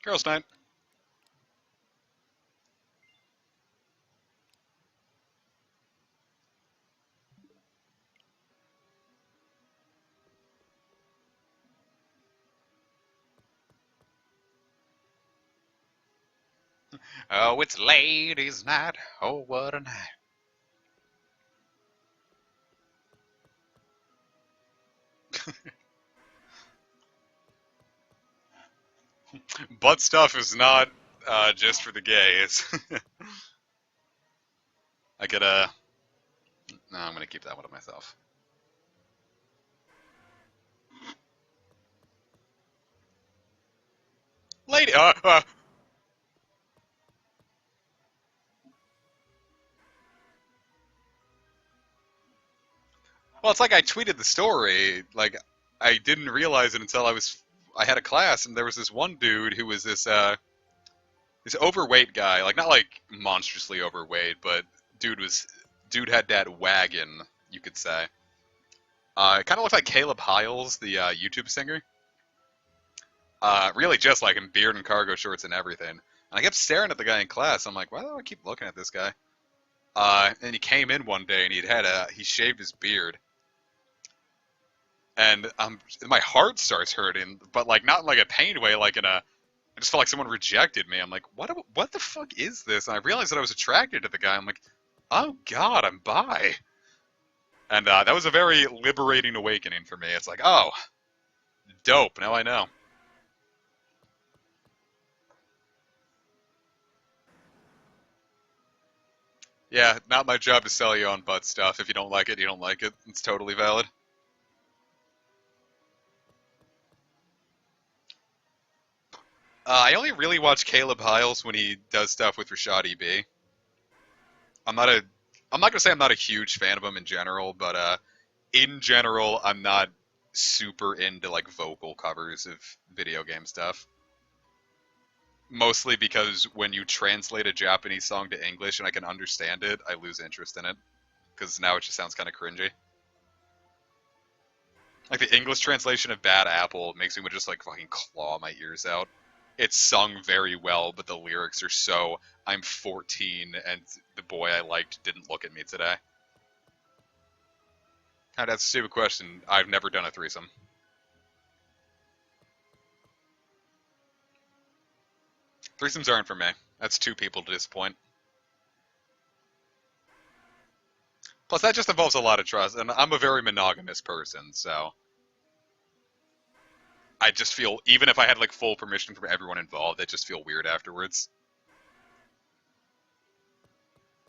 [SPEAKER 1] Girls' night. Oh, it's ladies' night. Oh, what a night. Butt stuff is not just for the gays. I get a... No, I'm gonna keep that one to myself. Lady... Well, it's like I tweeted the story. Like, I didn't realize it until I had a class, and there was this one dude who was this overweight guy. Like, not like monstrously overweight, but dude had that wagon, you could say. It kind of looked like Caleb Hyles, the YouTube singer. Really just like him, beard and cargo shorts and everything. And I kept staring at the guy in class. I'm like, why do I keep looking at this guy? And he came in one day and he shaved his beard. And my heart starts hurting, but like not in like a pain way, like I just felt like someone rejected me. I'm like, what the fuck is this? And I realized that I was attracted to the guy. I'm like, oh god, I'm bi. And that was a very liberating awakening for me. It's like, oh, dope, now I know. Yeah, not my job to sell you on butt stuff. If you don't like it, you don't like it. It's totally valid. I only really watch Caleb Hyles when he does stuff with Rashad Eevee. I'm not I'm not gonna say I'm not a huge fan of him in general, but in general, I'm not super into like vocal covers of video game stuff. Mostly because when you translate a Japanese song to English and I can understand it, I lose interest in it. Because now it just sounds kind of cringy. Like the English translation of Bad Apple makes me want to just like fucking claw my ears out. It's sung very well, but the lyrics are so I'm 14 and the boy I liked didn't look at me today. That's a stupid question. I've never done a threesome. Threesomes aren't for me. That's two people to disappoint. Plus, that just involves a lot of trust, and I'm a very monogamous person, so I just feel, even if I had like full permission from everyone involved, I just feel weird afterwards.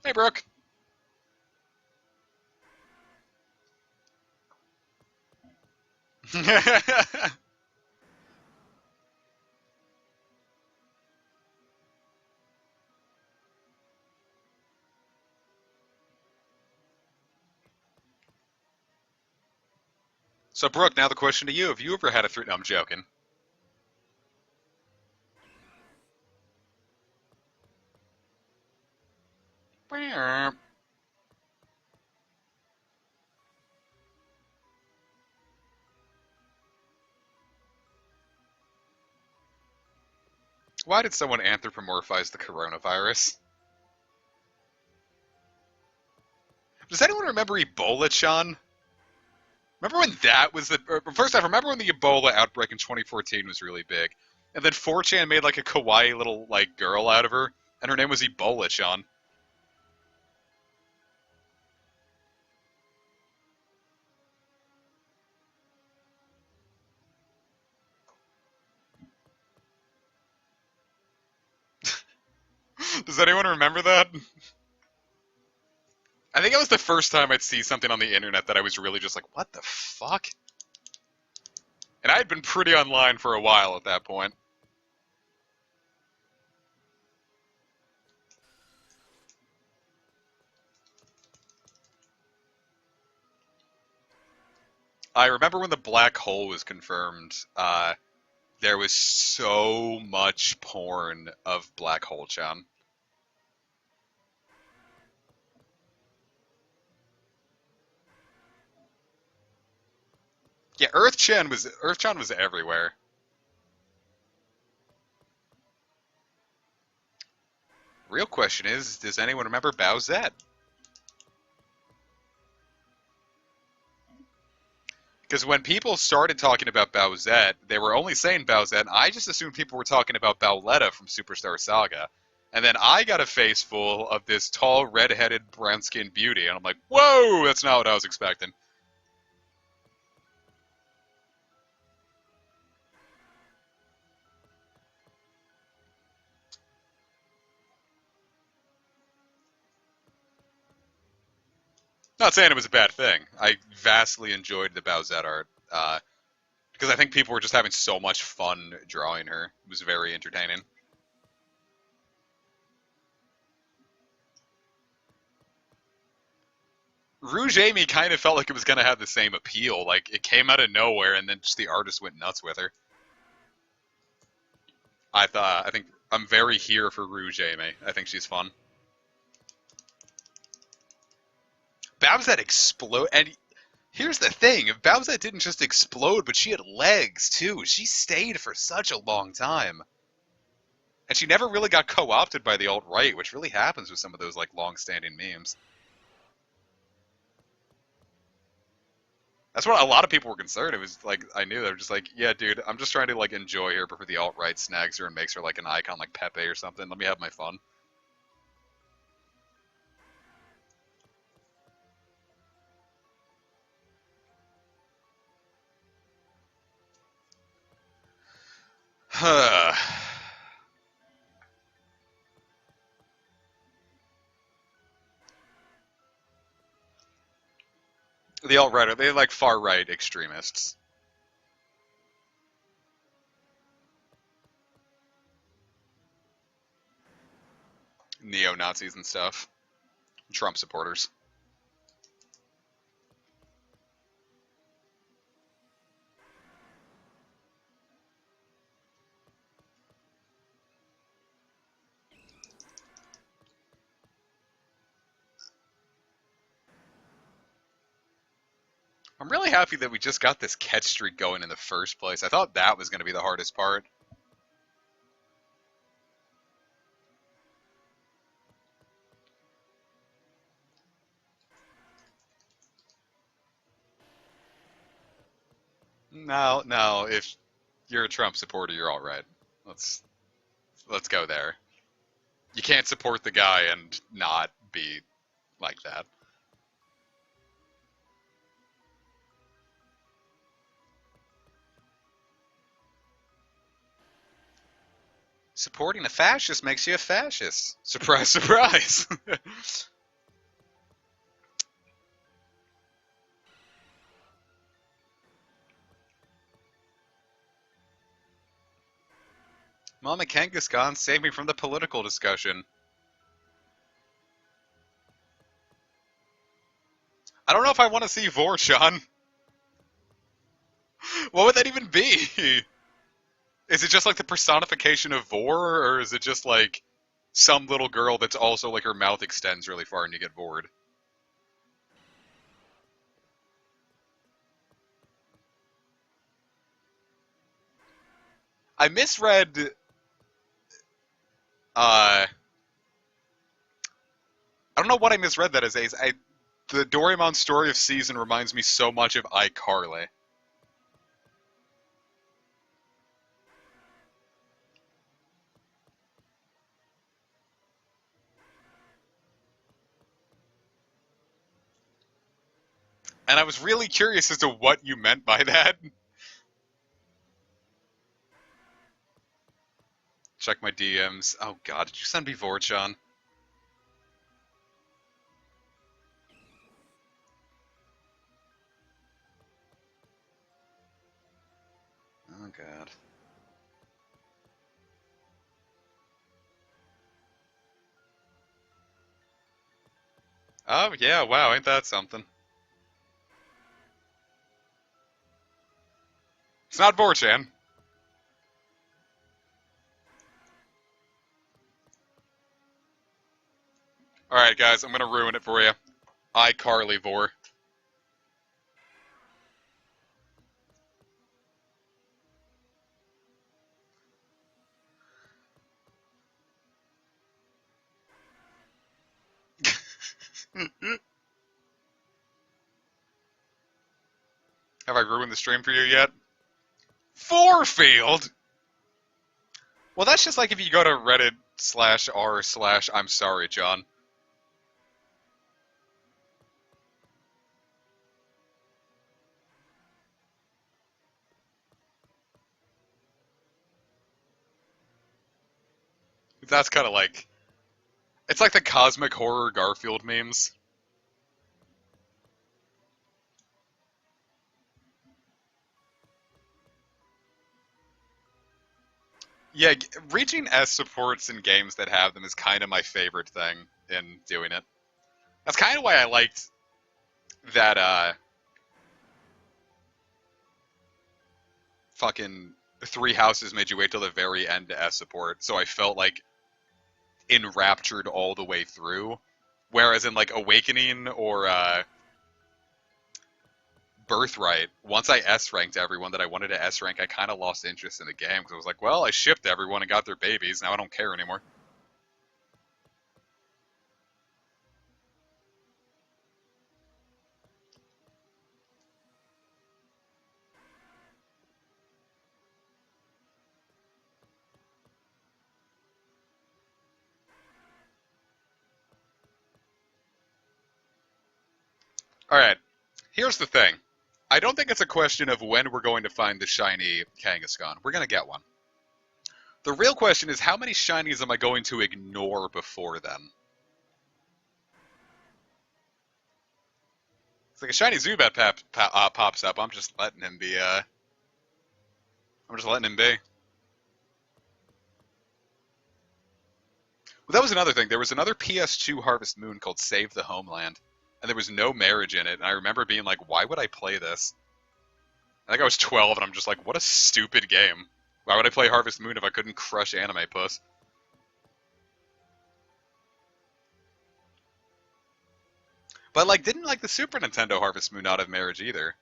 [SPEAKER 1] Hey, Brooke. So, Brooke, now the question to you: have you ever had a threesome? No, I'm joking. Why did someone anthropomorphize the coronavirus? Does anyone remember Ebola-chan? Remember when that was the first off? Remember when the Ebola outbreak in 2014 was really big, and then 4chan made like a kawaii little like girl out of her, and her name was Ebola-chan. Does anyone remember that? I think it was the first time I'd see something on the internet that I was really just like, what the fuck? And I had been pretty online for a while at that point. I remember when the black hole was confirmed, there was so much porn of Black Hole Chan. Yeah, Earth Chan was everywhere. Real question is, does anyone remember Bowsette? Because when people started talking about Bowsette, they were only saying Bowsette, and I just assumed people were talking about Bowletta from Superstar Saga. And then I got a face full of this tall, red-headed, brown-skinned beauty, and I'm like, whoa, that's not what I was expecting. Not saying it was a bad thing. I vastly enjoyed the Bowsette art, because I think people were just having so much fun drawing her. It was very entertaining. Rouge Amy kind of felt like it was going to have the same appeal. Like, it came out of nowhere, and then just the artist went nuts with her. I think I'm very here for Rouge Amy. I think she's fun. Bowsette explode, and here's the thing: Bowsette didn't just explode, but she had legs too. She stayed for such a long time, and she never really got co-opted by the alt right, which really happens with some of those like long-standing memes. That's what a lot of people were concerned. It was like I knew they were just like, yeah, dude, I'm just trying to like enjoy her before the alt right snags her and makes her like an icon like Pepe or something. Let me have my fun. The alt right, they like far right extremists, neo Nazis and stuff, Trump supporters. I'm really happy that we just got this catch streak going in the first place. I thought that was going to be the hardest part. No, if you're a Trump supporter, you're all right. Let's go there. You can't support the guy and not be like that. Supporting a fascist makes you a fascist. Surprise, surprise. Mama Kangaskhan, save me from the political discussion. I don't know if I want to see Vorshan. What would that even be? Is it just like the personification of Vor, or is it just like some little girl that's also like her mouth extends really far and you get bored? I misread I don't know what I misread that as. The Doraemon story of season reminds me so much of iCarly. And I was really curious as to what you meant by that. Check my DMs. Oh god, did you send me Vorchan? Oh god. Oh yeah, wow, ain't that something? It's not Vorchan. Alright guys, I'm gonna ruin it for you. iCarly Vor. Have I ruined the stream for you yet? Vorfield? Well, that's just like if you go to Reddit/r/ I'm sorry, John. That's kind of like... It's like the cosmic horror Garfield memes. Yeah, reaching S supports in games that have them is kind of my favorite thing in doing it. That's kind of why I liked that, fucking Three Houses made you wait till the very end to S support, so I felt like enraptured all the way through. Whereas in like Awakening or Birthright, once I S ranked everyone that I wanted to S rank, I kind of lost interest in the game because I was like, well, I shipped everyone and got their babies. Now I don't care anymore. All right, here's the thing. I don't think it's a question of when we're going to find the shiny Kangaskhan. We're going to get one. The real question is how many shinies am I going to ignore before then? It's like a shiny Zubat pops up. I'm just letting him be. I'm just letting him be. Well, that was another thing. There was another PS2 Harvest Moon called Save the Homeland, and there was no marriage in it. And I remember being like, why would I play this? I think I was 12, and I'm just like, what a stupid game. Why would I play Harvest Moon if I couldn't crush anime puss? But like, didn't like the Super Nintendo Harvest Moon not have marriage either?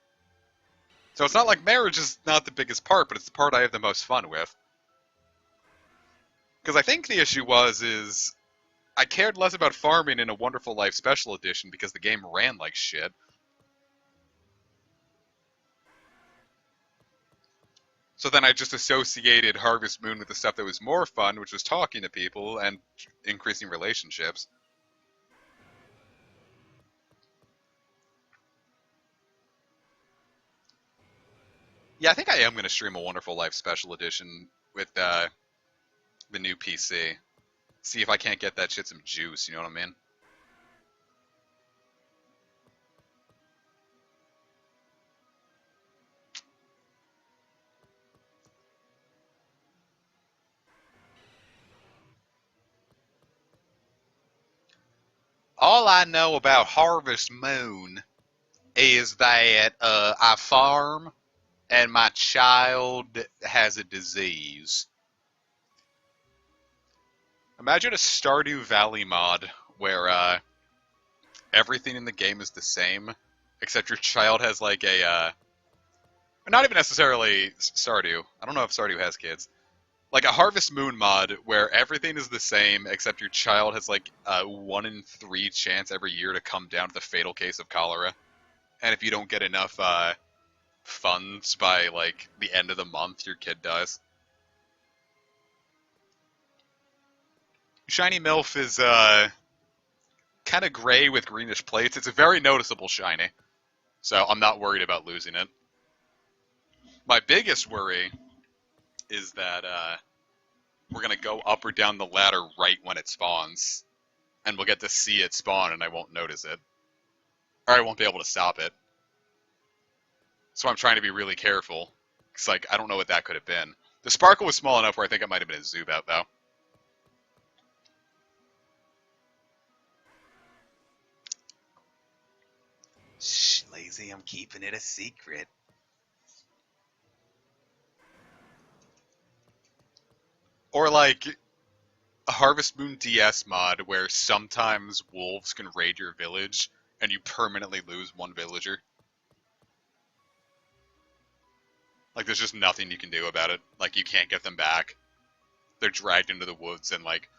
[SPEAKER 1] So it's not like marriage is not the biggest part, but it's the part I have the most fun with. Because I think the issue is I cared less about farming in a Wonderful Life Special Edition because the game ran like shit. So then I just associated Harvest Moon with the stuff that was more fun, which was talking to people and increasing relationships. Yeah, I think I am going to stream a Wonderful Life Special Edition with the new PC. See if I can't get that shit some juice, you know what I mean? All I know about Harvest Moon is that I farm and my child has a disease. Imagine a Stardew Valley mod where everything in the game is the same, except your child has like a, not even necessarily Stardew. I don't know if Stardew has kids. Like a Harvest Moon mod where everything is the same, except your child has like a 1 in 3 chance every year to come down to the fatal case of cholera. And if you don't get enough funds by like the end of the month, your kid dies. Shiny MILF is kind of gray with greenish plates. It's a very noticeable shiny, so I'm not worried about losing it. My biggest worry is that we're gonna go up or down the ladder right when it spawns, and we'll get to see it spawn, and I won't notice it, or I won't be able to stop it. So I'm trying to be really careful. It's like I don't know what that could have been. The sparkle was small enough where I think it might have been a Zubat though. Shh, lazy, I'm keeping it a secret. Or like a Harvest Moon DS mod where sometimes wolves can raid your village and you permanently lose one villager. Like there's just nothing you can do about it. Like you can't get them back. They're dragged into the woods and like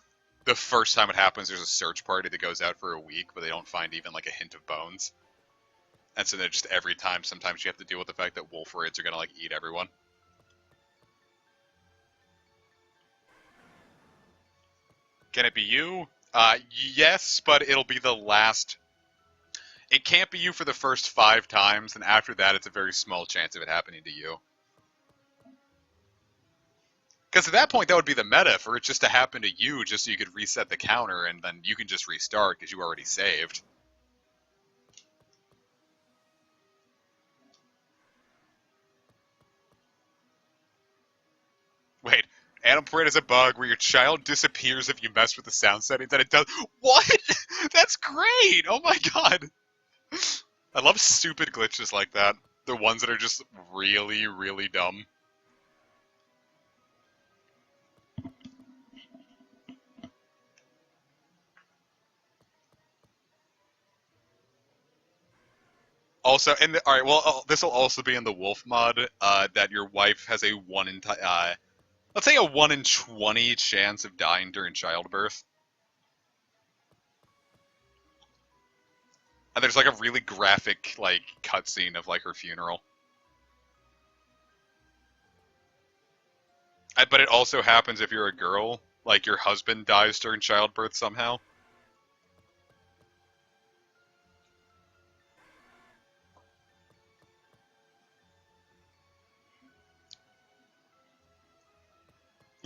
[SPEAKER 1] the first time it happens there's a search party that goes out for a week but they don't find even like a hint of bones. And so they're just every time sometimes you have to deal with the fact that wolf raids are gonna like eat everyone. Can it be you? Yes, but it'll be the last. It can't be you for the first 5 times, and after that, it's a very small chance of it happening to you. Because at that point, that would be the meta for it just to happen to you, just so you could reset the counter, and then you can just restart because you already saved. Wait, Animal Parade is a bug where your child disappears if you mess with the sound settings, and it does. What? That's great! Oh my god! I love stupid glitches like that. The ones that are just really, really dumb. Also, and all right, well, this will also be in the Wolf mod. That your wife has a let's say a 1 in 20 chance of dying during childbirth. And there's like a really graphic like cutscene of like her funeral. But it also happens if you're a girl, like your husband dies during childbirth somehow.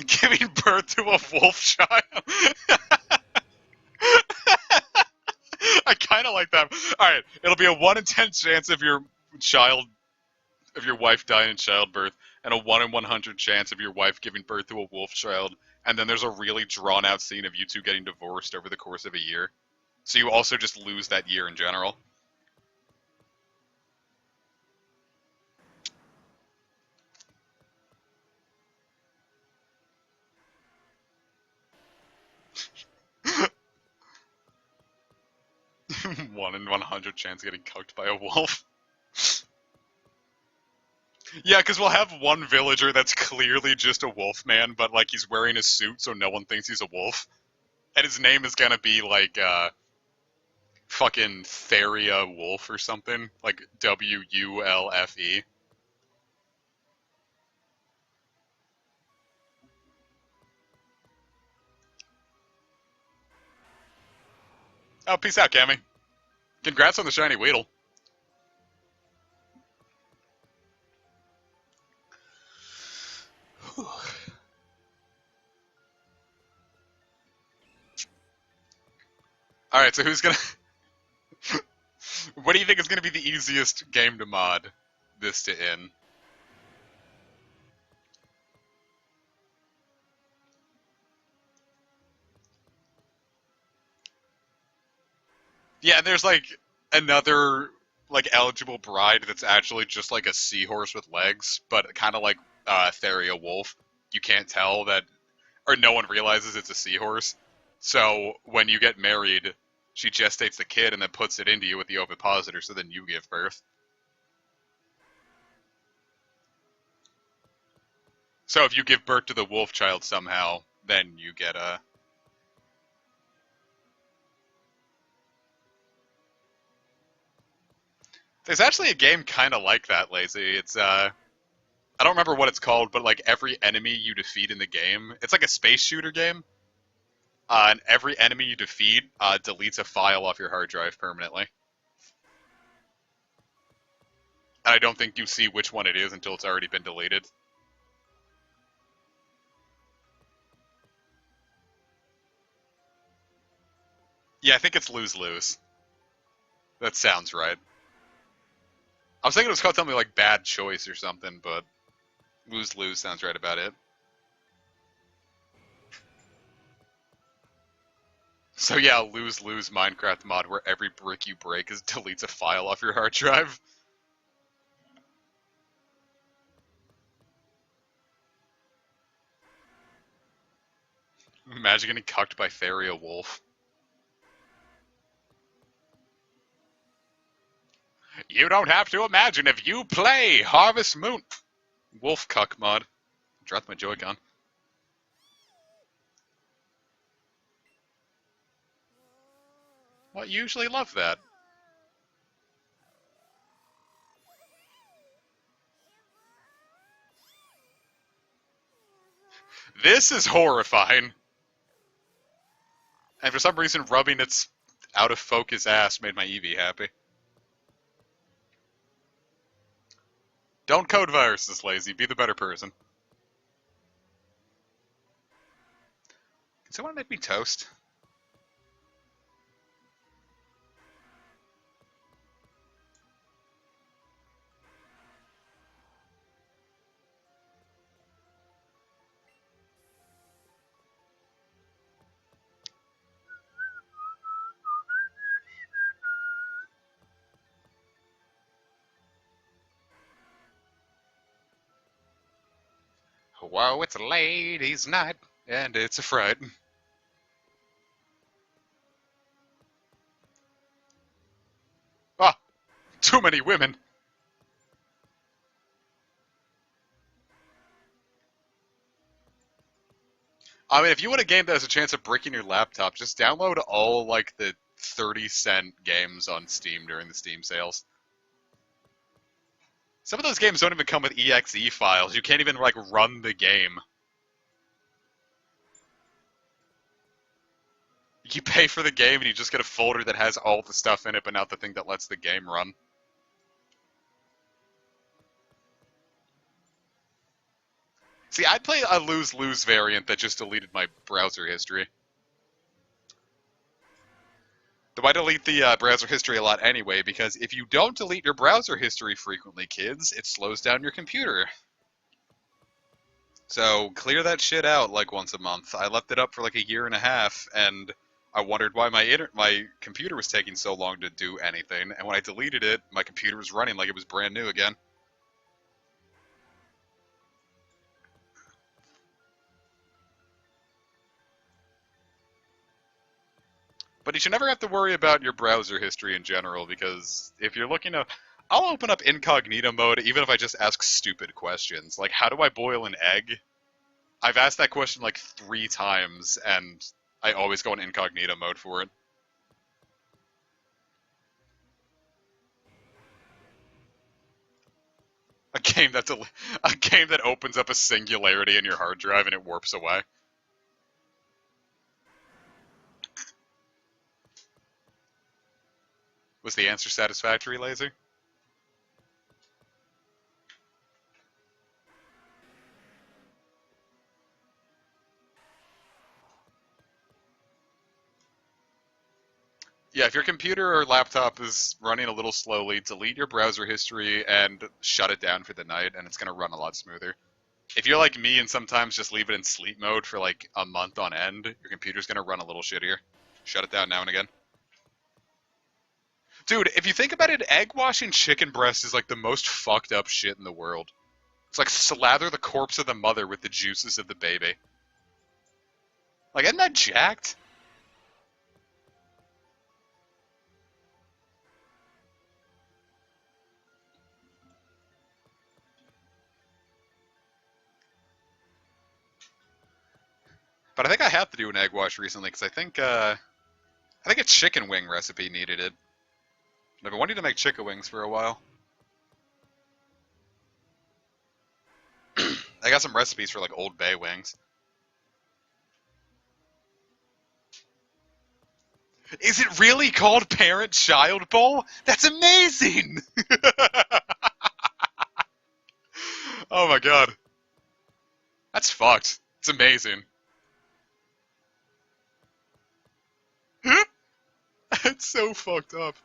[SPEAKER 1] Giving birth to a wolf child. I kind of like that. All right, it'll be a 1 in 10 chance of your wife dying in childbirth, and a 1 in 100 chance of your wife giving birth to a wolf child. And then there's a really drawn out scene of you two getting divorced over the course of a year. So you also just lose that year in general. One in 100 chance of getting cucked by a wolf. Yeah, because we'll have one villager that's clearly just a wolf man, but like he's wearing a suit so no one thinks he's a wolf. And his name is gonna be like fucking Theria Wolf or something. Like Wulfe. Oh, peace out, Cammy. Congrats on the shiny Weedle. Alright, so who's gonna what do you think is gonna be the easiest game to mod this to in? Yeah, there's like another like eligible bride that's actually just like a seahorse with legs, but kind of like Theria Wolf. You can't tell that, or no one realizes it's a seahorse. So when you get married, she gestates the kid and then puts it into you with the ovipositor, so then you give birth. So if you give birth to the wolf child somehow, then you get a. There's actually a game kind of like that, Lazy. It's I don't remember what it's called, but like every enemy you defeat in the game, it's like a space shooter game. And every enemy you defeat deletes a file off your hard drive permanently. And I don't think you see which one it is until it's already been deleted. Yeah, I think it's lose-lose. That sounds right. I was thinking it was called something like Bad Choice or something, but lose-lose sounds right about it. So yeah, lose-lose Minecraft mod where every brick you break is deletes a file off your hard drive. Imagine getting cucked by Theria Wolf. You don't have to imagine if you play Harvest Moon. Wolf cuck mod. Dropped my Joy-Con. Well, I usually love that. This is horrifying. And for some reason, rubbing its out of focus ass made my Eevee happy. Don't code viruses, Lazy. Be the better person. Can someone make me toast? Whoa, it's a ladies' night, and it's a fright. Ah, too many women. I mean, if you want a game that has a chance of breaking your laptop, just download all, like, the 30-cent games on Steam during the Steam sales. Some of those games don't even come with exe files. You can't even, like, run the game. You pay for the game and you just get a folder that has all the stuff in it, but not the thing that lets the game run. See, I'd play a lose-lose variant that just deleted my browser history. Though I delete the browser history a lot anyway, because if you don't delete your browser history frequently, kids, it slows down your computer. So clear that shit out like once a month. I left it up for like a year and a half, and I wondered why my computer was taking so long to do anything. And when I deleted it, my computer was running like it was brand new again. But you should never have to worry about your browser history in general, because if you're looking to I'll open up incognito mode even if I just ask stupid questions. Like, how do I boil an egg? I've asked that question like 3 times, and I always go in incognito mode for it. A game that's a game that opens up a singularity in your hard drive and it warps away. Was the answer satisfactory, Laser? Yeah, if your computer or laptop is running a little slowly, delete your browser history and shut it down for the night, and it's going to run a lot smoother. If you're like me and sometimes just leave it in sleep mode for like a month on end, your computer's going to run a little shittier. Shut it down now and again. Dude, if you think about it, egg washing chicken breast is like the most fucked up shit in the world. It's like slather the corpse of the mother with the juices of the baby. Like, isn't that jacked? But I think I have to do an egg wash recently because I think a chicken wing recipe needed it. I've been wanting to make chicken wings for a while. I got some recipes for like Old Bay wings. Is it really called Parent-Child Bowl? That's amazing! Oh my god. That's fucked. It's amazing. It's so fucked up.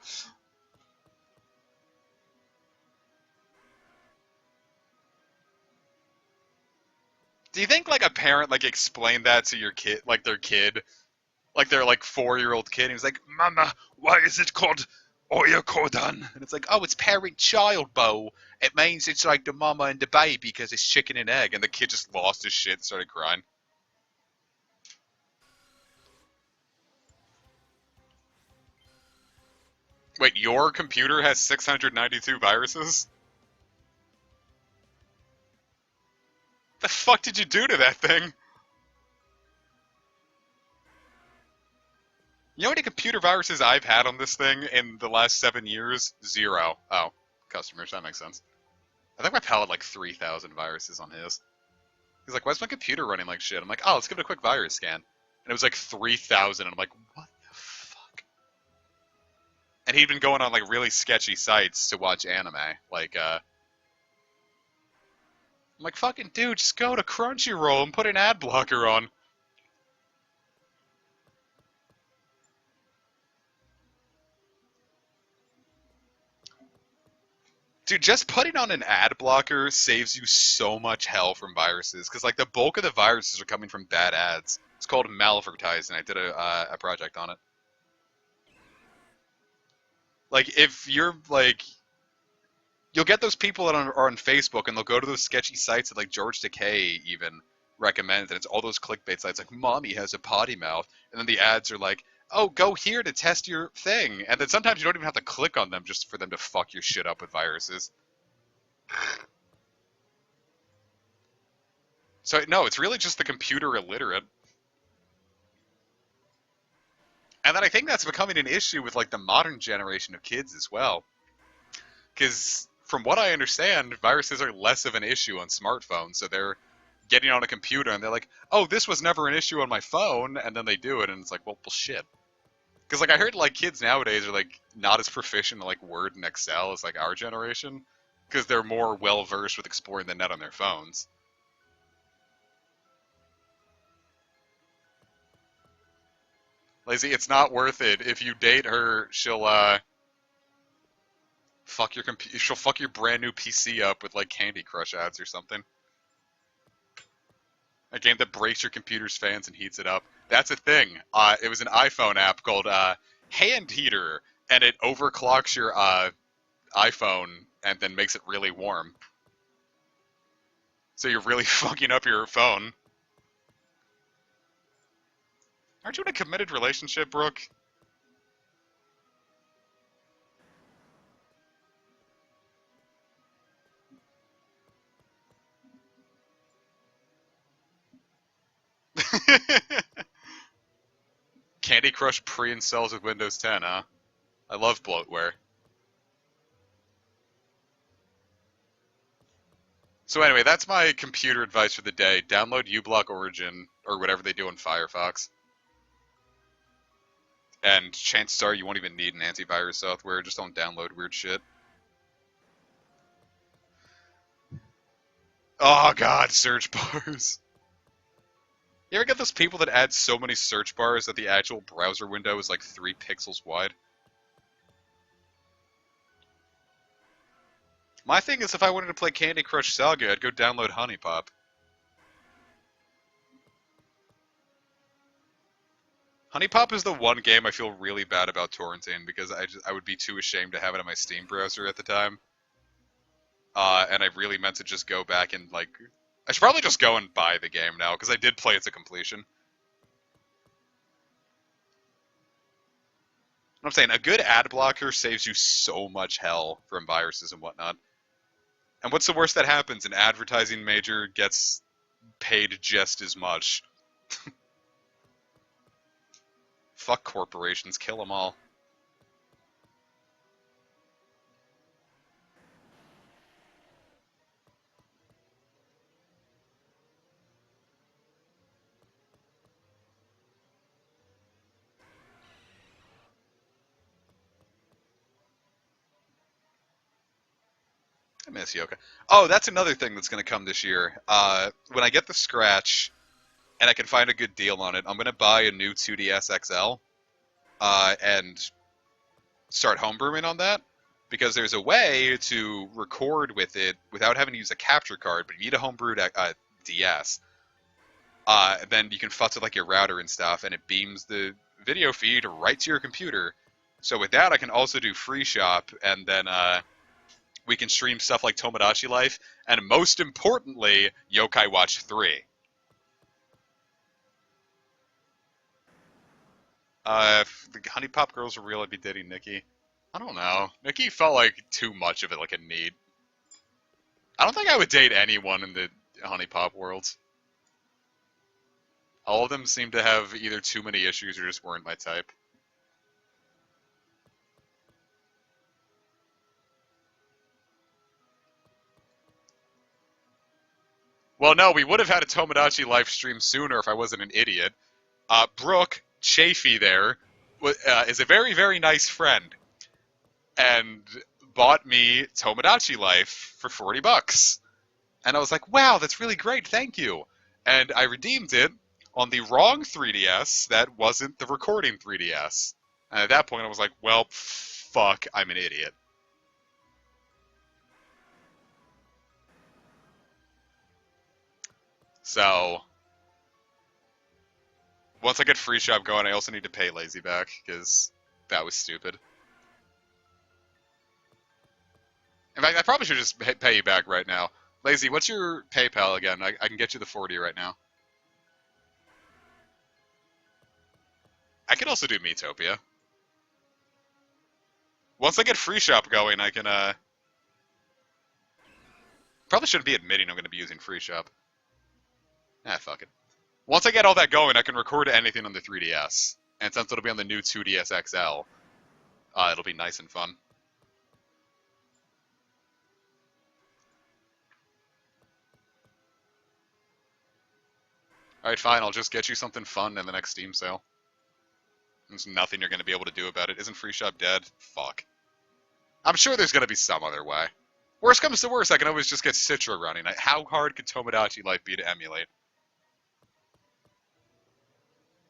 [SPEAKER 1] Do you think like a parent like explained that to your kid, like their kid, like their like 4-year-old kid? And he was like, "Mama, why is it called oyakodon?" And it's like, "Oh, it's parent-child bowl. It means it's like the mama and the baby because it's chicken and egg." And the kid just lost his shit and started crying. Wait, your computer has 692 viruses? The fuck did you do to that thing? You know how many computer viruses I've had on this thing in the last 7 years? 0. Oh, customers, that makes sense. I think my pal had like 3,000 viruses on his. He's like, "Why's my computer running like shit?" I'm like, "Oh, let's give it a quick virus scan." And it was like 3,000, and I'm like, what the fuck? And he'd been going on like really sketchy sites to watch anime. Like, I'm like, "Fucking dude, just go to Crunchyroll and put an ad blocker on." Dude, just putting on an ad blocker saves you so much hell from viruses, because like the bulk of the viruses are coming from bad ads. It's called malvertising. I did a project on it. Like if you're like, you'll get those people that are on Facebook and they'll go to those sketchy sites that like George Takei even recommends, and it's all those clickbait sites like "Mommy has a potty mouth," and then the ads are like, "Oh, go here to test your thing," and then sometimes you don't even have to click on them just for them to fuck your shit up with viruses. So no, it's really just the computer illiterate. And then I think that's becoming an issue with like the modern generation of kids as well. Because from what I understand, viruses are less of an issue on smartphones. So they're getting on a computer and they're like, "Oh, this was never an issue on my phone," and then they do it, and it's like, well, shit. Because like I heard like kids nowadays are like not as proficient in like Word and Excel as like our generation, because they're more well versed with exploring the net on their phones. Lazy, it's not worth it. If you date her, she'll fuck your computer. She'll fuck your brand new PC up with like Candy Crush ads or something. A game that breaks your computer's fans and heats it up. That's a thing. It was an iPhone app called Hand Heater, and it overclocks your iPhone and then makes it really warm. So you're really fucking up your phone. Aren't you in a committed relationship, Brooke? Candy Crush pre-installs with Windows 10, huh? I love bloatware. So anyway, that's my computer advice for the day. Download uBlock Origin, or whatever they do in Firefox. And chances are you won't even need an antivirus software, just don't download weird shit. Oh god, search bars. You ever get those people that add so many search bars that the actual browser window is like 3 pixels wide? My thing is, if I wanted to play Candy Crush Saga, I'd go download Honey Pop. Honey Pop is the one game I feel really bad about torrenting because I would be too ashamed to have it on my Steam browser at the time. And I really meant to just go back and, like... I should probably just go and buy the game now, because I did play it to completion. I'm saying, a good ad blocker saves you so much hell from viruses and whatnot. And what's the worst that happens? An advertising major gets paid just as much. Fuck corporations, kill them all. I miss Yoka. Oh, that's another thing that's going to come this year. When I get the Scratch and I can find a good deal on it, I'm going to buy a new 2DS XL and start homebrewing on that. Because there's a way to record with it without having to use a capture card, but you need a homebrewed DS. Then you can futz with like your router and stuff, and it beams the video feed right to your computer. So with that, I can also do Free Shop, and then we can stream stuff like Tomodachi Life, and most importantly, Yokai Watch 3. If the Honey Pop girls were real, I'd be dating Nikki. I don't know. Nikki felt like too much of it, like a need. I don't think I would date anyone in the Honey Pop world. All of them seem to have either too many issues or just weren't my type. Well, no, we would have had a Tomodachi live stream sooner if I wasn't an idiot. Brooke Chafee there is a very, very nice friend and bought me Tomodachi Life for $40. And I was like, wow, that's really great, thank you. And I redeemed it on the wrong 3DS that wasn't the recording 3DS. And at that point, I was like, well, fuck, I'm an idiot. So, once I get Free Shop going, I also need to pay Lazy back, because that was stupid. In fact, I probably should just pay you back right now. Lazy, what's your PayPal again? I can get you the 40 right now. I could also do Metopia. Once I get Free Shop going, I can, probably shouldn't be admitting I'm going to be using Free Shop. Ah, fuck it. Once I get all that going, I can record anything on the 3DS. And since it'll be on the new 2DS XL, it'll be nice and fun. Alright, fine, I'll just get you something fun in the next Steam sale. There's nothing you're going to be able to do about it. Isn't Free Shop dead? Fuck. I'm sure there's going to be some other way. Worst comes to worst, I can always just get Citra running. How hard could Tomodachi Life be to emulate?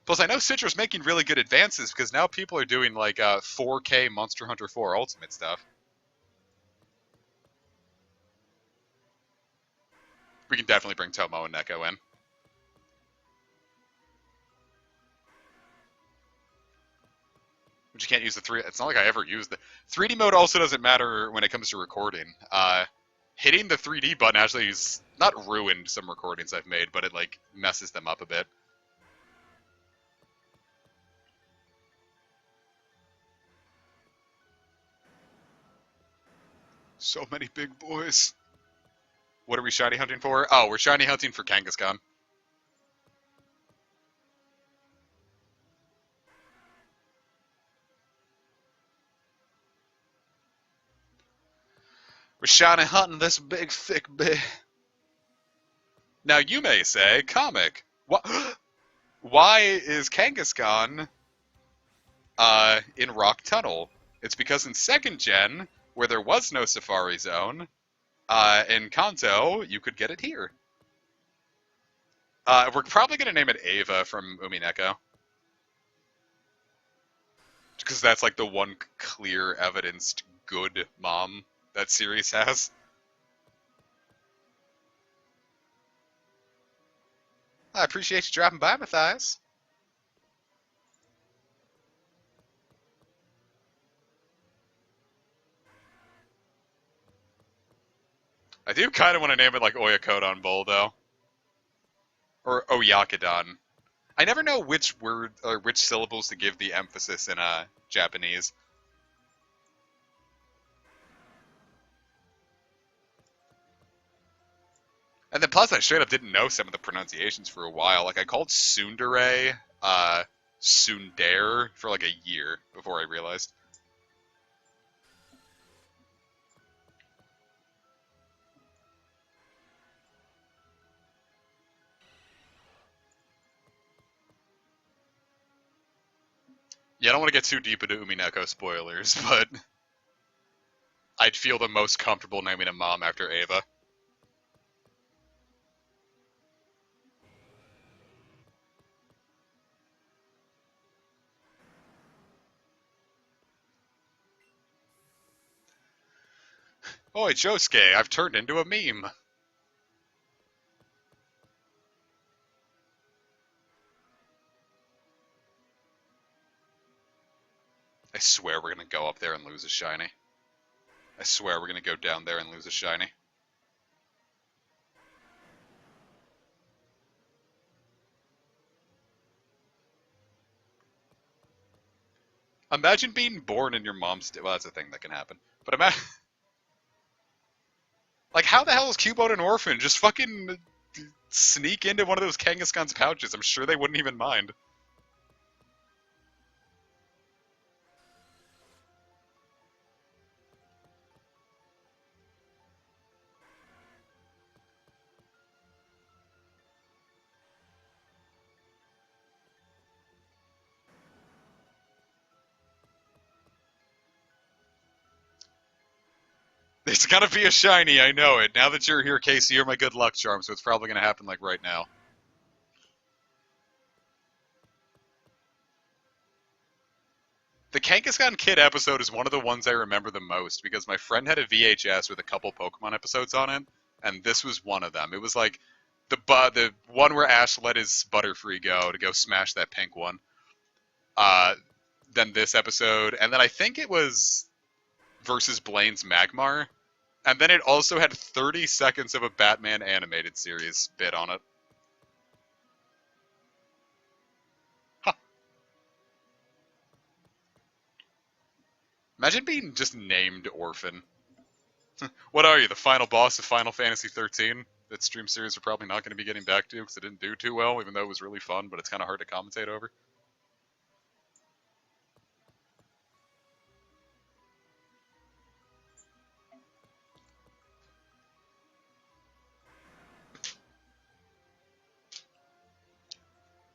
[SPEAKER 1] Plus, I know Citra's making really good advances because now people are doing like 4K Monster Hunter 4 Ultimate stuff. We can definitely bring Tomo and Neko in. But you can't use the 3... It's not like I ever used the... 3D mode also doesn't matter when it comes to recording. Hitting the 3D button actually has not ruined some recordings I've made, but it like messes them up a bit. So many big boys. What are we shiny hunting for? Oh, we're shiny hunting for Kangaskhan. We're shiny hunting this big thick bitch. Now you may say, comic, why is Kangaskhan in Rock Tunnel? It's because in second gen, where there was no Safari Zone, in Kanto, you could get it here. We're probably going to name it Ava from Umineko. Because that's like the one clear evidenced good mom that series has. I appreciate you dropping by, Matthias. I do kind of want to name it like Oyakodon Bowl, though. Or Oyakudon. I never know which word or which syllables to give the emphasis in Japanese. And then plus I straight up didn't know some of the pronunciations for a while. Like I called Tsundere, Tsundere for like a year before I realized. Yeah, I don't want to get too deep into Umineko spoilers, but I'd feel the most comfortable naming a mom after Ava. Oi, Josuke, I've turned into a meme. I swear we're gonna go up there and lose a shiny. I swear we're gonna go down there and lose a shiny. Imagine being born in your mom's... Well, that's a thing that can happen. But imagine... Like, how the hell is Cubone an orphan? Just fucking sneak into one of those Kangaskhan's pouches. I'm sure they wouldn't even mind. It's gonna be a shiny, I know it. Now that you're here, Casey, you're my good luck charm, so it's probably gonna happen, like, right now. The Kangaskhan Kid episode is one of the ones I remember the most, because my friend had a VHS with a couple Pokemon episodes on it, and this was one of them. It was like, the one where Ash let his Butterfree go to go smash that pink one. Then this episode, and then I think it was versus Blaine's Magmar. And then it also had 30 seconds of a Batman animated series bit on it. Huh. Imagine being just named Orphan. What are you, the final boss of Final Fantasy 13? That stream series we're probably not going to be getting back to because it didn't do too well, even though it was really fun, but it's kind of hard to commentate over.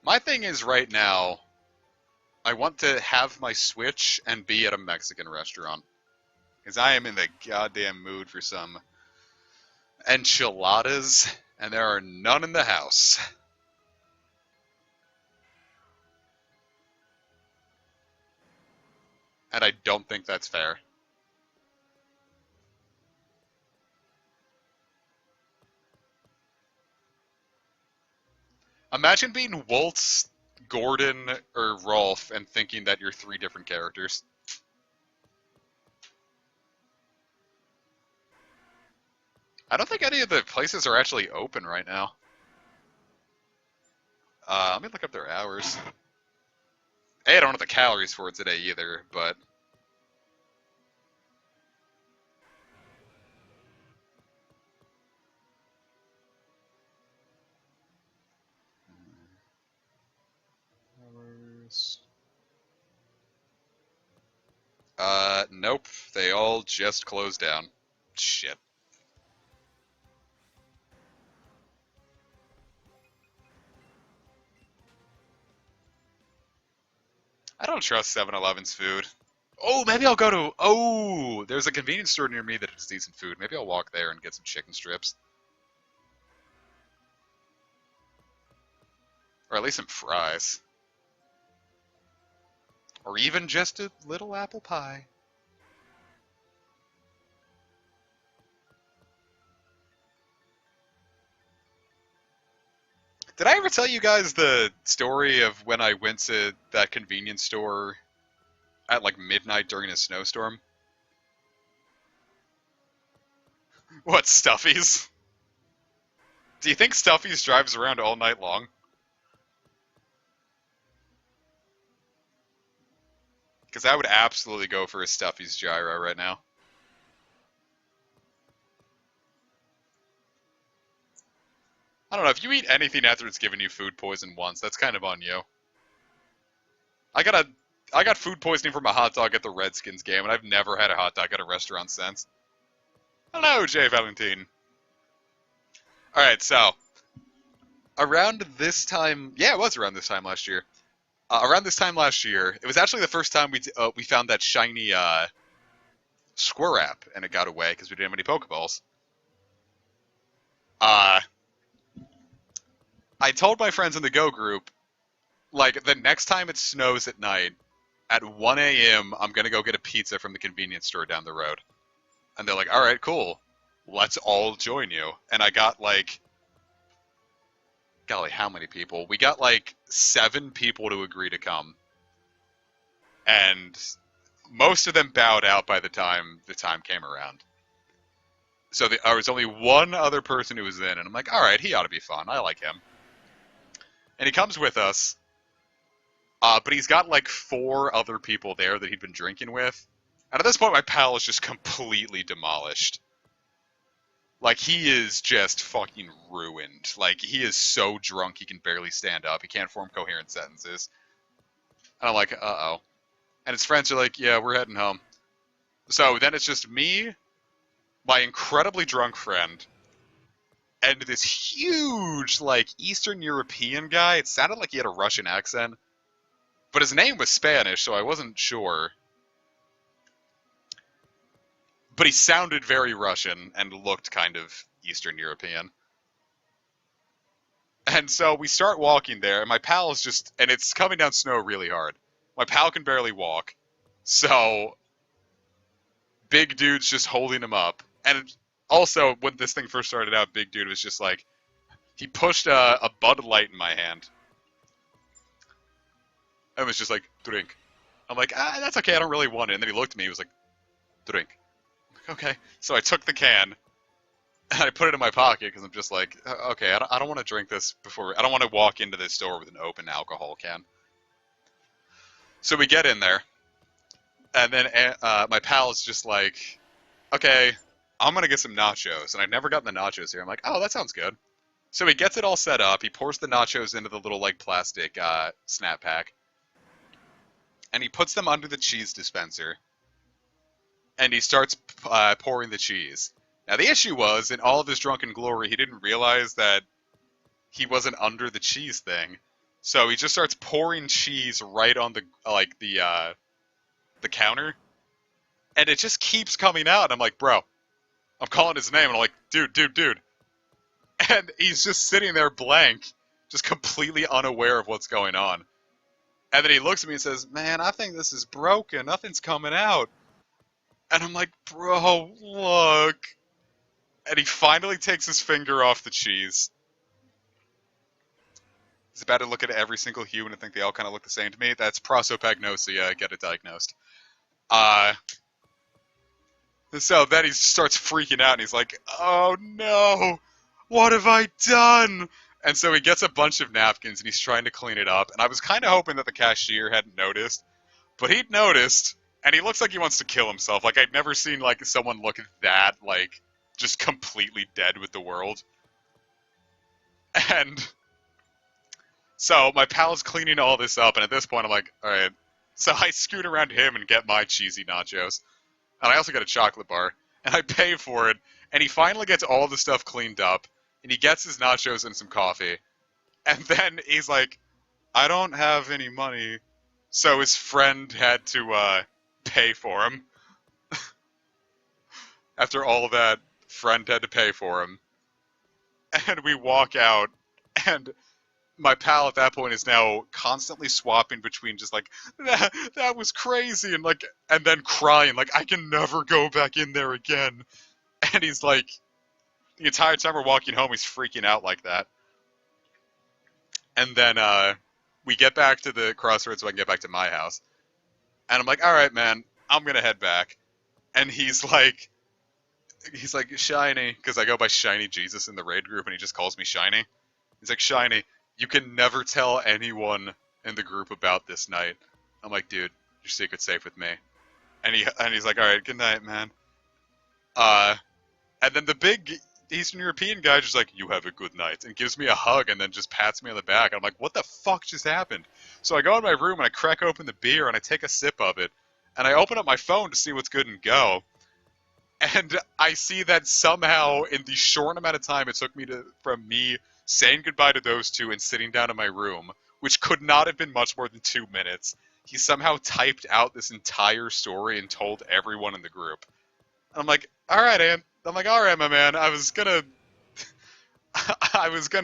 [SPEAKER 1] My thing is right now, I want to have my Switch and be at a Mexican restaurant. Because I am in the goddamn mood for some enchiladas, and there are none in the house. And I don't think that's fair. Imagine being Waltz, Gordon, or Rolf and thinking that you're three different characters. I don't think any of the places are actually open right now. Let me look up their hours. I don't have the calories for it today either, but... Hours... Nope. They all just closed down. shit. I don't trust 7-Eleven's food. Oh, maybe I'll go to... Oh, there's a convenience store near me that has decent food. Maybe I'll walk there and get some chicken strips. Or at least some fries. Or even just a little apple pie. Did I ever tell you guys the story of when I went to that convenience store at like midnight during a snowstorm? What, Stuffies? Do you think Stuffies drives around all night long? Because I would absolutely go for a Stuffies gyro right now. I don't know, if you eat anything after it's given you food poison once, that's kind of on you. I got food poisoning from a hot dog at the Redskins game, and I've never had a hot dog at a restaurant since. Hello, Jay Valentine. Alright, so, around this time, yeah, it was around this time last year. Around this time last year, it was actually the first time we found that shiny Squirrap, and it got away because we didn't have any Pokeballs. I told my friends in the Go group, like, the next time it snows at night, at 1 a.m., I'm gonna go get a pizza from the convenience store down the road. And they're like, alright, cool. Let's all join you. And I got, like... Golly, how many people? We got, like, 7 people to agree to come. And most of them bowed out by the time came around. So there was only one other person who was in, and I'm like, alright, he ought to be fun. I like him. And he comes with us, but he's got like 4 other people there that he'd been drinking with. And at this point, my pal is just completely demolished. Like, he is just fucking ruined. Like, he is so drunk he can barely stand up. He can't form coherent sentences. And I'm like, uh-oh. And his friends are like, yeah, we're heading home. So then it's just me, my incredibly drunk friend, and this huge, like, Eastern European guy. It sounded like he had a Russian accent. But his name was Spanish, so I wasn't sure. But he sounded very Russian and looked kind of Eastern European. And so we start walking there, and my pal is just... And it's coming down snow really hard. My pal can barely walk. So... Big Dude's just holding him up. And also, when this thing first started out, Big Dude was just like... He pushed a Bud Light in my hand. And was just like, drink. I'm like, that's okay, I don't really want it. And then he looked at me, he was like, drink. I'm like, okay. So I took the can, and I put it in my pocket, because I'm just like, okay, I don't want to drink this before... I don't want to walk into this store with an open alcohol can. So we get in there, and then my pal is just like, okay, I'm going to get some nachos. And I've never gotten the nachos here. I'm like, oh, that sounds good. So he gets it all set up. He pours the nachos into the little, like, plastic snap pack. And he puts them under the cheese dispenser. And he starts pouring the cheese. Now, the issue was, in all of his drunken glory, he didn't realize that he wasn't under the cheese thing. So he just starts pouring cheese right on the, like, the counter. And it just keeps coming out. And I'm like, bro, I'm calling his name. And I'm like, dude. And he's just sitting there blank, just completely unaware of what's going on. And then he looks at me and says, man, I think this is broken. Nothing's coming out. And I'm like, bro, look. And he finally takes his finger off the cheese. He's about to look at every single human and think they all kind of look the same to me. That's prosopagnosia. Get it diagnosed. So then he starts freaking out and he's like, oh no, what have I done? And so he gets a bunch of napkins and he's trying to clean it up. And I was kind of hoping that the cashier hadn't noticed. But he'd noticed, and he looks like he wants to kill himself. Like, I'd never seen, like, someone look that, like, just completely dead with the world. And so my pal's cleaning all this up, and at this point I'm like, alright. So I scoot around him and get my cheesy nachos. And I also got a chocolate bar. and I pay for it, and he finally gets all the stuff cleaned up, and he gets his nachos and some coffee, and then he's like, I don't have any money, so his friend had to pay for him. After all that, friend had to pay for him. And we walk out, and my pal at that point is now constantly swapping between just like, that was crazy, and like, and then crying, like, I can never go back in there again. And he's like, the entire time we're walking home, he's freaking out like that. And then we get back to the crossroads so I can get back to my house. And I'm like, all right, man, I'm going to head back. And he's like, Shiny, because I go by Shiny Jesus in the raid group, and he just calls me Shiny. He's like, Shiny, you can never tell anyone in the group about this night. I'm like, dude, your secret's safe with me. And he's like, all right, good night, man. And then the big Eastern European guy just like, you have a good night, and gives me a hug and then just pats me on the back. I'm like, what the fuck just happened? So I go in my room and I crack open the beer and I take a sip of it, and I open up my phone to see what's good and go. And I see that somehow in the short amount of time it took me from me saying goodbye to those two and sitting down in my room, which could not have been much more than 2 minutes, he somehow typed out this entire story and told everyone in the group. And I'm like, all right, my man, I was gonna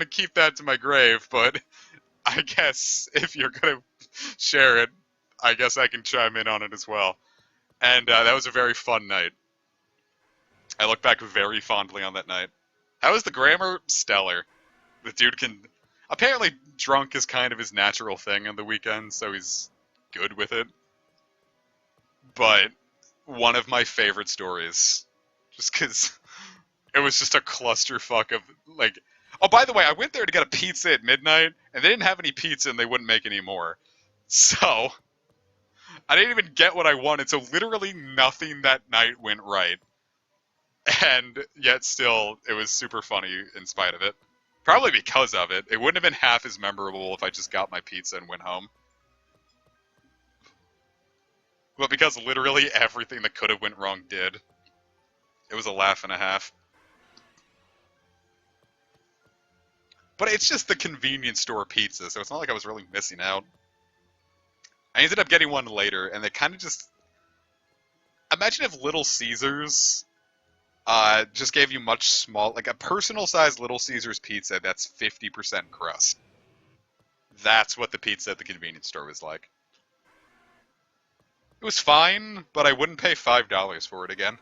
[SPEAKER 1] keep that to my grave, but I guess if you're gonna share it, I guess I can chime in on it as well. And that was a very fun night. I look back very fondly on that night. How is the grammar? Stellar. The dude can... Apparently drunk is kind of his natural thing on the weekends, so he's good with it. But one of my favorite stories, just because it was just a clusterfuck of, like... Oh, by the way, I went there to get a pizza at midnight, and they didn't have any pizza, and they wouldn't make any more. So, I didn't even get what I wanted, so literally nothing that night went right. And yet still, it was super funny in spite of it. Probably because of it. It wouldn't have been half as memorable if I just got my pizza and went home. But because literally everything that could have went wrong did. It was a laugh and a half. But it's just the convenience store pizza, so it's not like I was really missing out. I ended up getting one later, and they kind of just... Imagine if Little Caesars... just gave you much small, like a personal-sized Little Caesars pizza that's 50% crust. That's what the pizza at the convenience store was like. It was fine, but I wouldn't pay $5 for it again.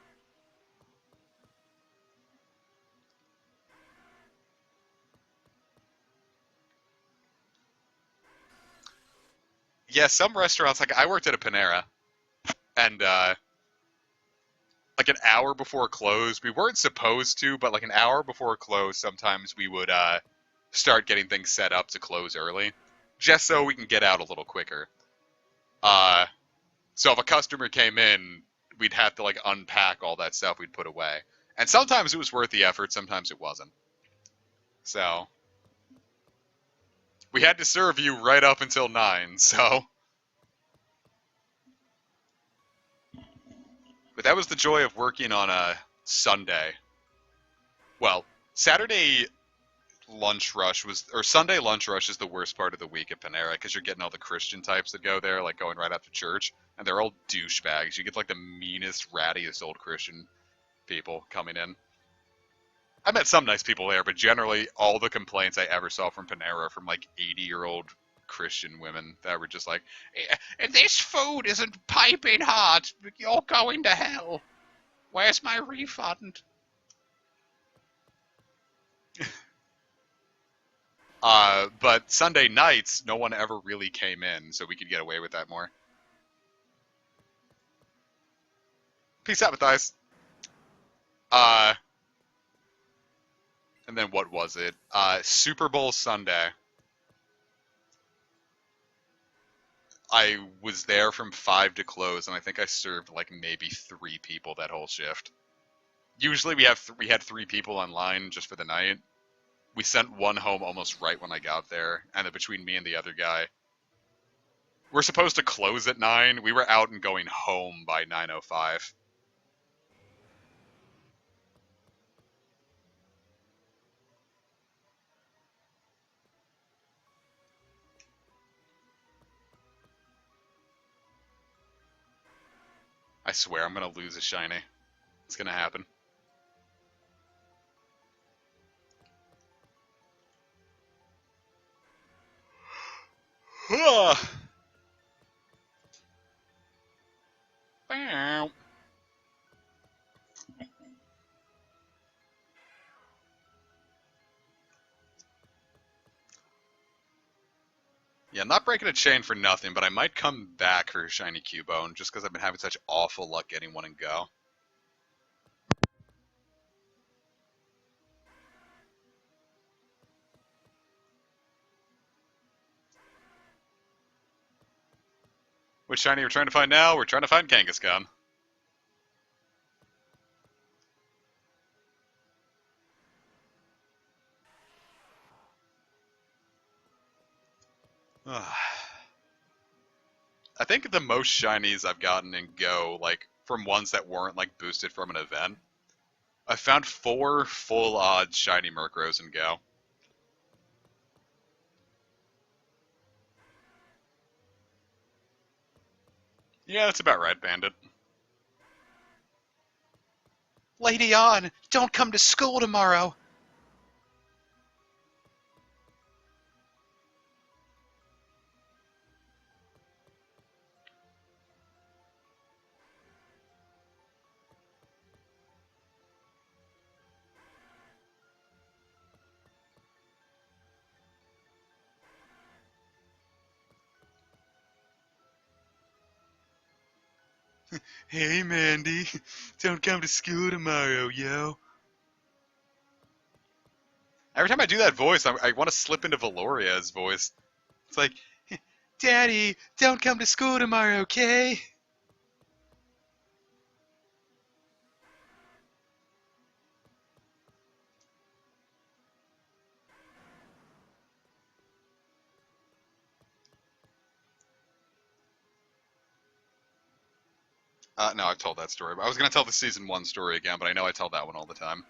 [SPEAKER 1] Yeah, some restaurants, like I worked at a Panera, and like an hour before close, we weren't supposed to, but like an hour before close, sometimes we would start getting things set up to close early, just so we can get out a little quicker. So if a customer came in, we'd have to like unpack all that stuff we'd put away. And sometimes it was worth the effort, sometimes it wasn't. So we had to serve you right up until 9, so... But that was the joy of working on a Sunday. Well, Saturday lunch rush was, or Sunday lunch rush is the worst part of the week at Panera, because you're getting all the Christian types that go there, like going right after church, and they're all douchebags. You get like the meanest, rattiest old Christian people coming in. I met some nice people there, but generally all the complaints I ever saw from Panera are from like 80-year-old Christian women that were just like,
[SPEAKER 2] This food isn't piping hot. You're going to hell. Where's my refund?
[SPEAKER 1] but Sunday nights, no one ever really came in, so we could get away with that more. Peace out, Matthias. And then what was it? Super Bowl Sunday. I was there from 5 to close, and I think I served like maybe 3 people that whole shift. Usually we had 3 people online just for the night. We sent one home almost right when I got there, and then between me and the other guy, we're supposed to close at 9. We were out and going home by 9:05. I swear I'm gonna lose a shiny. It's gonna happen. Bow. Yeah, not breaking a chain for nothing, but I might come back for a shiny Cubone just because I've been having such awful luck getting one and go. Which shiny we're trying to find now? We're trying to find Kangaskhan. I think the most shinies I've gotten in Go, like, from ones that weren't, like, boosted from an event, I found 4 full odds shiny Murkrows in Go. Yeah, that's about right, Bandit.
[SPEAKER 2] Lady On, don't come to school tomorrow.
[SPEAKER 1] Hey, Mandy, don't come to school tomorrow, yo. Every time I do that voice, I want to slip into Valoria's voice. It's like, Daddy, don't come to school tomorrow, okay? No, I've told that story. I was going to tell the season 1 story again, but I know I tell that one all the time.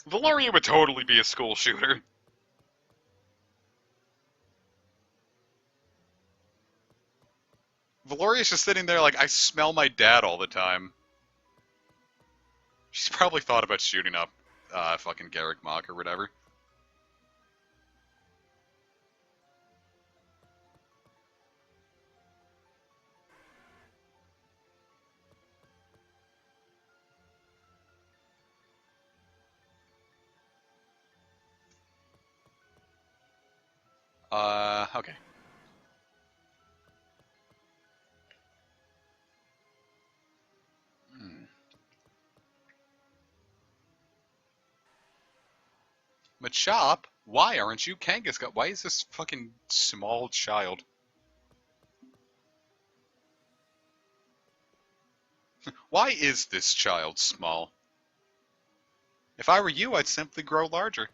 [SPEAKER 1] Valoria would totally be a school shooter. Valoria's just sitting there like, I smell my dad all the time. She's probably thought about shooting up fucking Garrick Mach or whatever. Okay. Hmm. Machop? Why aren't you Kangaskhan? Why is this fucking small child? Why is this child small? If I were you, I'd simply grow larger.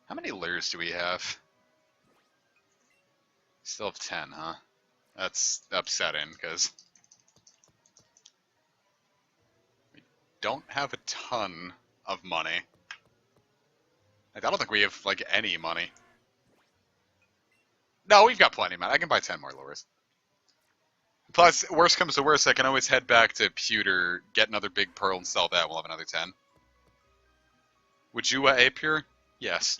[SPEAKER 1] How many lures do we have? Still have 10, huh? That's upsetting, because we don't have a ton of money. I don't think we have, like, any money. No, we've got plenty, man. I can buy 10 more lures. Plus, worst comes to worst, I can always head back to Pewter, get another big pearl, and sell that. We'll have another 10. Would you Apure? Yes.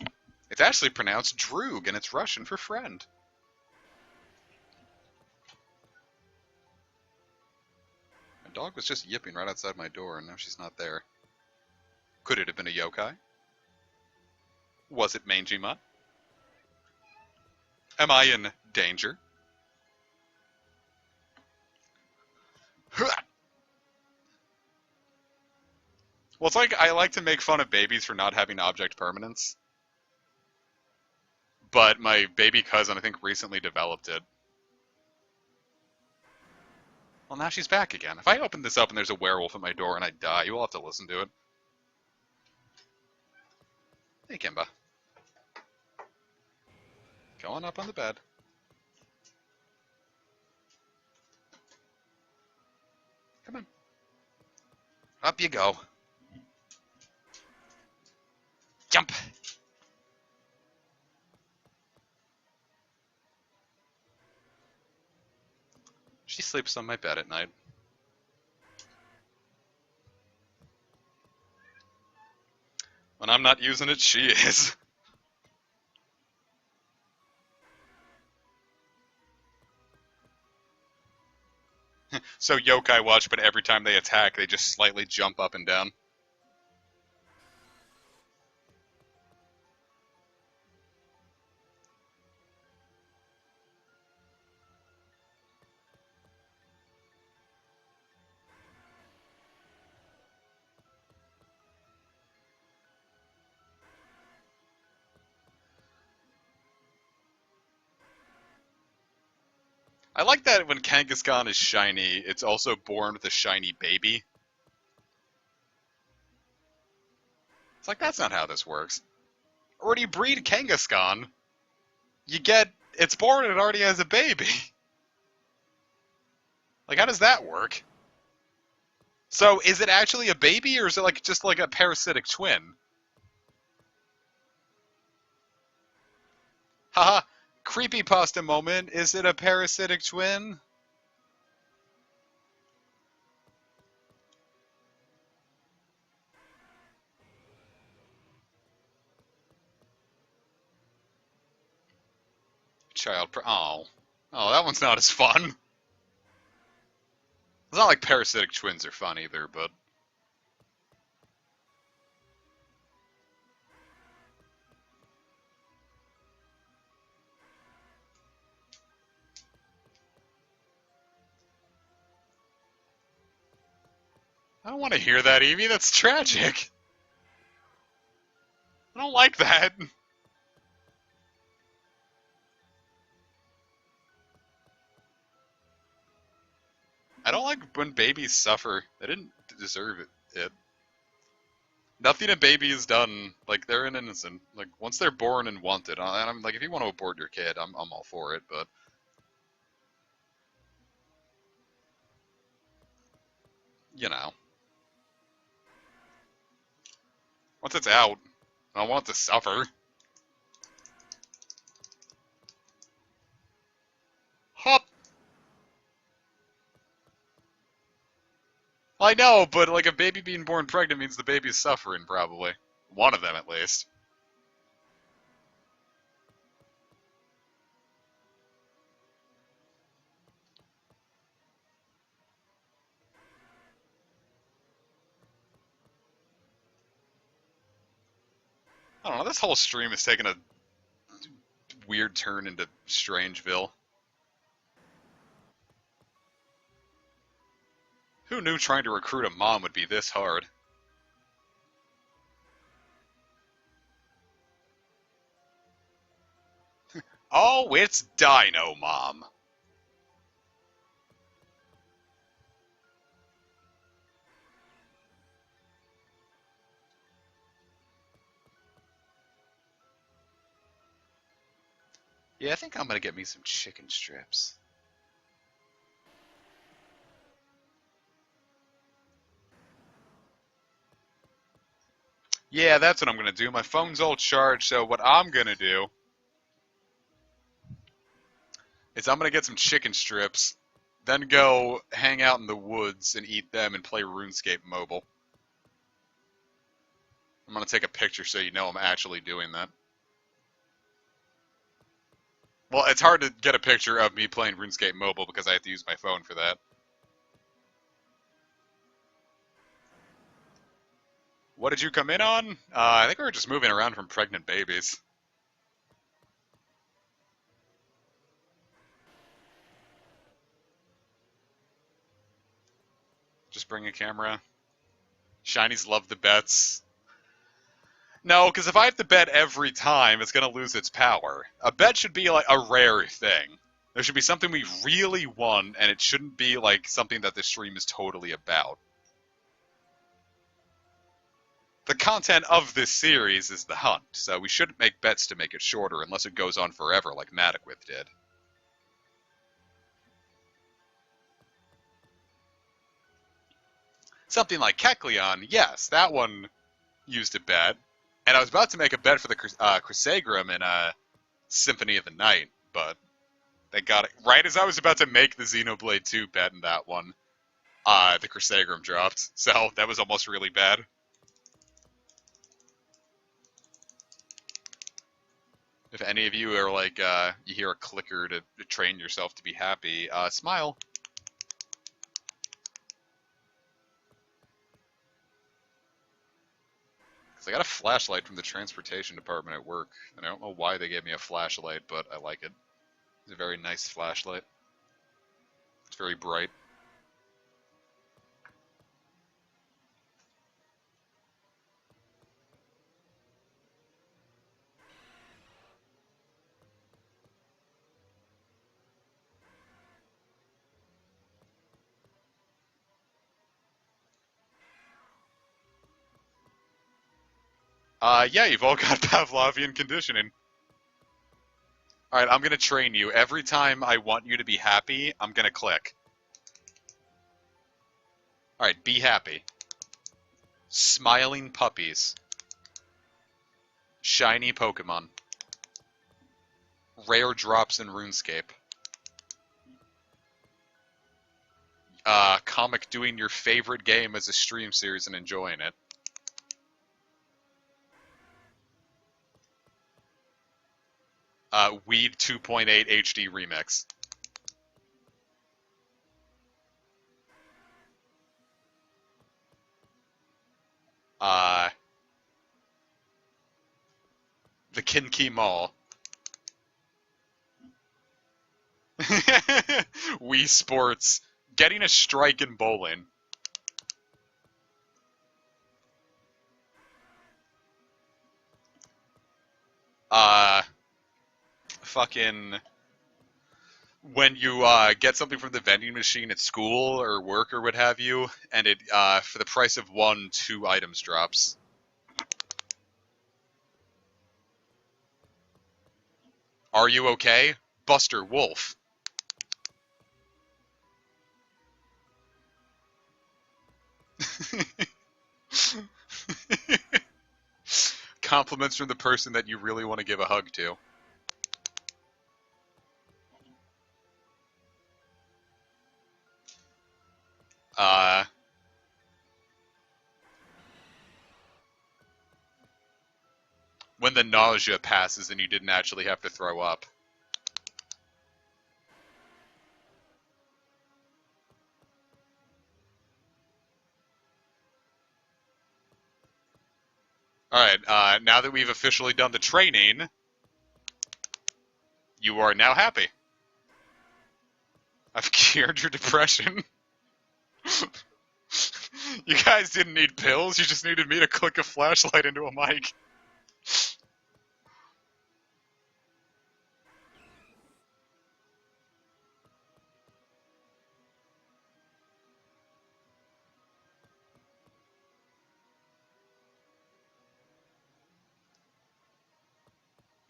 [SPEAKER 1] It's actually pronounced Droog, and it's Russian for friend. My dog was just yipping right outside my door, and now she's not there. Could it have been a yokai? Was it Mangy Mutt? Am I in danger? Well, it's like I like to make fun of babies for not having object permanence. But my baby cousin, I think, recently developed it. Well, now she's back again. If I open this up and there's a werewolf at my door and I die, you will have to listen to it. Hey, Kimba. Going up on the bed. Come on. Up you go. Jump. She sleeps on my bed at night. When I'm not using it, she is. So yokai watch, but every time they attack, they just slightly jump up and down. I like that when Kangaskhan is shiny, it's also born with a shiny baby. It's like, that's not how this works. Or when you breed Kangaskhan, it's born and it already has a baby. Like, how does that work? So, is it actually a baby, or is it like just like a parasitic twin? Haha, creepypasta moment, is it a parasitic twin? Oh. Oh, that one's not as fun. It's not like parasitic twins are fun either, but... I don't want to hear that, Eevee. That's tragic. I don't like that. I don't like when babies suffer. They didn't deserve it. Nothing a baby has done. Like, they're an innocent. Like, once they're born and wanted, and I'm like, if you want to abort your kid, I'm all for it, but... You know. Once it's out, I don't want it to suffer. Hop! I know, but like a baby being born pregnant means the baby's suffering, probably. One of them, at least. I don't know, this whole stream is taking a weird turn into Strangeville. Who knew trying to recruit a mom would be this hard? Oh, it's Dino Mom. Yeah, I think I'm gonna get me some chicken strips. Yeah, that's what I'm gonna do. My phone's all charged, so what I'm gonna do is I'm gonna get some chicken strips, then go hang out in the woods and eat them and play RuneScape Mobile. I'm gonna take a picture so you know I'm actually doing that. Well, it's hard to get a picture of me playing RuneScape Mobile because I have to use my phone for that. What did you come in on? I think we were just moving around from pregnant babies. Just bring a camera. Shinies love the bets. No, because if I have to bet every time, it's going to lose its power. A bet should be like a rare thing. There should be something we really want, and it shouldn't be like something that the stream is totally about. The content of this series is the hunt, so we shouldn't make bets to make it shorter unless it goes on forever like Maddoquith did. Something like Kecleon, yes, that one used a bet. And I was about to make a bet for the Crissaegrim in Symphony of the Night, but they got it. Right as I was about to make the Xenoblade 2 bet in that one, the Crissaegrim dropped. So that was almost really bad. If any of you are like, you hear a clicker to train yourself to be happy, smile. I got a flashlight from the transportation department at work, and I don't know why they gave me a flashlight, but I like it. It's a very nice flashlight. It's very bright. Yeah, you've all got Pavlovian conditioning. Alright, I'm gonna train you. Every time I want you to be happy, I'm gonna click. Alright, be happy. Smiling puppies. Shiny Pokemon. Rare drops in RuneScape. Comic doing your favorite game as a stream series and enjoying it. Weed 2.8 HD Remix. The Kinki Mall. Wii Sports. Getting a strike in bowling. Fucking... When you get something from the vending machine at school or work or what have you, and it for the price of one, 2 items drops. Are you okay? Buster Wolf. Compliments from the person that you really want to give a hug to. When the nausea passes and you didn't actually have to throw up. Alright, now that we've officially done the training, you are now happy. I've cured your depression. You guys didn't need pills, you just needed me to click a flashlight into a mic.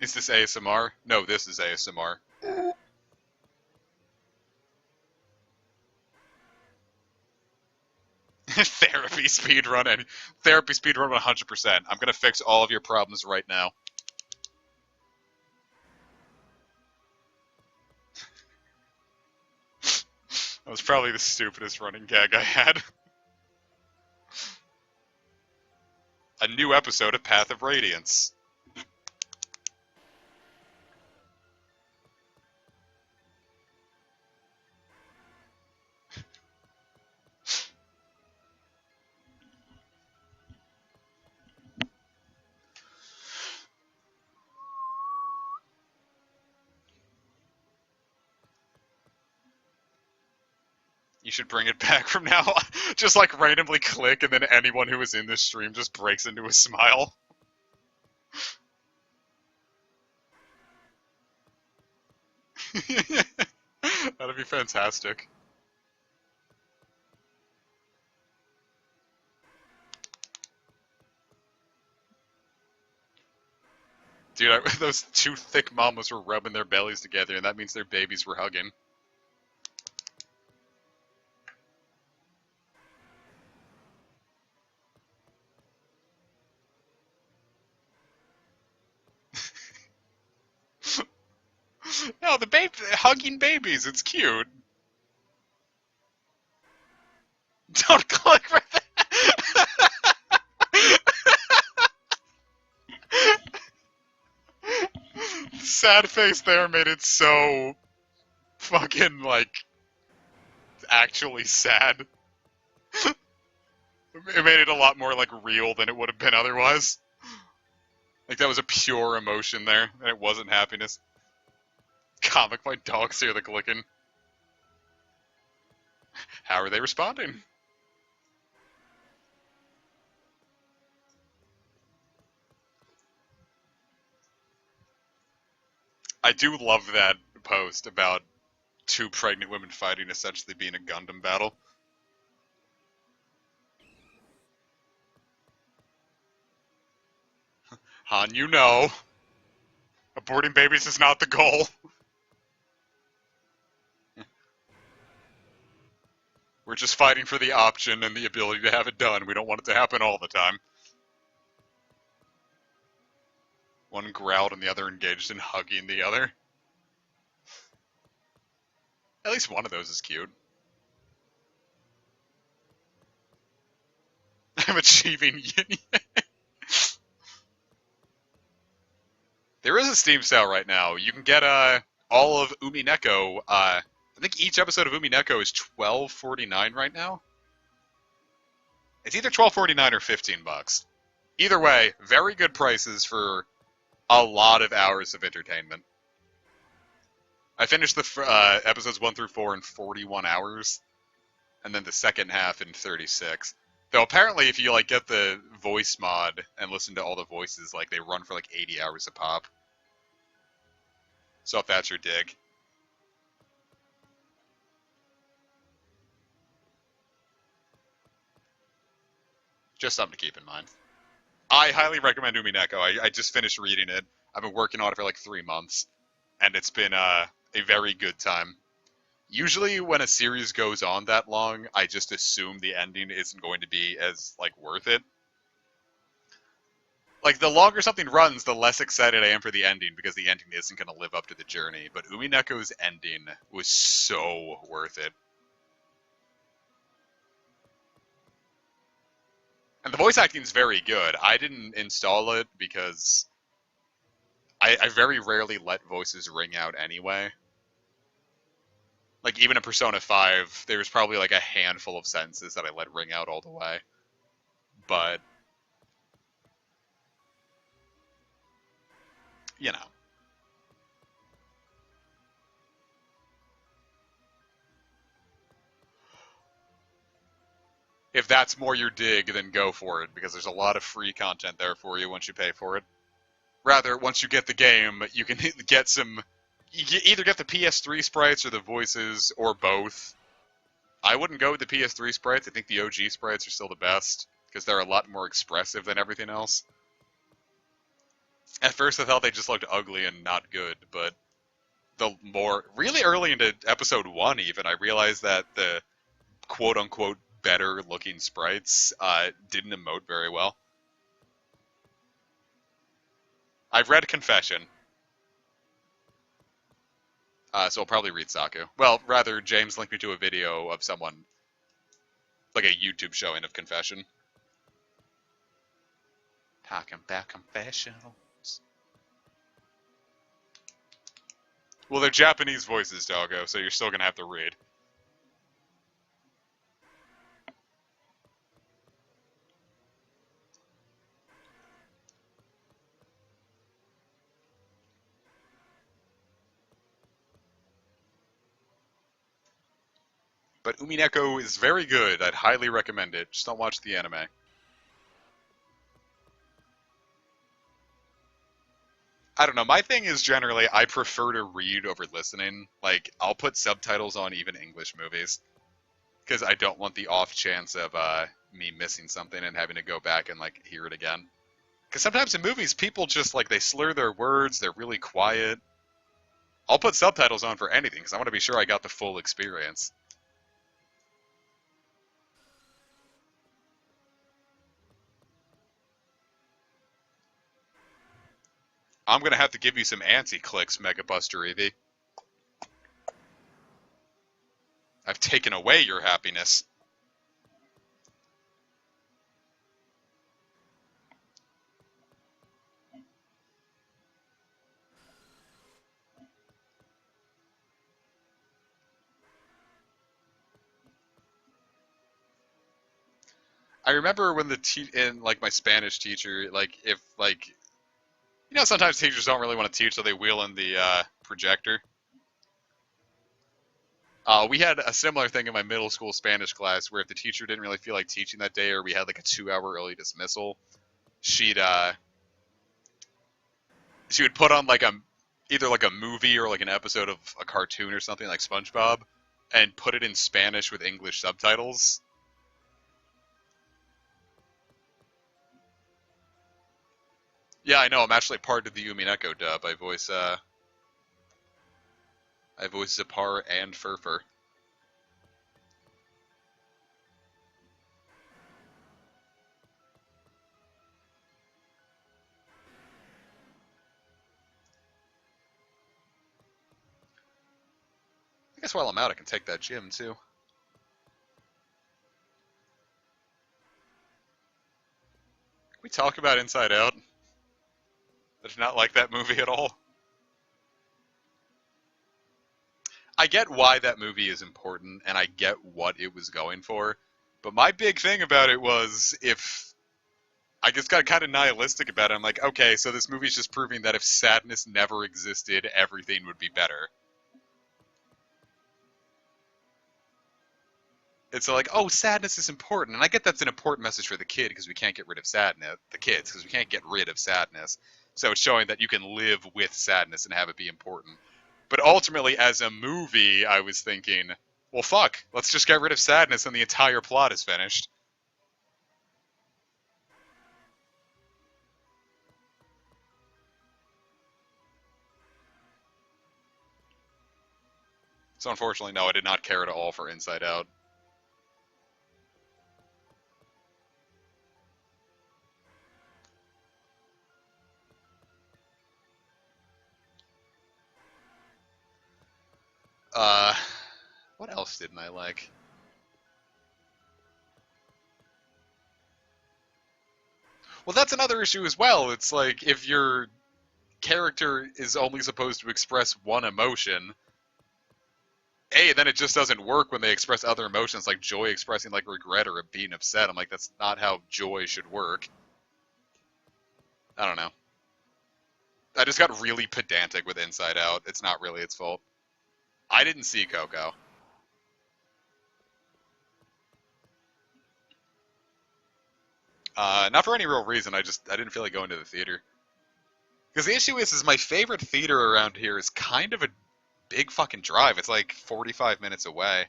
[SPEAKER 1] Is this ASMR? No, this is ASMR. Therapy speedrun and therapy speedrun 100%. I'm gonna fix all of your problems right now. That was probably the stupidest running gag I had. A new episode of Path of Radiance. You should bring it back from now on. Just like randomly click and then anyone who is in this stream just breaks into a smile. That'd be fantastic. Dude, those two thick mamas were rubbing their bellies together, and that means their babies were hugging. No, the hugging babies, it's cute. Don't click for that. Sad face there made it so fucking, like, actually sad. It made it a lot more, like, real than it would have been otherwise. Like, that was a pure emotion there, and it wasn't happiness. Comic, my dogs hear the clicking. How are they responding? I do love that post about two pregnant women fighting essentially being a Gundam battle. Han, you know. Aborting babies is not the goal. We're just fighting for the option and the ability to have it done. We don't want it to happen all the time. One growled and the other engaged in hugging the other. At least one of those is cute. I'm achieving yin. There is a Steam sale right now. You can get all of Umineko. I think each episode of Umineko is $12.49 right now. It's either $12.49 or $15. Either way, very good prices for a lot of hours of entertainment. I finished the episodes 1 through 4 in 41 hours, and then the second half in 36. Though apparently, if you like get the voice mod and listen to all the voices, like they run for like 80 hours a pop. So if that's your dig. Just something to keep in mind. I highly recommend Umineko. I just finished reading it. I've been working on it for like 3 months, and it's been a very good time. Usually when a series goes on that long, I just assume the ending isn't going to be as, like, worth it. Like, the longer something runs, the less excited I am for the ending, because the ending isn't going to live up to the journey. But Umineko's ending was so worth it. And the voice acting is very good. I didn't install it because I very rarely let voices ring out anyway. Like, even in Persona 5, there was probably, like, a handful of sentences that I let ring out all the way. But, you know. If that's more your dig, then go for it, because there's a lot of free content there for you once you pay for it. Rather, once you get the game, you can get some... You either get the PS3 sprites or the voices, or both. I wouldn't go with the PS3 sprites. I think the OG sprites are still the best, because they're a lot more expressive than everything else. At first I thought they just looked ugly and not good, but really early into episode 1 even, I realized that the quote-unquote better-looking sprites didn't emote very well. I've read Confession. So I'll probably read Saku. Well, rather, James linked me to a video of someone, like a YouTube showing of Confession. Talking about confessionals. Well, they're Japanese voices, doggo, so you're still gonna have to read. But Umineko is very good. I'd highly recommend it. Just don't watch the anime. I don't know. My thing is generally I prefer to read over listening. Like, I'll put subtitles on even English movies. Because I don't want the off chance of me missing something and having to go back and, like, hear it again. Because sometimes in movies, people just, like, they slur their words, they're really quiet. I'll put subtitles on for anything, because I want to be sure I got the full experience. I'm going to have to give you some anti-clicks, Mega Buster Eevee. I've taken away your happiness. I remember when in like my Spanish teacher, like if like sometimes teachers don't really want to teach, so they wheel in the projector. We had a similar thing in my middle school Spanish class where if the teacher didn't really feel like teaching that day, or we had like a 2-hour early dismissal, she'd she would put on like either like a movie or like an episode of a cartoon or something like SpongeBob, and put it in Spanish with English subtitles. Yeah, I know. I'm actually part of the Umineko dub. I voice Zapar and Furfur. I guess while I'm out, I can take that gym too. Can we talk about Inside Out? I did not like that movie at all. I get why that movie is important, and I get what it was going for. But my big thing about it was if I just got kind of nihilistic about it. I'm like, okay, so this movie's just proving that if sadness never existed, everything would be better. It's like, oh, sadness is important, and I get that's an important message for the kid because we can't get rid of sadness. The kids, because we can't get rid of sadness. So it's showing that you can live with sadness and have it be important. But ultimately, as a movie, I was thinking, well, fuck, let's just get rid of sadness and the entire plot is finished. So unfortunately, no, I did not care at all for Inside Out. Uh, what else didn't I like? Well, that's another issue as well. It's like if your character is only supposed to express one emotion, then it just doesn't work when they express other emotions like joy expressing like regret or being upset. I'm like, that's not how joy should work. I don't know. I just got really pedantic with Inside Out. It's not really its fault. I didn't see Coco. Not for any real reason. I didn't feel like going to the theater. Because the issue is my favorite theater around here is kind of a big fucking drive. It's like 45 minutes away.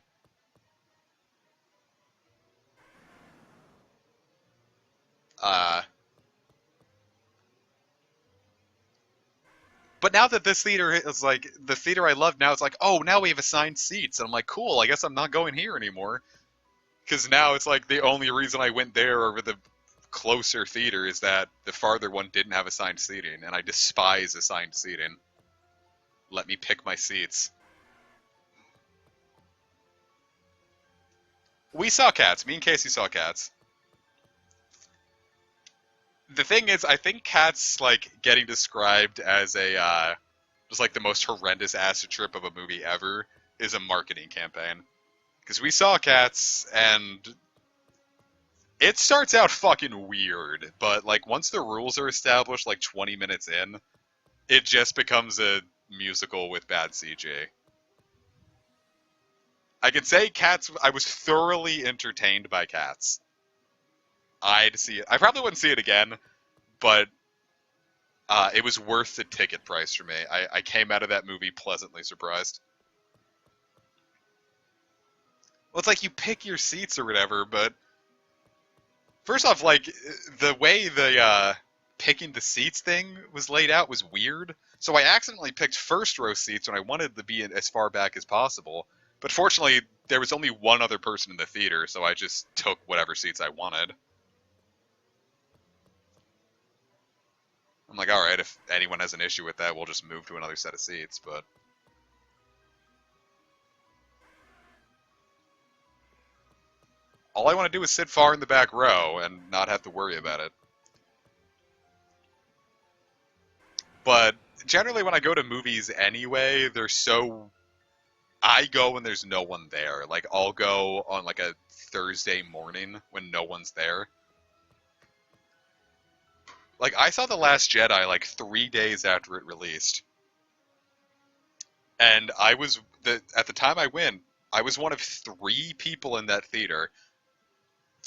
[SPEAKER 1] But now that this theater is like the theater I love now, it's like, oh, now we have assigned seats. And I'm like, cool, I guess I'm not going here anymore. Because now it's like the only reason I went there over the closer theater is that the farther one didn't have assigned seating, and I despise assigned seating. Let me pick my seats. We saw Cats. Me and Casey saw Cats. The thing is, I think Cats, like, getting described as a, just like the most horrendous acid trip of a movie ever is a marketing campaign. Because we saw Cats, and it starts out fucking weird, but, like, once the rules are established, like, 20 minutes in, it just becomes a musical with bad CG. I can say Cats, I was thoroughly entertained by Cats. I'd see it. I probably wouldn't see it again, but it was worth the ticket price for me. I came out of that movie pleasantly surprised. Well, it's like you pick your seats or whatever, but first off, like the way picking the seats thing was laid out was weird. So I accidentally picked first row seats when I wanted to be as far back as possible. But fortunately, there was only one other person in the theater, so I just took whatever seats I wanted. I'm like, all right, if anyone has an issue with that, we'll just move to another set of seats. But all I want to do is sit far in the back row and not have to worry about it. But generally, when I go to movies anyway, they're so. I go when there's no one there. Like, I'll go on like a Thursday morning when no one's there. Like, I saw The Last Jedi like 3 days after it released. And at the time I went, I was one of 3 people in that theater.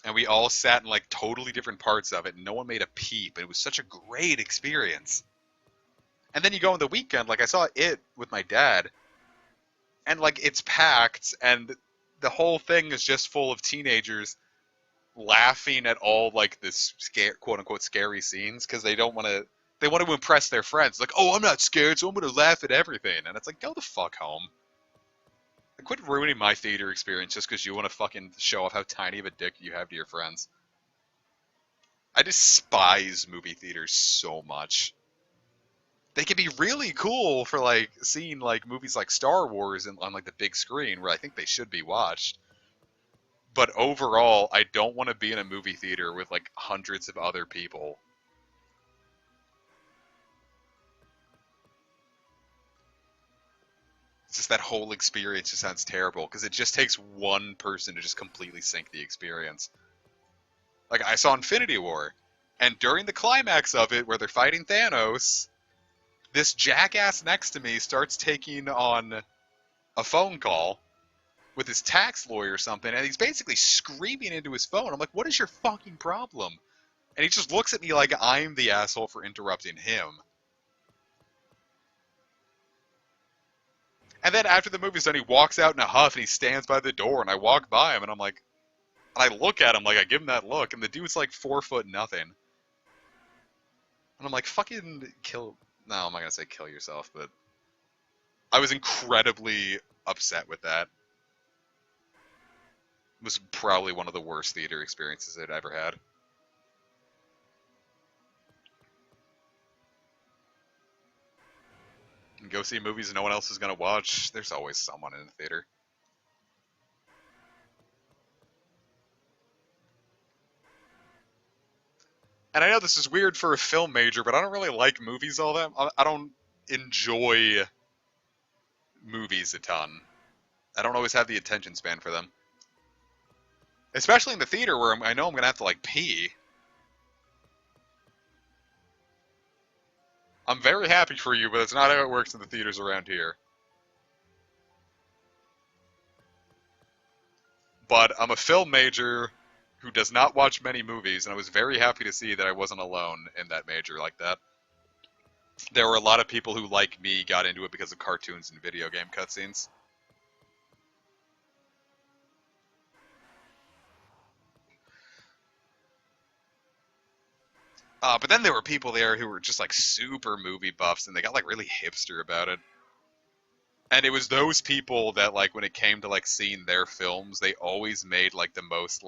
[SPEAKER 1] And we all sat in like totally different parts of it, and no one made a peep. It was such a great experience. And then you go on the weekend, like I saw it with my dad, and like it's packed, and the whole thing is just full of teenagers laughing at all like this quote unquote scary scenes because they don't want to. They want to impress their friends. Like, oh, I'm not scared, so I'm gonna laugh at everything. And it's like, go the fuck home. Like, quit ruining my theater experience just because you want to fucking show off how tiny of a dick you have to your friends. I despise movie theaters so much. They can be really cool for like seeing like movies like Star Wars on like the big screen where I think they should be watched. But overall, I don't want to be in a movie theater with like hundreds of other people. It's just that whole experience just sounds terrible because it just takes one person to just completely sink the experience. Like I saw Infinity War, and during the climax of it where they're fighting Thanos, this jackass next to me starts taking on a phone call with his tax lawyer or something, and he's basically screaming into his phone. I'm like, what is your fucking problem? And he just looks at me like I'm the asshole for interrupting him. And then after the movie's done, he walks out in a huff and he stands by the door, and I walk by him and I'm like, and I look at him like I give him that look, and the dude's like 4 foot nothing. And I'm like, fucking kill. No, I'm not gonna say kill yourself, but I was incredibly upset with that. It was probably one of the worst theater experiences I'd ever had. And go see movies no one else is gonna watch. There's always someone in the theater. And I know this is weird for a film major, but I don't really like movies all that. I don't enjoy movies a ton. I don't always have the attention span for them. Especially in the theater where I know I'm going to have to, like, pee. I'm very happy for you, but it's not how it works in the theaters around here. But I'm a film major who does not watch many movies, and I was very happy to see that I wasn't alone in that major like that. There were a lot of people who, like me, got into it because of cartoons and video game cutscenes. But then there were people there who were just like super movie buffs, and they got like really hipster about it. And it was those people that, like, when it came to like seeing their films, they always made like the most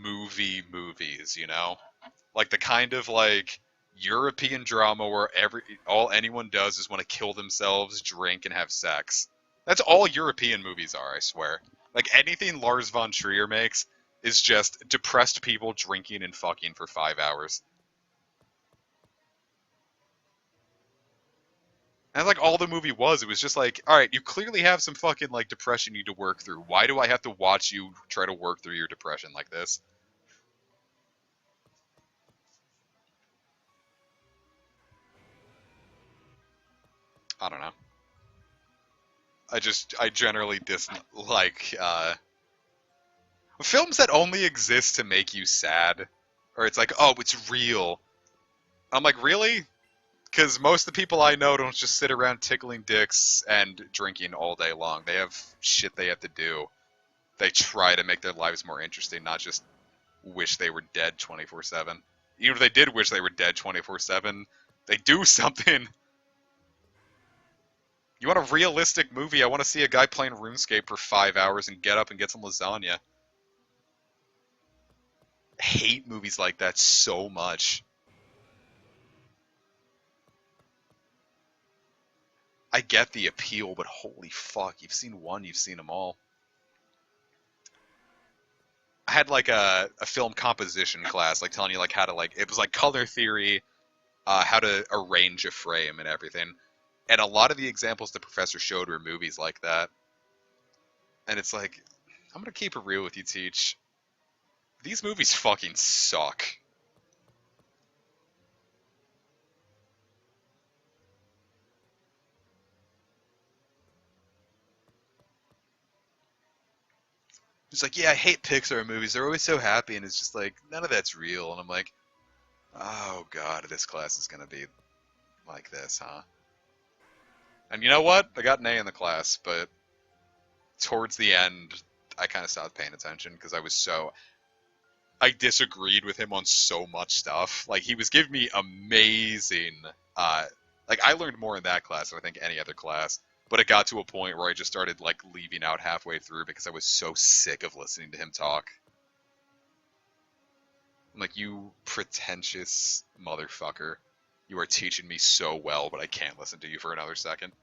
[SPEAKER 1] movie movies, you know? Like the kind of like European drama where all anyone does is want to kill themselves, drink, and have sex. That's all European movies are, I swear. Like anything Lars von Trier makes is just depressed people drinking and fucking for 5 hours. And that's like all the movie was. It was just like, alright, you clearly have some fucking like depression you need to work through. Why do I have to watch you try to work through your depression like this? I don't know. I generally dislike films that only exist to make you sad. Or it's like, oh, it's real. I'm like, really? Because most of the people I know don't just sit around tickling dicks and drinking all day long. They have shit they have to do. They try to make their lives more interesting, not just wish they were dead 24/7. Even if they did wish they were dead 24/7, they do something. You want a realistic movie? I want to see a guy playing RuneScape for 5 hours and get up and get some lasagna. I hate movies like that so much. I get the appeal, but holy fuck, you've seen one, you've seen them all. I had like a film composition class, like telling you like how to like it was like color theory, how to arrange a frame and everything. And a lot of the examples the professor showed were movies like that. And it's like, I'm gonna keep it real with you, Teach. These movies fucking suck. It's like, yeah, I hate Pixar movies. They're always so happy, and it's just like none of that's real. And I'm like, oh god, this class is gonna be like this, huh? And you know what? I got an A in the class, but towards the end, I kind of stopped paying attention because I disagreed with him on so much stuff. Like he was giving me amazing, uh, like I learned more in that class than I think any other class. But it got to a point where I just started like leaving out halfway through because I was so sick of listening to him talk. I'm like, you pretentious motherfucker. You are teaching me so well, but I can't listen to you for another second.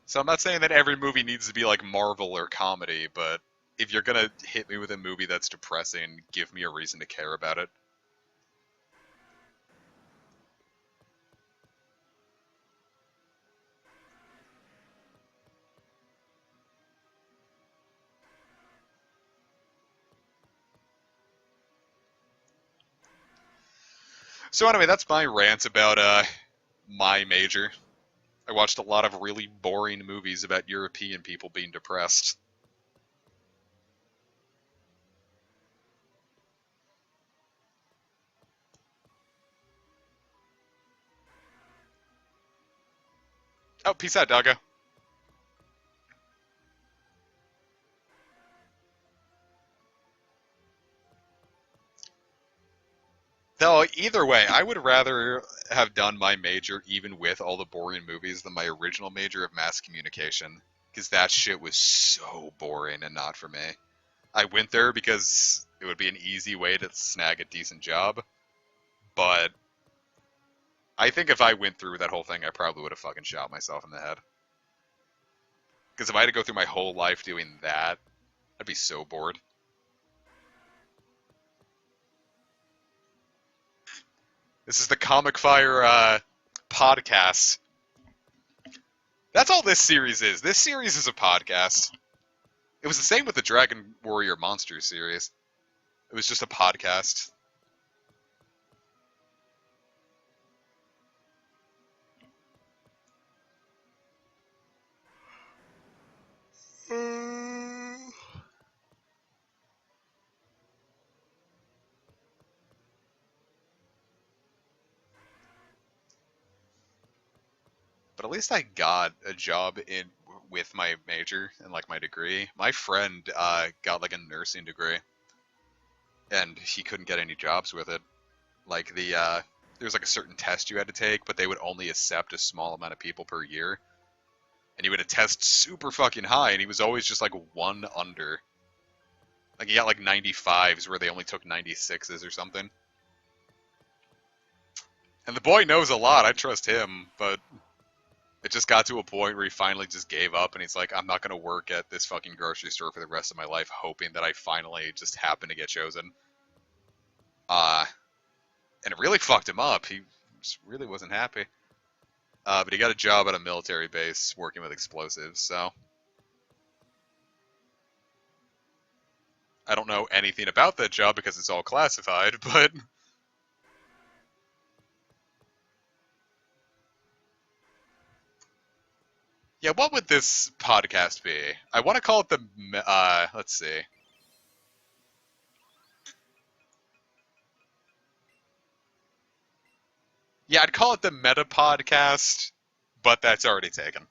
[SPEAKER 1] So I'm not saying that every movie needs to be like Marvel or comedy, but if you're gonna hit me with a movie that's depressing, give me a reason to care about it. So anyway, that's my rant about my major. I watched a lot of really boring movies about European people being depressed. Oh, peace out, doggo. Though either way, I would rather have done my major even with all the boring movies than my original major of mass communication, because that shit was so boring and not for me. I went there because it would be an easy way to snag a decent job, but I think if I went through that whole thing, I probably would have fucking shot myself in the head. Because if I had to go through my whole life doing that, I'd be so bored. This is the Comic Fire podcast. That's all this series is. This series is a podcast. It was the same with the Dragon Warrior Monsters series. It was just a podcast. But at least I got a job in with my major and like my degree. My friend got like a nursing degree, and he couldn't get any jobs with it. Like there was like a certain test you had to take, but they would only accept a small amount of people per year. And he would test super fucking high, and he was always just like one under. Like he got like 95s where they only took 96s or something. And the boy knows a lot. I trust him, but it just got to a point where he finally just gave up, and he's like, I'm not going to work at this fucking grocery store for the rest of my life, hoping that I finally just happen to get chosen. And it really fucked him up. He just really wasn't happy. But he got a job at a military base working with explosives, so I don't know anything about that job because it's all classified, but yeah, what would this podcast be? I want to call it the, let's see. Yeah, I'd call it the Meta Podcast, but that's already taken.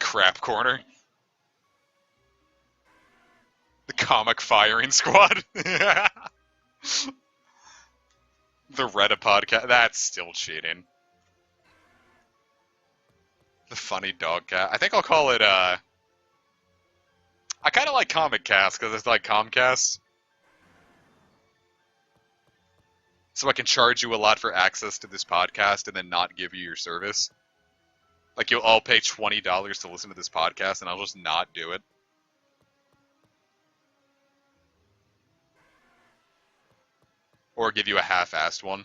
[SPEAKER 1] crap corner. The comic firing squad. The Reddit podcast. That's still cheating. The funny dog cat. I think I'll call it, I kind of like Comic Cast, because it's like Comcast. So I can charge you a lot for access to this podcast and then not give you your service. Like, you'll all pay $20 to listen to this podcast, and I'll just not do it. Or give you a half-assed one.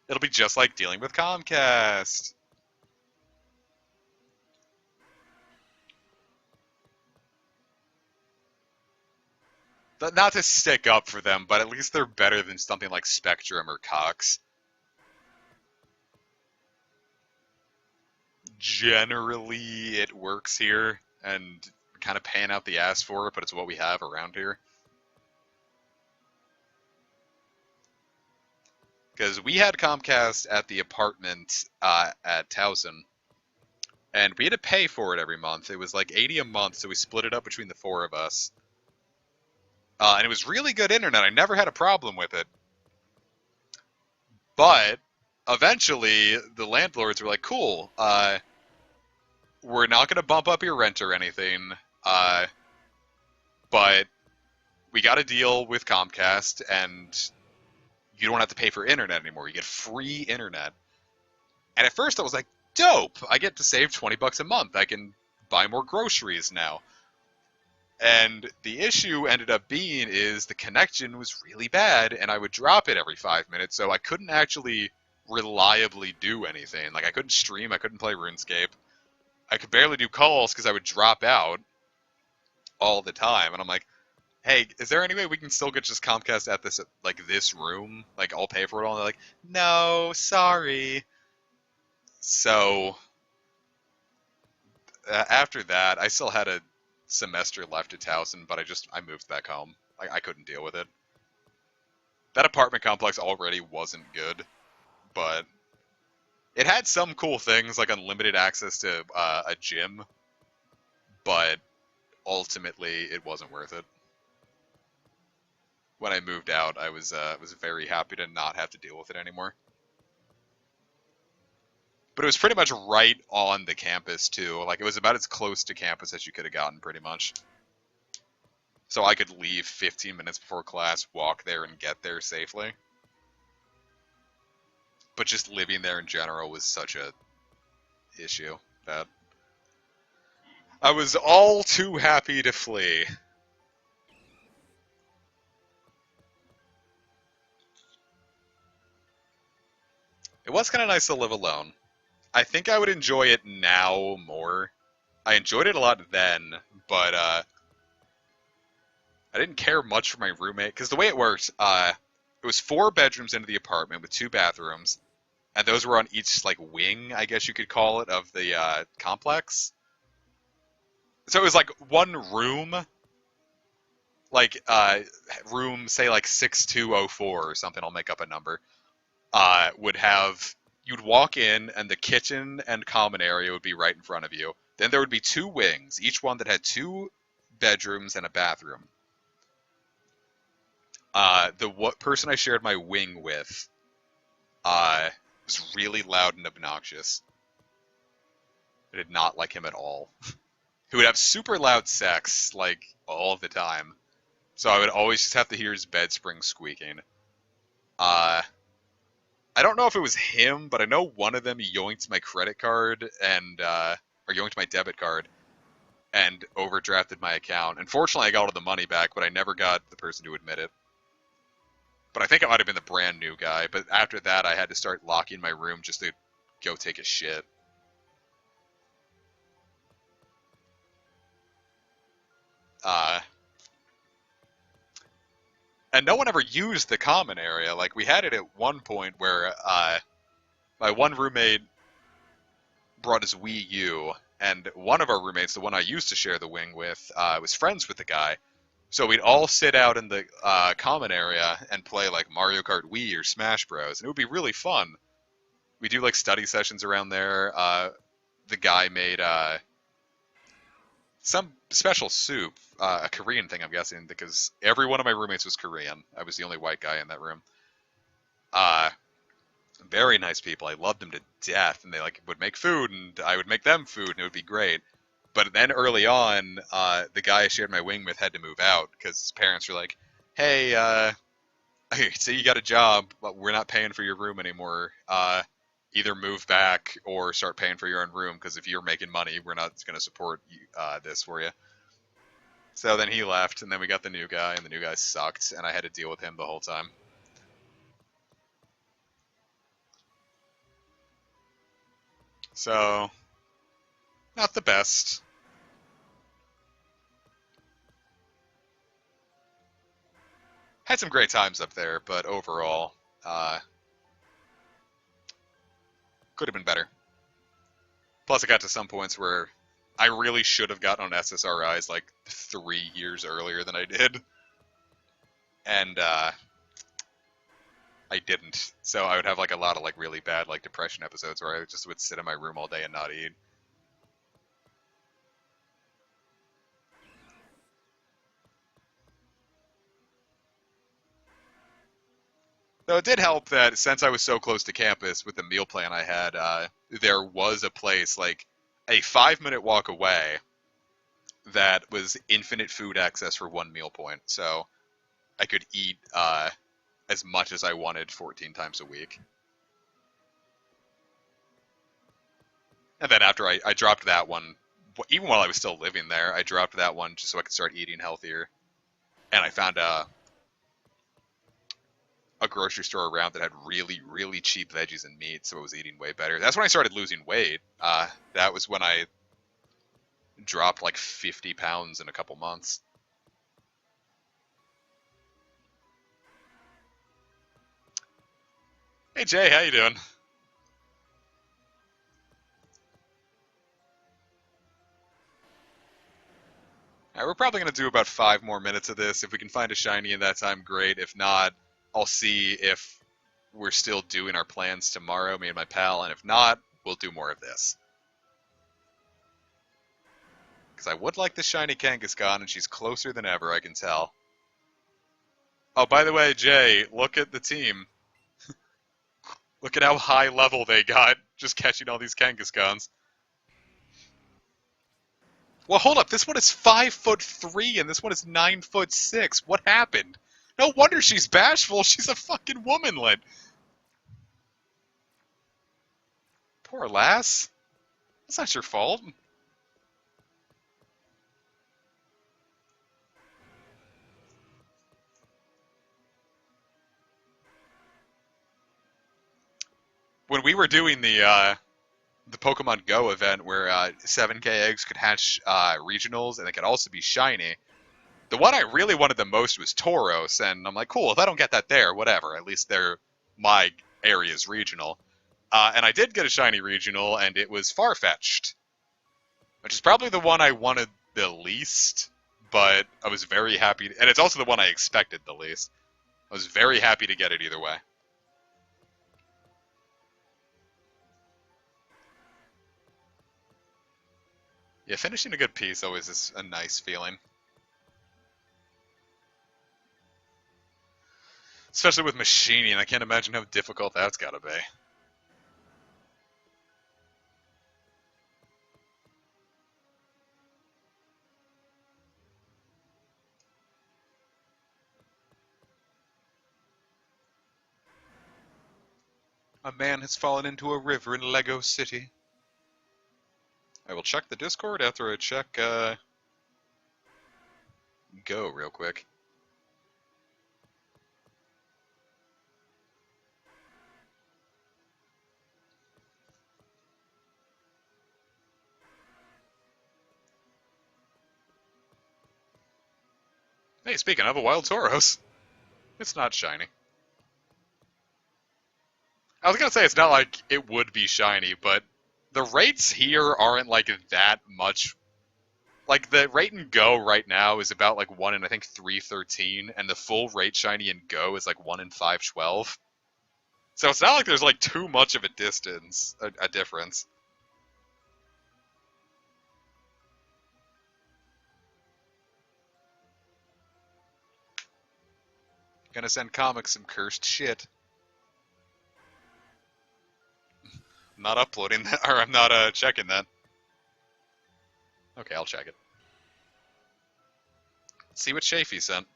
[SPEAKER 1] It'll be just like dealing with Comcast. Not to stick up for them, but at least they're better than something like Spectrum or Cox. Generally, it works here, and kind of paying out the ass for it, but it's what we have around here. Because we had Comcast at the apartment at Towson, and we had to pay for it every month. It was like $80 a month, so we split it up between the four of us. And it was really good internet. I never had a problem with it. But eventually, the landlords were like, cool, we're not going to bump up your rent or anything, but we got a deal with Comcast, and you don't have to pay for internet anymore. You get free internet. And at first I was like, dope! I get to save $20 a month. I can buy more groceries now. And the issue ended up being is the connection was really bad, and I would drop it every 5 minutes, so I couldn't actually reliably do anything. Like, I couldn't stream, I couldn't play RuneScape. I could barely do calls because I would drop out all the time. And I'm like, hey, is there any way we can still get just Comcast at this, like, this room? Like, I'll pay for it all. And they're like, no, sorry. So, after that, I still had a semester left at Towson, but I moved back home. I couldn't deal with it. That apartment complex already wasn't good, but it had some cool things, like unlimited access to a gym, but ultimately it wasn't worth it. When I moved out, I was very happy to not have to deal with it anymore. But it was pretty much right on the campus, too. Like, it was about as close to campus as you could have gotten, pretty much. So I could leave 15 minutes before class, walk there, and get there safely. But just living there in general was such a issue that I was all too happy to flee. It was kind of nice to live alone. I think I would enjoy it now more. I enjoyed it a lot then, but I didn't care much for my roommate, because the way it worked, it was 4 bedrooms into the apartment with 2 bathrooms, and those were on each, like, wing, I guess you could call it, of the complex. So it was like one room, like room, say, like 6204 or something, I'll make up a number, would have, you'd walk in, and the kitchen and common area would be right in front of you. Then there would be 2 wings, each one that had 2 bedrooms and a bathroom. The person I shared my wing with was really loud and obnoxious. I did not like him at all. He would have super loud sex, like, all the time. So I would always just have to hear his bed spring squeaking. I don't know if it was him, but I know one of them yoinked my credit card and, or yoinked my debit card and overdrafted my account. Unfortunately, I got all the money back, but I never got the person to admit it. But I think it might have been the brand new guy. But after that, I had to start locking my room just to go take a shit. And no one ever used the common area. Like, we had it at one point where my one roommate brought his Wii U, and one of our roommates, the one I used to share the wing with, was friends with the guy. So we'd all sit out in the common area and play, like, Mario Kart Wii or Smash Bros. And it would be really fun. We do, like, study sessions around there. The guy made some special soup, a Korean thing, I'm guessing, because every one of my roommates was Korean. I was the only white guy in that room. Uh, Very nice people. I loved them to death, and they like would make food, and I would make them food, and it would be great. But then early on, the guy I shared my wing with had to move out because his parents were like, "Hey, so you got a job, but we're not paying for your room anymore. Either move back or start paying for your own room, because if you're making money, we're not going to support you, this for you." So then he left, and then we got the new guy, and the new guy sucked, and I had to deal with him the whole time. So, not the best. Had some great times up there, but overall, could have been better. Plus, I got to some points where I really should have gotten on SSRIs like 3 years earlier than I did, and I didn't. So I would have like a lot of like really bad like depression episodes where I just would sit in my room all day and not eat. Though it did help that since I was so close to campus with the meal plan I had, there was a place like a 5 minute walk away that was infinite food access for one meal point. So I could eat as much as I wanted 14 times a week. And then after I dropped that one, even while I was still living there, I dropped that one just so I could start eating healthier. And I found a grocery store around that had really, really cheap veggies and meat, so I was eating way better. That's when I started losing weight. That was when I dropped like 50 pounds in a couple months. Hey Jay, how you doing? All right, we're probably going to do about 5 more minutes of this. If we can find a shiny in that time, great. If not, I'll see if we're still doing our plans tomorrow, me and my pal, and if not, we'll do more of this. Because I would like the shiny Kangaskhan, and she's closer than ever, I can tell. Oh, by the way, Jay, look at the team. Look at how high level they got, just catching all these Kangaskhan's. Well, hold up. This one is 5'3", and this one is 9'6". What happened? No wonder she's bashful. She's a fucking womanlet. Poor lass. That's not your fault. When we were doing the Pokemon Go event where 7K eggs could hatch regionals and they could also be shiny, the one I really wanted the most was Tauros, and I'm like, cool, if I don't get that there, whatever. At least they're my area's regional. And I did get a shiny regional, and it was Farfetch'd, which is probably the one I wanted the least, but I was very happy. And it's also the one I expected the least. I was very happy to get it either way. Yeah, finishing a good piece always is a nice feeling. Especially with machining, I can't imagine how difficult that's gotta be. A man has fallen into a river in Lego City. I will check the Discord after I check Go real quick. Hey, speaking of a wild Tauros, it's not shiny. I was gonna say it's not like it would be shiny, but the rates here aren't like that much. Like the rate in Go right now is about like 1 in I think 313, and the full rate shiny in Go is like 1 in 512. So it's not like there's like too much of a difference. Gonna send comics some cursed shit. I'm not uploading that, or I'm not checking that. Okay, I'll check it. Let's see what Chafee sent.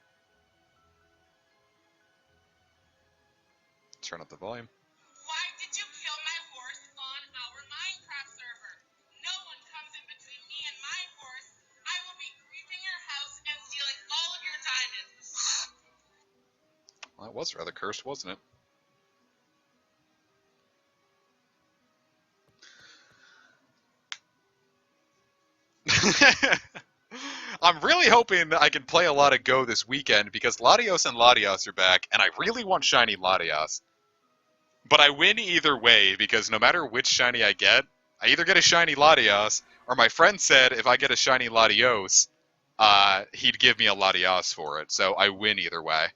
[SPEAKER 1] Turn up the volume.
[SPEAKER 3] Why did you kill my horse on our Minecraft server? No one comes in between me and my horse. I will be creeping your house and stealing all of your diamonds.
[SPEAKER 1] Well, that was rather cursed, wasn't it? I'm really hoping I can play a lot of Go this weekend because Latios and Latias are back, and I really want shiny Latias. But I win either way because no matter which shiny I either get a shiny Latias, or my friend said if I get a shiny Latios, he'd give me a Latias for it. So I win either way.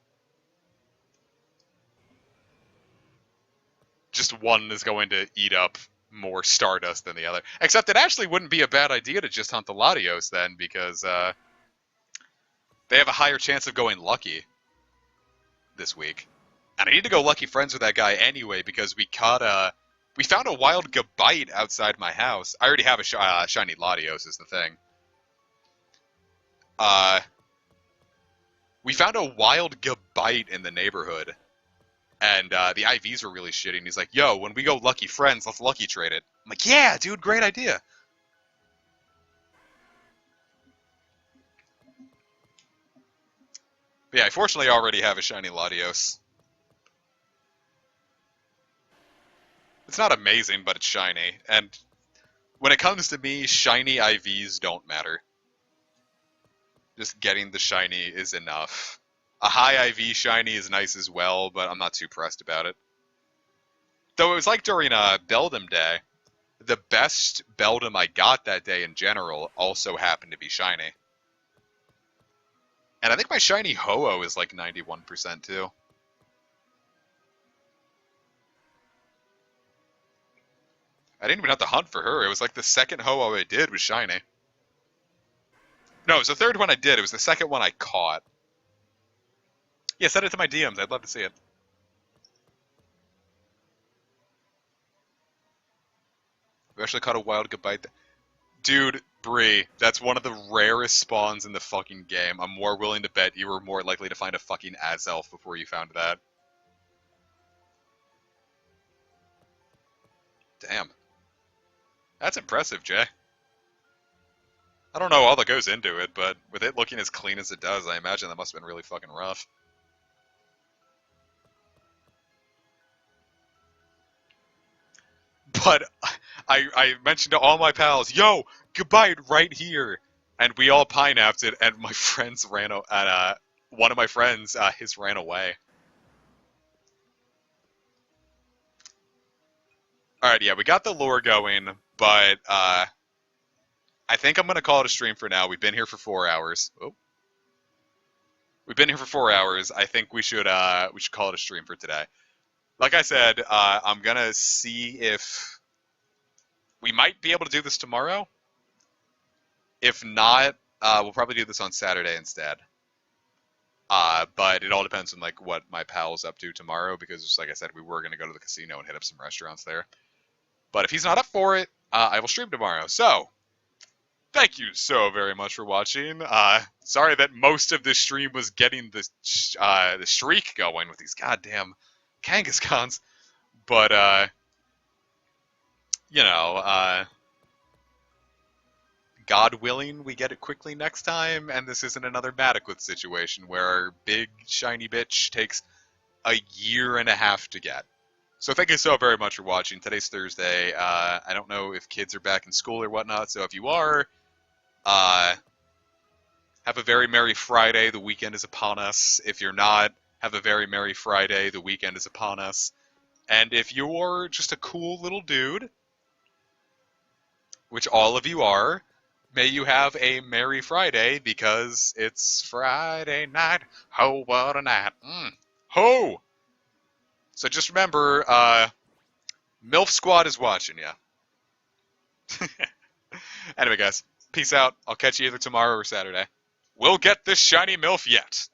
[SPEAKER 1] Just one is going to eat up more Stardust than the other. Except it actually wouldn't be a bad idea to just hunt the Latios then, because they have a higher chance of going lucky this week. And I need to go lucky friends with that guy anyway, because we found a wild Gabite outside my house. I already have a shiny Latios is the thing. We found a wild Gabite in the neighborhood. And the IVs were really shitty, and he's like, yo, when we go lucky friends, let's lucky trade it. I'm like, yeah, dude, great idea. But yeah, I fortunately already have a shiny Latios. It's not amazing, but it's shiny. And when it comes to me, shiny IVs don't matter. Just getting the shiny is enough. A high IV shiny is nice as well, but I'm not too pressed about it. Though it was like during Beldum Day, the best Beldum I got that day in general also happened to be shiny. And I think my shiny Ho-Oh is like 91% too. I didn't even have to hunt for her. It was like the second Ho-Oh I did was shiny. No, it was the third one I did. It was the second one I caught. Yeah, send it to my DMs. I'd love to see it. We actually caught a wild Gabite. Dude, Bree, that's one of the rarest spawns in the fucking game. I'm more willing to bet you were more likely to find a fucking Azelf before you found that. Damn. That's impressive, Jay. I don't know all that goes into it, but with it looking as clean as it does, I imagine that must have been really fucking rough. But I mentioned to all my pals, yo, Gabite right here. And we all pine-apped it, and my friends ran, one of my friends, his ran away. Alright, yeah, we got the lore going, but, I think I'm going to call it a stream for now. We've been here for 4 hours. Oh. We've been here for 4 hours. I think we should call it a stream for today. Like I said, I'm going to see if we might be able to do this tomorrow. If not, we'll probably do this on Saturday instead. But it all depends on like what my pal's up to tomorrow, because like I said, we were going to go to the casino and hit up some restaurants there. But if he's not up for it, I will stream tomorrow. So, thank you so very much for watching. Sorry that most of this stream was getting the streak going with these goddamn Kangaskhan's. But, you know, God willing, we get it quickly next time, and this isn't another Mataquith situation where our big shiny bitch takes a year and a half to get. So thank you so very much for watching. Today's Thursday. I don't know if kids are back in school or whatnot, so if you are, have a very Merry Friday. The weekend is upon us. If you're not, have a very Merry Friday. The weekend is upon us. And if you're just a cool little dude, which all of you are, may you have a Merry Friday, because it's Friday night. Ho, what a night. Ho! So just remember, MILF Squad is watching ya. Anyway, guys, peace out. I'll catch you either tomorrow or Saturday. We'll get this shiny MILF yet.